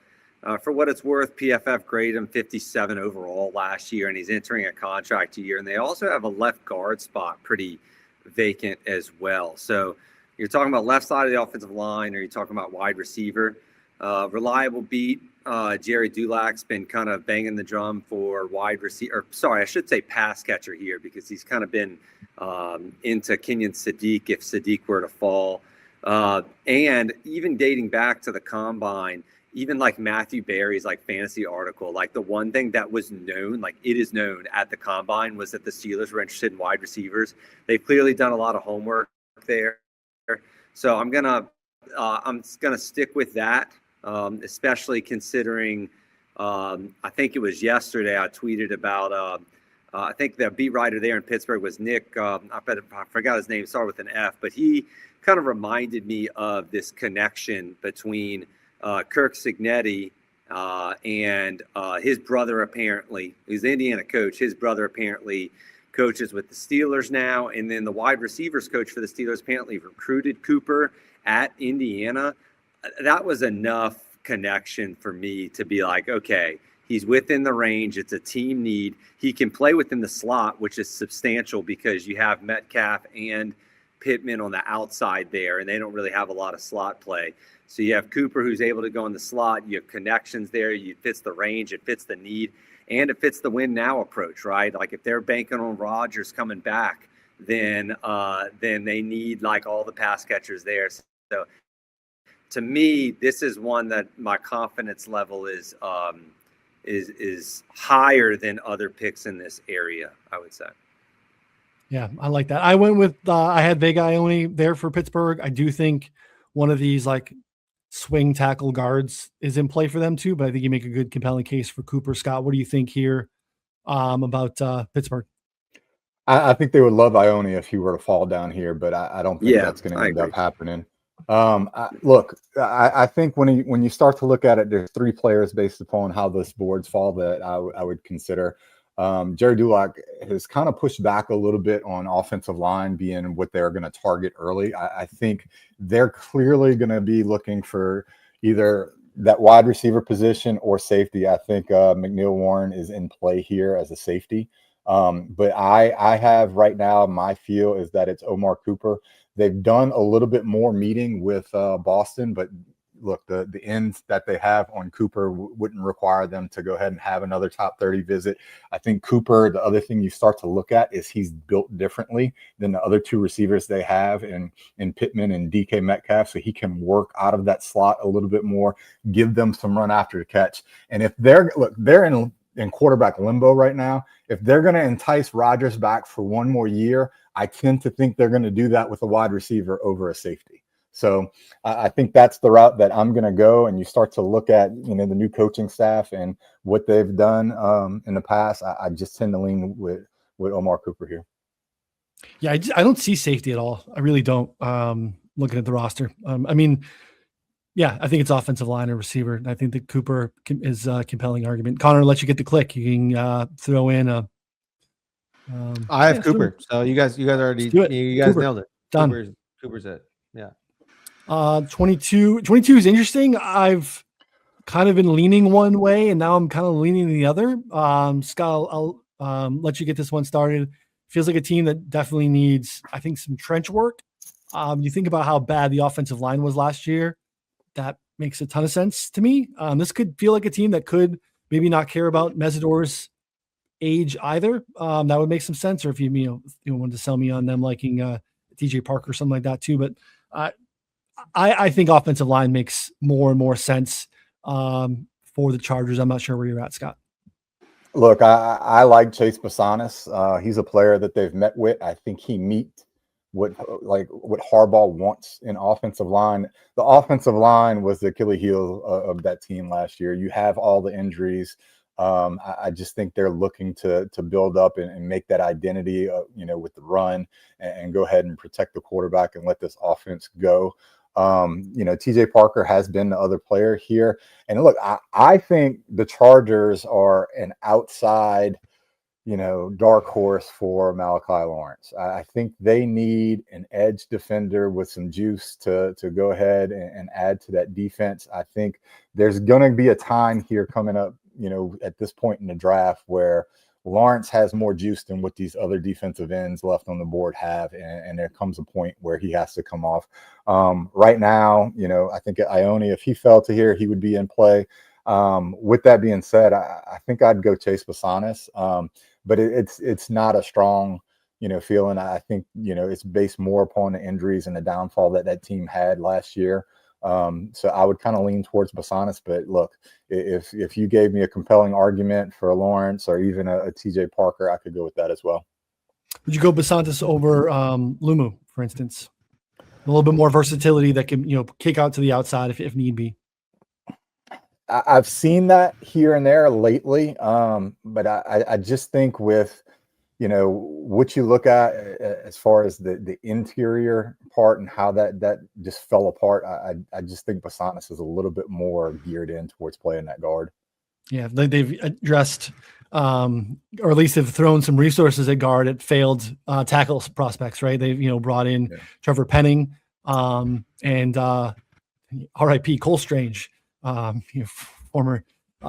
For what it's worth, PFF graded him 57 overall last year, and he's entering a contract year. And they also have a left guard spot pretty vacant as well. So you're talking about left side of the offensive line, or you're talking about wide receiver. Reliable beat. Jerry Dulac's been kind of banging the drum for wide receiver. Sorry, I should say pass catcher here, because he's kind of been into Kenyon Sadiq if Sadiq were to fall. And even dating back to the combine, even like Matthew Berry's like fantasy article, like the one thing that was known, like it is known at the combine, was that the Steelers were interested in wide receivers. They've clearly done a lot of homework there. So I'm gonna stick with that, especially considering I think it was yesterday I tweeted about I think the beat writer there in Pittsburgh was Nick. I forgot his name, started with an F, but he kind of reminded me of this connection between Kirk Cignetti and his brother, apparently. He's the Indiana coach. His brother apparently coaches with the Steelers now. And then the wide receivers coach for the Steelers apparently recruited Cooper at Indiana. That was enough connection for me to be like, okay, he's within the range. It's a team need. He can play within the slot, which is substantial because you have Metcalf and Pittman on the outside there, and they don't really have a lot of slot play. So you have Cooper, who's able to go in the slot. You have connections there. It fits the range. It fits the need. And it fits the win now approach, right? Like if they're banking on Rodgers coming back, then they need like all the pass catchers there. So to me, this is one that my confidence level is higher than other picks in this area, I would say. Yeah, I like that. I went with I had Vega Ione there for Pittsburgh. I do think one of these like swing tackle guards is in play for them too, but I think you make a good compelling case for Cooper. Scott, what do you think here about Pittsburgh? I think they would love Ione if he were to fall down here, but I don't think that's going to end up happening. I think when you start to look at it, there's 3 players based upon how those boards fall that I would consider. Jerry Dulac has kind of pushed back a little bit on offensive line being what they're going to target early. I think they're clearly going to be looking for either that wide receiver position or safety, I think McNeil Warren is in play here as a safety. But I have right now, my feel is that it's Omar Cooper. They've done a little bit more meeting with Boston, but look, the ends that they have on Cooper wouldn't require them to go ahead and have another top 30 visit. I think Cooper, the other thing you start to look at is he's built differently than the other two receivers they have in Pittman and DK Metcalf. So he can work out of that slot a little bit more, give them some run after the catch. And if they're in quarterback limbo right now, if they're going to entice Rodgers back for one more year, I tend to think they're going to do that with a wide receiver over a safety. So I think that's the route that I'm going to go. And you start to look at, the new coaching staff and what they've done in the past. I just tend to lean with Omar Cooper here. Yeah, I don't see safety at all. I really don't. Looking at the roster, I think it's offensive line or receiver. I think that Cooper is a compelling argument. Connor, I'll let you get the click. You can throw in a. I have Cooper. So you guys already Cooper. nailed it. Done. Cooper's it. Yeah. 22 is interesting. I've kind of been leaning one way and now I'm kind of leaning the other. Scott, I'll let you get this one started. Feels like a team that definitely needs, I think, some trench work. You think about how bad the offensive line was last year. That makes a ton of sense to me. This could feel like a team that could maybe not care about Mesidor's age either. That would make some sense. Or if you wanted to sell me on them liking DJ Parker or something like that too. But I think offensive line makes more and more sense for the Chargers. I'm not sure where you're at, Scott. Look, I like Chase Basanis. He's a player that they've met with. I think he meets what Harbaugh wants in offensive line. The offensive line was the Achilles heel of that team last year. You have all the injuries. I just think they're looking to build up and make that identity, with the run and go ahead and protect the quarterback and let this offense go. TJ Parker has been the other player here. And look, I think the Chargers are an outside, dark horse for Malachi Lawrence. I think they need an edge defender with some juice to go ahead and add to that defense. I think there's going to be a time here coming up, at this point in the draft where Lawrence has more juice than what these other defensive ends left on the board have. And there comes a point where he has to come off. Right now, I think Ione, if he fell to here, he would be in play. With that being said, I think I'd go Chase Basanis. But it's not a strong, feeling. I think, it's based more upon the injuries and the downfall that team had last year. So I would kind of lean towards Basanis. But look, if you gave me a compelling argument for Lawrence or even a TJ Parker, I could go with that as well. Would you go Basanis over Lumu, for instance? A little bit more versatility that can, kick out to the outside if need be. I've seen that here and there lately, but I just think with, what you look at as far as the interior part and how that just fell apart, I just think Basanis is a little bit more geared in towards playing that guard. Yeah, they've addressed, or at least have thrown some resources at guard at failed tackle prospects, right? They've brought in Trevor Penning and R.I.P. Cole Strange. Former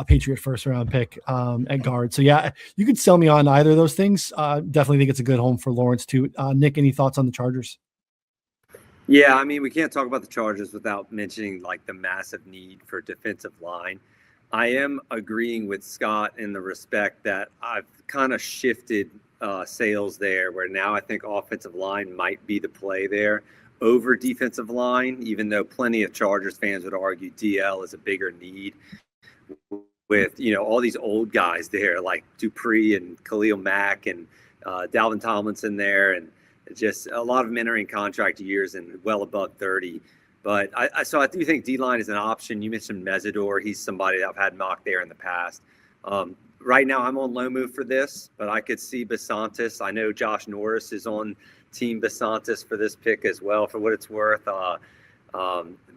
Patriot first round pick at guard. So yeah, you could sell me on either of those things. Definitely think it's a good home for Lawrence too. Nick, any thoughts on the Chargers? Yeah, we can't talk about the Chargers without mentioning the massive need for defensive line. I am agreeing with Scott in the respect that I've kind of shifted sales there, where now I think offensive line might be the play there over defensive line, even though plenty of Chargers fans would argue DL is a bigger need with, all these old guys there like Dupree and Khalil Mack and Dalvin Tomlinson there, and just a lot of them entering contract years and well above 30. But I do think D-line is an option. You mentioned Mesidor. He's somebody that I've had mocked there in the past. Right now I'm on low move for this, but I could see Basantis. I know Josh Norris is on Team Basantis for this pick as well, for what it's worth.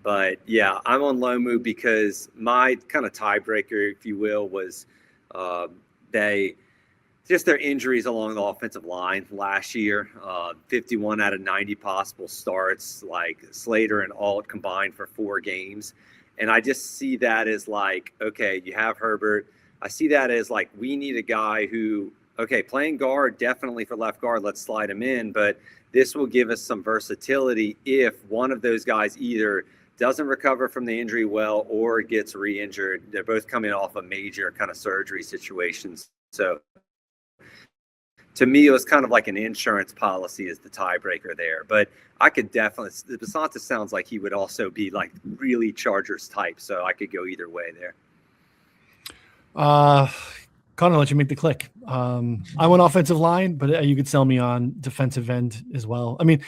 But yeah, I'm on low move because my kind of tiebreaker, if you will, was their injuries along the offensive line last year. 51 out of 90 possible starts, like Slater and Alt combined for 4 games. And I just see that as like, okay, you have Herbert. I see that as like, we need a guy who, okay, playing guard, definitely for left guard, let's slide him in. But this will give us some versatility if one of those guys either doesn't recover from the injury well or gets re-injured. They're both coming off a major kind of surgery situations. So to me, it was kind of like an insurance policy as the tiebreaker there. But I could definitely, Basanta sounds like he would also be like really Chargers type. So I could go either way there. Connor, let you make the click. I went offensive line, but you could sell me on defensive end as well. I mean,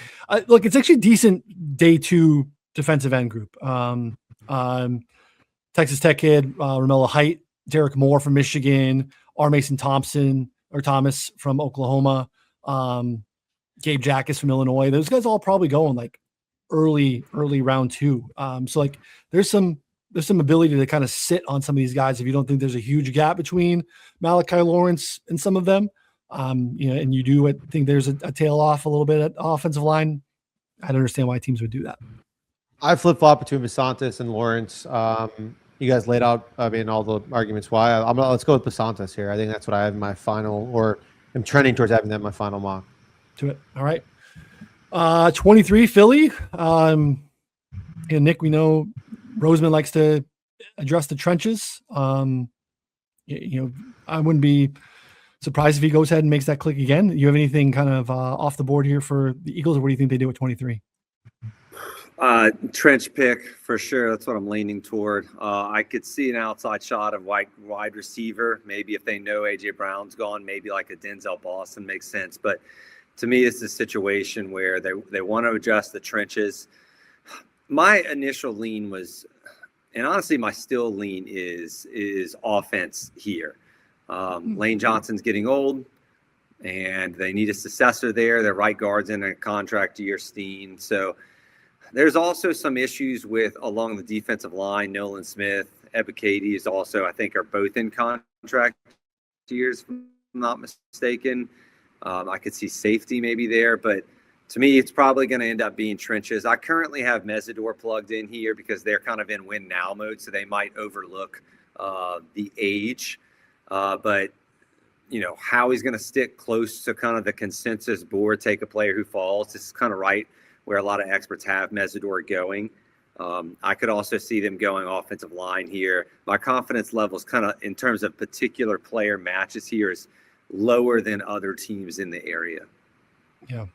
look, it's actually decent day two defensive end group. Texas Tech kid, Romello Height, Derek Moore from Michigan, R. Mason Thomas from Oklahoma, Gabe Jackus from Illinois. Those guys all probably going like early round two. So like there's some ability to kind of sit on some of these guys if you don't think there's a huge gap between Malachi Lawrence and some of them. And you do think there's a tail off a little bit at offensive line. I don't understand why teams would do that. I flip-flop between Basantis and Lawrence. You guys laid out, all the arguments why. Let's go with Basantis here. I think that's what I have in my final, or I'm trending towards having that in my final mock. To it. All right. 23 Philly. And Nick, we know Roseman likes to address the trenches. I wouldn't be surprised if he goes ahead and makes that click again. You have anything kind of off the board here for the Eagles, or what do you think they do at 23? Trench pick for sure. That's what I'm leaning toward. I could see an outside shot of wide receiver. Maybe if they know AJ Brown's gone, maybe like a Denzel Boston makes sense. But to me, it's a situation where they want to adjust the trenches. My initial lean was, and honestly, my still lean is offense here. Lane Johnson's getting old, and they need a successor there. Their right guard's in a contract year, Steen. So there's also some issues along the defensive line. Nolan Smith, Ebiketie is also, I think, are both in contract years, if I'm not mistaken. I could see safety maybe there, but to me, it's probably going to end up being trenches. I currently have Mesidor plugged in here because they're kind of in win now mode, so they might overlook the age. But, how he's going to stick close to kind of the consensus board, take a player who falls. This is kind of right where a lot of experts have Mesidor going. I could also see them going offensive line here. My confidence levels kind of in terms of particular player matches here is lower than other teams in the area. Yeah.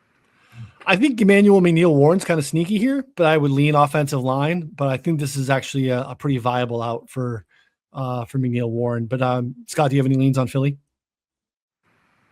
I think Emmanuel McNeil-Warren's kind of sneaky here, but I would lean offensive line. But I think this is actually a pretty viable out for McNeil-Warren. But Scott, do you have any leans on Philly?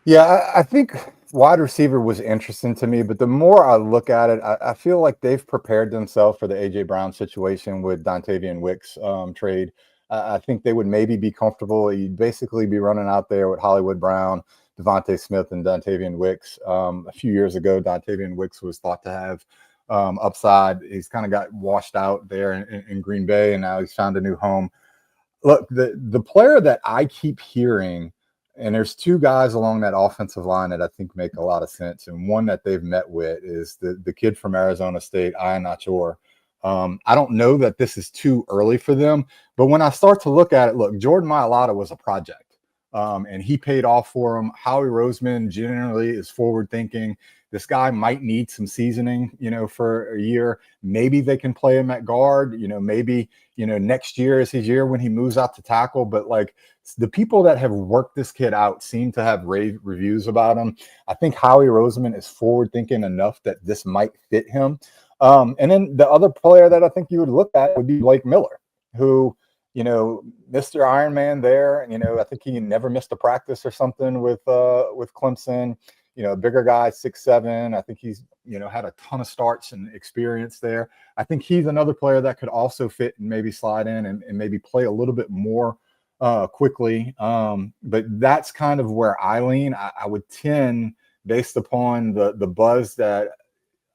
Yeah, I think wide receiver was interesting to me, but the more I look at it, I feel like they've prepared themselves for the A.J. Brown situation with Dontavian Wicks trade. I think they would maybe be comfortable. You'd basically be running out there with Hollywood Brown, Devontae Smith, and Dontavian Wicks. A few years ago, Dontavian Wicks was thought to have upside. He's kind of got washed out there in Green Bay, and now he's found a new home. Look, the player that I keep hearing, and there's two guys along that offensive line that I think make a lot of sense, and one that they've met with is the kid from Arizona State, Ian Achor. I don't know that this is too early for them, but when I start to look at it, look, Jordan Mailata was a project, and he paid off for him. Howie Roseman generally is forward thinking. This guy might need some seasoning, for a year. Maybe they can play him at guard. Maybe, next year is his year when he moves out to tackle. But like the people that have worked this kid out seem to have rave reviews about him. I think Howie Roseman is forward thinking enough that this might fit him. And then the other player that I think you would look at would be Blake Miller, who, Mr. Iron Man there. I think he never missed a practice or something with Clemson. Bigger guy, 6'7". I think he's, had a ton of starts and experience there. I think he's another player that could also fit and maybe slide in and maybe play a little bit more quickly. But that's kind of where I lean. I would tend, based upon the buzz that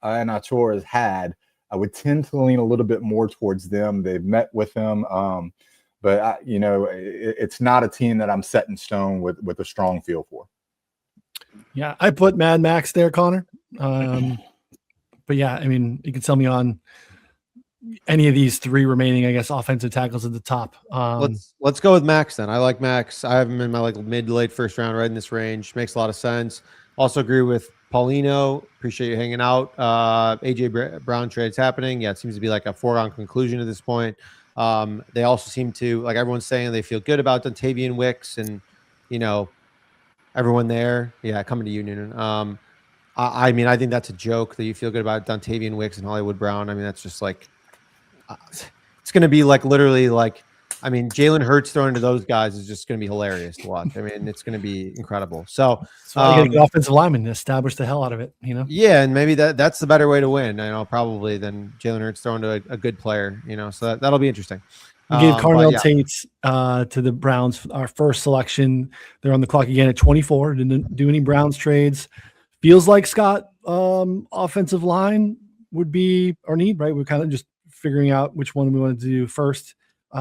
Ian Achor has had, I would tend to lean a little bit more towards them. They've met with him. But it's not a team that I'm set in stone with a strong feel for. Yeah, I put Mad Max there, Connor. But yeah, I mean, you can sell me on any of these three remaining, I guess, offensive tackles at the top. Let's go with Max then. I like Max. I have him in my like mid to late first round, right in this range. Makes a lot of sense. Also agree with Paulino. Appreciate you hanging out. AJ Brown trade's happening. Yeah, it seems to be like a foregone conclusion at this point. They also seem to, like everyone's saying, they feel good about Dontavian Wicks and, everyone there. Yeah, coming to you, Noonan. I mean, I think that's a joke that you feel good about Dontavian Wicks and Hollywood Brown. I mean, that's just like, it's going to be like literally like, I mean, Jalen Hurts throwing to those guys is just going to be hilarious to watch. I mean, it's going to be incredible. So, the offensive lineman to establish the hell out of it, Yeah, and maybe that's the better way to win, probably than Jalen Hurts throwing to a good player, So that'll be interesting. We gave Carnell Tate to the Browns, our first selection. They're on the clock again at 24. Didn't do any Browns trades. Feels like Scott, offensive line would be our need, right? We're kind of just figuring out which one we wanted to do first.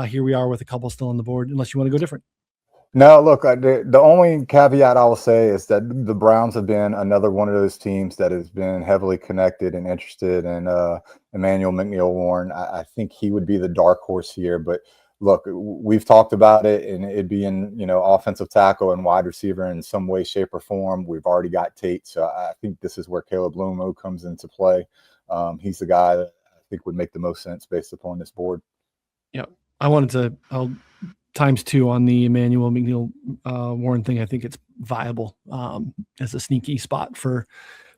Here we are with a couple still on the board, unless you want to go different. No, look, the only caveat I will say is that the Browns have been another one of those teams that has been heavily connected and interested in Emmanuel McNeil-Warren. I think he would be the dark horse here, but look, we've talked about it, and it'd be in, offensive tackle and wide receiver in some way, shape, or form. We've already got Tate, so I think this is where Caleb Lumo comes into play. He's the guy that I think would make the most sense based upon this board. Yeah, I'll times 2 on the Emmanuel McNeil Warren thing. I think it's viable as a sneaky spot for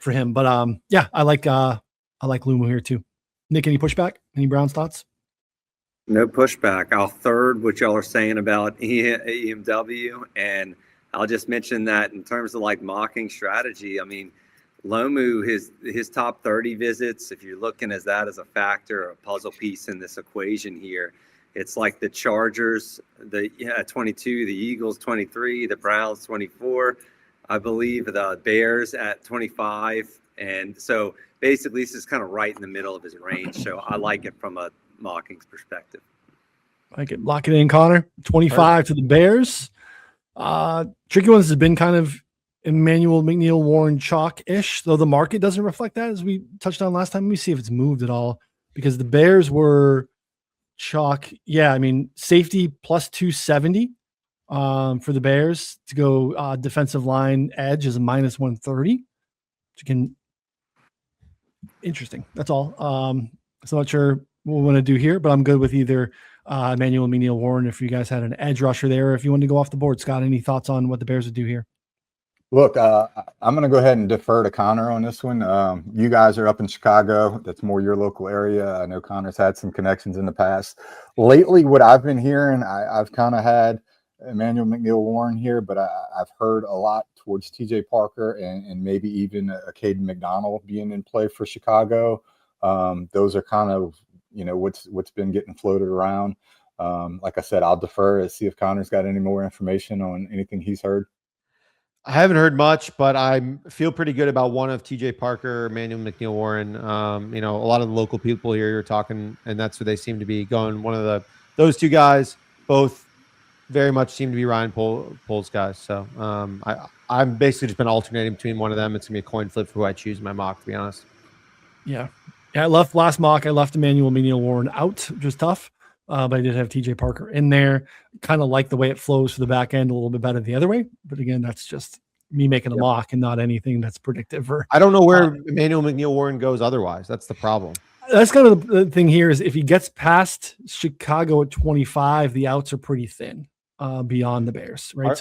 him. But yeah, I like Lumo here too. Nick, any pushback? Any Browns thoughts? No pushback. I'll third what y'all are saying about EMW, and I'll just mention that in terms of like mocking strategy. I mean, Lomu, his top 30 visits, if you're looking at that as a factor, a puzzle piece in this equation here, it's like the Chargers, 22, the Eagles 23, the Browns 24, I believe the Bears at 25. And so basically this is kind of right in the middle of his range. So I like it from a mocking perspective. I like it. Lock it in, Connor. 25 to the Bears. Tricky ones has been kind of Emmanuel McNeil Warren chalk-ish, though the market doesn't reflect that, as we touched on last time. Let me see if it's moved at all, because the Bears were chalk. Yeah, I mean, safety plus 270 for the Bears to go defensive line edge is a minus 130. Which you can, interesting. That's all. So not sure what we want to do here, but I'm good with either Emmanuel McNeil Warren if you guys had an edge rusher there. If you want to go off the board, Scott, any thoughts on what the Bears would do here? Look, I'm going to go ahead and defer to Connor on this one. You guys are up in Chicago. That's more your local area. I know Connor's had some connections in the past. Lately, what I've been hearing, I've kind of had Emmanuel McNeil Warren here, but I've heard a lot towards TJ Parker and maybe even a Caden McDonald being in play for Chicago. Those are kind of, what's been getting floated around. Like I said, I'll defer to see if Connor's got any more information on anything he's heard. I haven't heard much, but I feel pretty good about one of TJ Parker, Emmanuel McNeil Warren. A lot of the local people here are talking, and that's what they seem to be going. Those two guys both very much seem to be Ryan Poles guys. So I'm basically just been alternating between one of them. It's gonna be a coin flip for who I choose in my mock, to be honest. Yeah, I left last mock. I left Emmanuel McNeil Warren out, which was tough. But I did have TJ Parker in there. Kind of like the way it flows for the back end a little bit better the other way. But again, that's just me making a mock and not anything that's predictive. I don't know where Emmanuel McNeil Warren goes otherwise. That's the problem. That's kind of the thing here is if he gets past Chicago at 25, the outs are pretty thin beyond the Bears, right?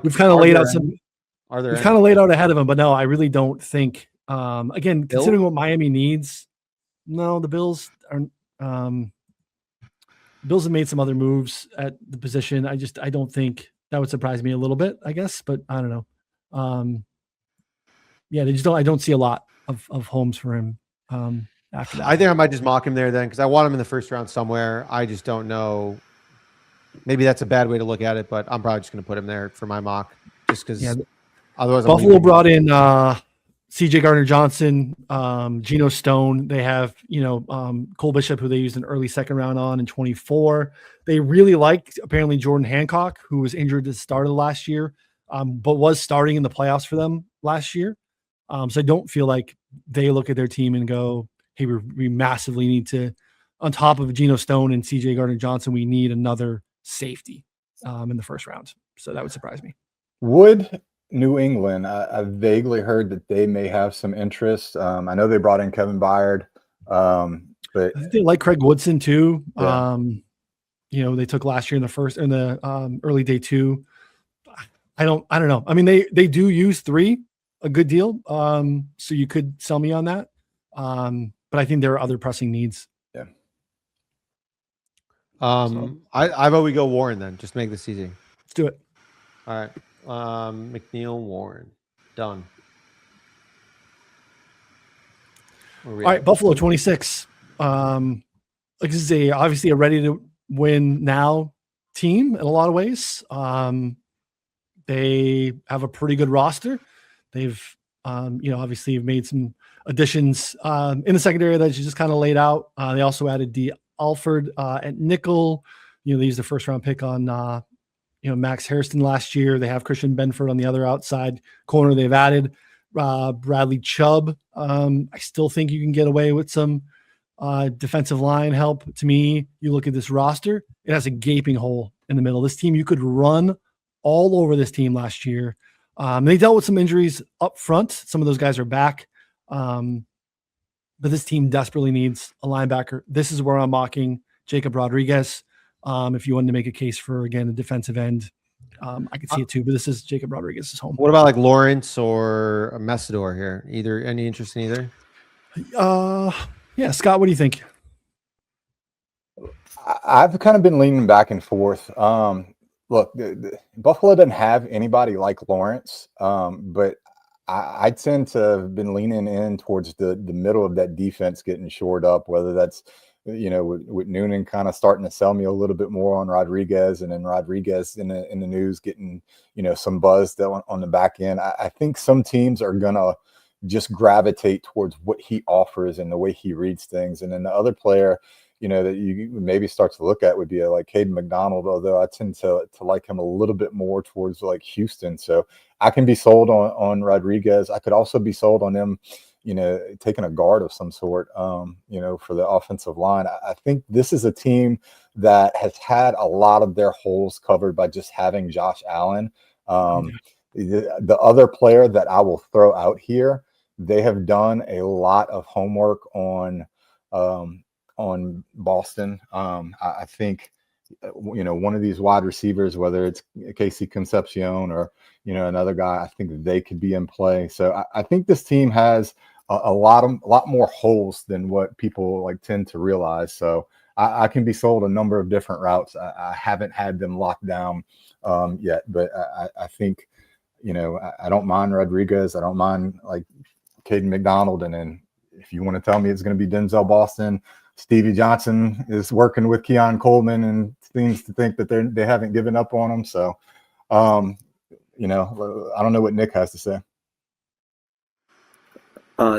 We've kind of laid out some. We've kind of laid out ahead of him, but no, I really don't think. Again, considering what Miami needs, no, the Bills aren't. Bills have made some other moves at the position. I don't think that would surprise me a little bit, I guess, but I don't know. I don't see a lot of homes for him after that. I think I might just mock him there then, because I want him in the first round somewhere. I just don't know. Maybe that's a bad way to look at it, but I'm probably just going to put him there for my mock, just because otherwise Buffalo brought in CJ Gardner-Johnson, Geno Stone. They have, Cole Bishop, who they used an early second round on in 24. They really liked apparently Jordan Hancock, who was injured at the start of the last year, but was starting in the playoffs for them last year. So I don't feel like they look at their team and go, hey, we massively need to on top of Geno Stone and CJ Gardner-Johnson, we need another safety in the first round. So that would surprise me. Would New England, I vaguely heard that they may have some interest. I know they brought in Kevin Byard, but I think they like Craig Woodson too. Yeah. They took last year in the early day 2. I don't know. I mean, they do use 3 a good deal. So you could sell me on that. But I think there are other pressing needs. Yeah. I vote we go Warren then. Just make this easy. Let's do it. All right. McNeil, Warren. Done. All right, Buffalo 26. This is obviously a ready to win now team in a lot of ways. They have a pretty good roster. They've obviously have made some additions in the secondary that you just kind of laid out. They also added D. Alford at nickel. They used the first round pick on Max Harrison last year. They have Christian Benford on the other outside corner. They've added Bradley Chubb. I still think you can get away with some defensive line help. To me, you look at this roster, it has a gaping hole in the middle. This team, you could run all over this team last year. They dealt with some injuries up front. Some of those guys are back. But this team desperately needs a linebacker. This is where I'm mocking Jacob Rodriguez. If you wanted to make a case for, again, a defensive end, I could see it too, but this is Jacob Rodriguez's home. What about like Lawrence or Messidor here? Any interest in either? Yeah, Scott, what do you think? I've kind of been leaning back and forth. Look, Buffalo doesn't have anybody like Lawrence, but I tend to have been leaning in towards the middle of that defense getting shored up, whether that's, with Noonan kind of starting to sell me a little bit more on Rodriguez, and then Rodriguez in the news getting, some buzz on the back end. I think some teams are going to just gravitate towards what he offers and the way he reads things. And then the other player, that you maybe start to look at would be like Caden McDonald, although I tend to like him a little bit more towards like Houston. So I can be sold on Rodriguez. I could also be sold on him, taking a guard of some sort, for the offensive line. I think this is a team that has had a lot of their holes covered by just having Josh Allen. The other player that I will throw out here, they have done a lot of homework on Boston. I think, one of these wide receivers, whether it's Casey Concepcion or, another guy, I think they could be in play. So I think this team has a lot more holes than what people tend to realize. So I can be sold a number of different routes. I haven't had them locked down yet, but I think, I don't mind Rodriguez. I don't mind Caden McDonald. And then if you want to tell me it's going to be Denzel Boston, Stevie Johnson is working with Keon Coleman and seems to think that they haven't given up on him. So, I don't know what Nick has to say.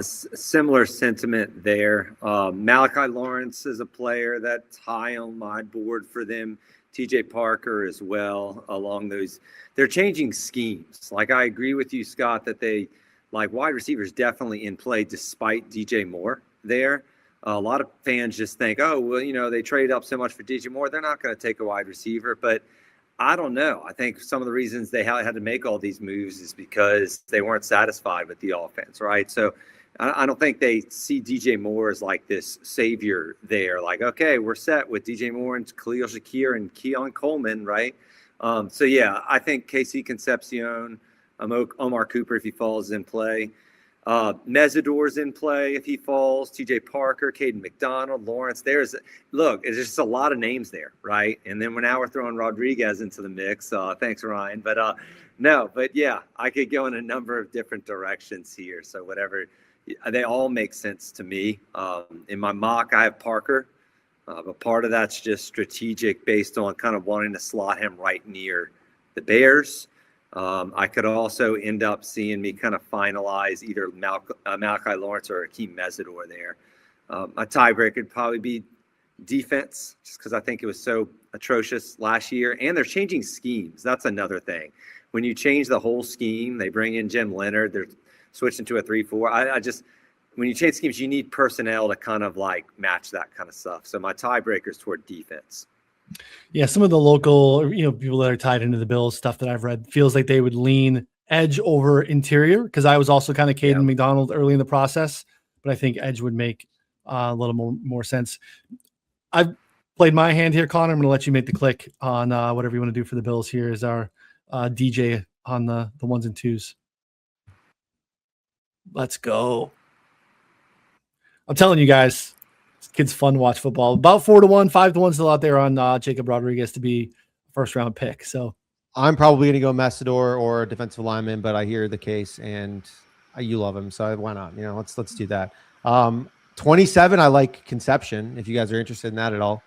Similar sentiment there. Malachi Lawrence is a player that's high on my board for them. TJ Parker as well. Along those, they're changing schemes. I agree with you, Scott, that they wide receivers definitely in play despite DJ Moore there. A lot of fans just think, oh, well, they traded up so much for DJ Moore, they're not going to take a wide receiver. But I don't know. I think some of the reasons they had to make all these moves is because they weren't satisfied with the offense, right? So I don't think they see DJ Moore as this savior there. Okay, we're set with DJ Moore and Khalil Shakir and Keon Coleman, right? So, yeah, I think KC Concepcion, Omar Cooper, if he falls, in play. Mesidor's in play if he falls. TJ Parker, Caden McDonald, Lawrence. It's just a lot of names there, right? And then now we're throwing Rodriguez into the mix. Thanks, Ryan. But yeah, I could go in a number of different directions here. So whatever, they all make sense to me. In my mock, I have Parker, but part of that's just strategic based on kind of wanting to slot him right near the Bears. I could also end up seeing me kind of finalize either Malachi Lawrence or Akeem Mesidor there. A tiebreaker would probably be defense, just because I think it was so atrocious last year. And they're changing schemes. That's another thing. When you change the whole scheme, they bring in Jim Leonard. They're switching to a 3-4. when you change schemes, you need personnel to kind of like match that kind of stuff. So my tiebreaker's toward defense. Yeah, some of the local, people that are tied into the Bills stuff that I've read feels like they would lean edge over interior, because I was also kind of Caden McDonald early in the process, but I think edge would make a little more sense. I've played my hand here, Connor. I'm going to let you make the click on whatever you want to do for the Bills. Here is our DJ on the ones and twos. Let's go. I'm telling you guys, this kid's fun to watch football. About 4-1, 5-1 still out there on Jacob Rodriguez to be first round pick. So I'm probably going to go Messidor or a defensive lineman, but I hear the case and you love him. So why not? Let's do that. 27, I like Conception, if you guys are interested in that at all.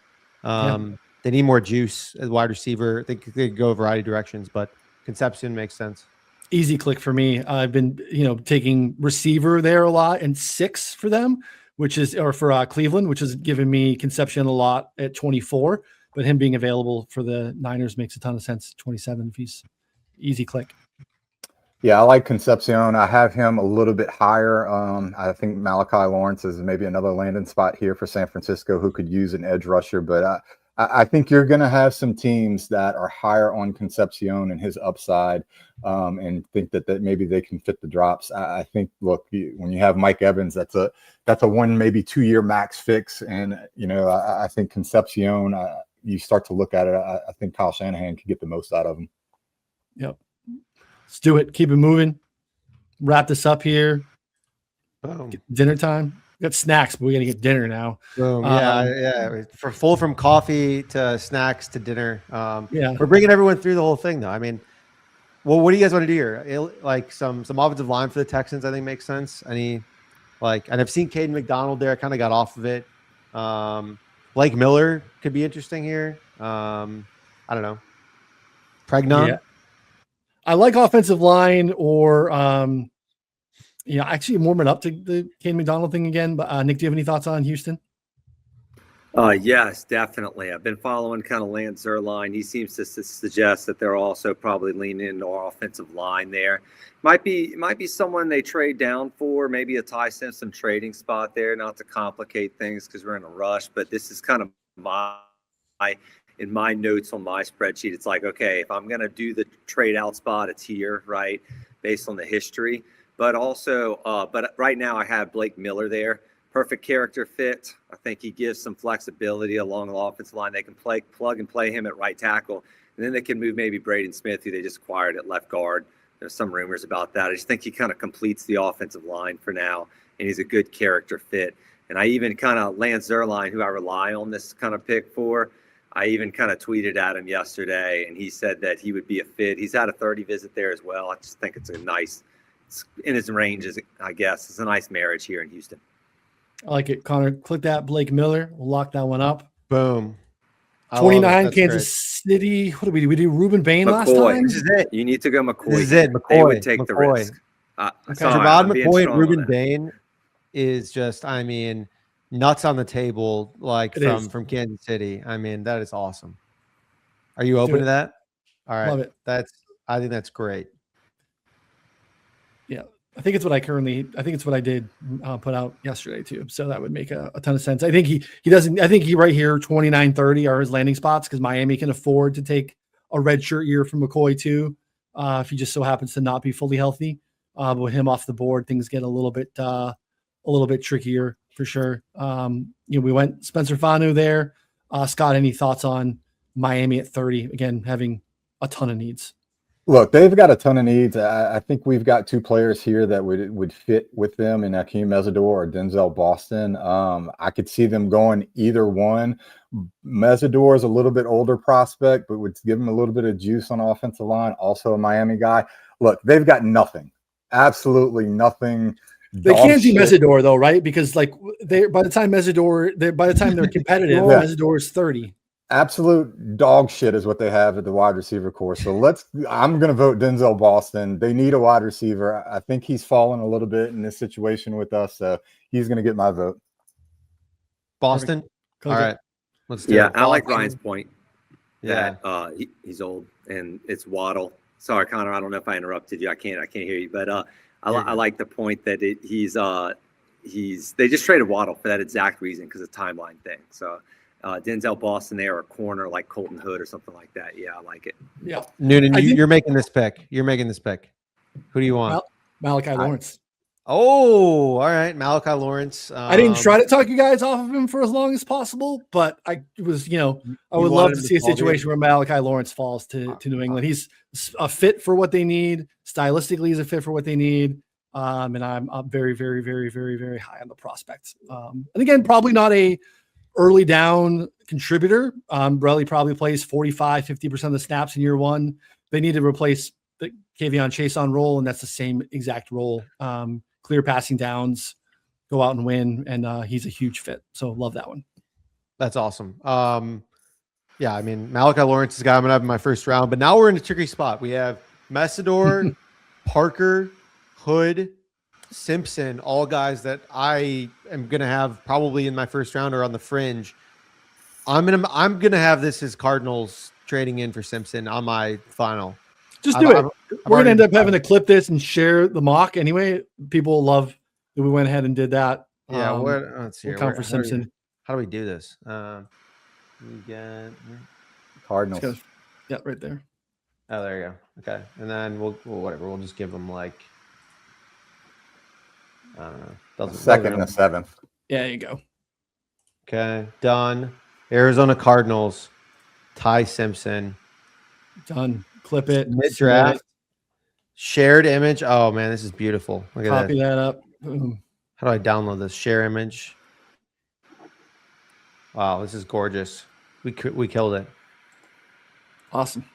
They need more juice as wide receiver. They could go a variety of directions, but Conception makes sense. Easy click for me. I've been, taking receiver there a lot, and 6 for them, for Cleveland, which has given me Conception a lot at 24, but him being available for the Niners makes a ton of sense. 27, if he's easy click. Yeah, I like Concepcion. I have him a little bit higher. I think Malachi Lawrence is maybe another landing spot here for San Francisco who could use an edge rusher. But I think you're going to have some teams that are higher on Concepcion and his upside, and think that maybe they can fit the drops. I think, look, when you have Mike Evans, that's a 1, maybe 2 year max fix. And, I think Concepcion, you start to look at it, I think Kyle Shanahan could get the most out of him. Yep. Let's do it. Keep it moving. Wrap this up here. Dinner time. We got snacks, but we got to get dinner now. Yeah. From coffee to snacks to dinner. Yeah. We're bringing everyone through the whole thing, though. I mean, well, what do you guys want to do here? Like some offensive line for the Texans, I think makes sense. And I've seen Caden McDonald there. I kind of got off of it. Blake Miller could be interesting here. I don't know. Pregnon. Yeah. I like offensive line or, actually warming up to the Caden McDonald thing again. But Nick, do you have any thoughts on Houston? Yes, definitely. I've been following kind of Lance Zierlein. He seems to suggest that they're also probably leaning into our offensive line there. Might be someone they trade down for, maybe a Ty Simpson trading spot there, not to complicate things because we're in a rush. But this is kind of in my notes on my spreadsheet. It's like, okay, if I'm going to do the trade out spot, it's here, right, based on the history. But also, but right now I have Blake Miller there. Perfect character fit. I think he gives some flexibility along the offensive line. They can plug and play him at right tackle, and then they can move maybe Braden Smith, who they just acquired at left guard. There's some rumors about that. I just think he kind of completes the offensive line for now, and he's a good character fit. And I even kind of Lance Zierlein, who I rely on this kind of pick for, I even kind of tweeted at him yesterday, and he said that he would be a fit. He's had a 30 visit there as well. I just think it's in his range, I guess. It's a nice marriage here in Houston. I like it. Connor, click that. Blake Miller. We'll lock that one up. Boom. 29, Kansas City. What did we do? We do Ruben Bain last time? This is it. You need to go McCoy. This is it. McCoy. They would take the risk. Jerrod McCoy and Ruben Bain is just, nuts on the table, from Kansas City. That is awesome. Are you open to that? All right. Love it. I think that's great. Yeah. I think it's what I did put out yesterday too. So that would make a ton of sense. I think he doesn't, I think he right here, 29, 30 are his landing spots because Miami can afford to take a red shirt year from McCoy too. If he just so happens to not be fully healthy, but with him off the board, things get a little bit trickier for sure. We went Spencer Fanu there. Scott, any thoughts on Miami at 30? Again, having a ton of needs. Look, they've got a ton of needs. I think we've got 2 players here that would fit with them in Akeem Mesidor or Denzel Boston. I could see them going either one. Mesidor is a little bit older prospect, but would give him a little bit of juice on offensive line. Also a Miami guy. Look, they've got nothing. Absolutely nothing. They can't do Mesidor though, right? Because by the time they're competitive, Mesidor is 30. Absolute dog shit is what they have at the wide receiver core. So I'm going to vote Denzel Boston. They need a wide receiver. I think he's fallen a little bit in this situation with us. So he's going to get my vote. Boston. All right. Let's do it. I like Ryan's point. That he's old and it's Waddle. Sorry, Connor. I don't know if I interrupted you. I can't hear you, but I like the point that they just traded Waddle for that exact reason because of timeline thing. So Denzel Boston there, or a corner like Colton Hood or something like that. Yeah, I like it. Yeah. Noonan, you're making this pick. You're making this pick. Who do you want? Malachi Lawrence. Oh, all right. Malachi Lawrence. I didn't try to talk you guys off of him for as long as possible, but I was, I would love to see a situation where Malachi Lawrence falls to New England. He's a fit for what they need. Stylistically, he's a fit for what they need. And I'm very, very, very, very, very high on the prospect. And again, probably not a early down contributor. Brelly probably plays 45, 50% of the snaps in year one. They need to replace the K'Von Chason role, and that's the same exact role. Clear passing downs, go out and win, and he's a huge fit. So love that one. That's awesome. Yeah, I mean, Malachi Lawrence is a guy I'm going to have in my first round, but now we're in a tricky spot. We have Messidor, Parker, Hood, Simpson, all guys that I am going to have probably in my first round or on the fringe. I'm gonna have this as Cardinals trading in for Simpson on my final. Just do it. We're gonna end up having to clip this and share the mock anyway. People will love that we went ahead and did that. Yeah. Let's see. We'll count for Simpson. How do we do this? We get Cardinals. Yeah, right there. Oh, there you go. Okay, and then we'll whatever. We'll just give them like I don't know. Second and a seventh. Yeah, there you go. Okay, done. Arizona Cardinals. Ty Simpson. Done. Clip it. Mid-draft. Shared image. Oh man, this is beautiful. Look at that. Copy that up. Boom. How do I download this? Share image. Wow, this is gorgeous. We killed it. Awesome.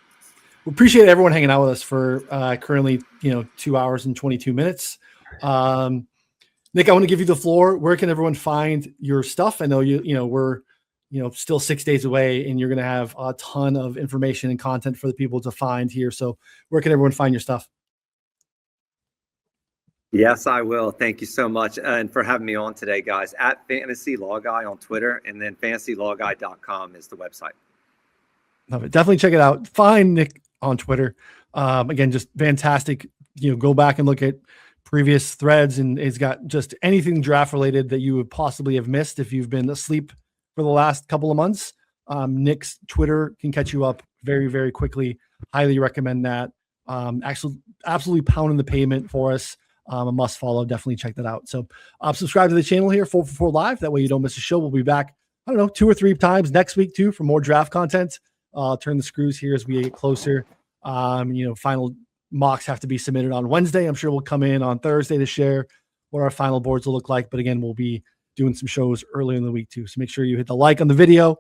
We appreciate everyone hanging out with us for currently 2 hours and 22 minutes. Nick, I want to give you the floor. Where can everyone find your stuff? I know we're still 6 days away, and you're going to have a ton of information and content for the people to find here. So where can everyone find your stuff? Yes, I will. Thank you so much. And for having me on today, guys, at Fantasy Law Guy on Twitter, and then fantasylawguy.com is the website. Love it. Definitely check it out. Find Nick on Twitter. Again, just fantastic. Go back and look at previous threads, and it's got just anything draft related that you would possibly have missed if you've been asleep for the last couple of months. Nick's Twitter can catch you up very, very quickly. Highly recommend that. Actually, absolutely pounding the pavement for us. A must follow. Definitely check that out. So subscribe to the channel here, 444 Live. That way you don't miss a show. We'll be back, 2 or 3 times next week too for more draft content. Turn the screws here as we get closer. Final mocks have to be submitted on Wednesday. I'm sure we'll come in on Thursday to share what our final boards will look like. But again, we'll be doing some shows earlier in the week too. So make sure you hit the like on the video.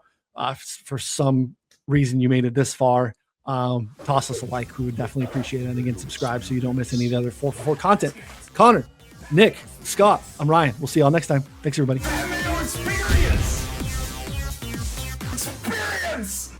For some reason you made it this far, toss us a like. We would definitely appreciate it. And again, subscribe so you don't miss any of the other 444 content. Connor, Nick, Scott, I'm Ryan. We'll see y'all next time. Thanks, everybody. Experience!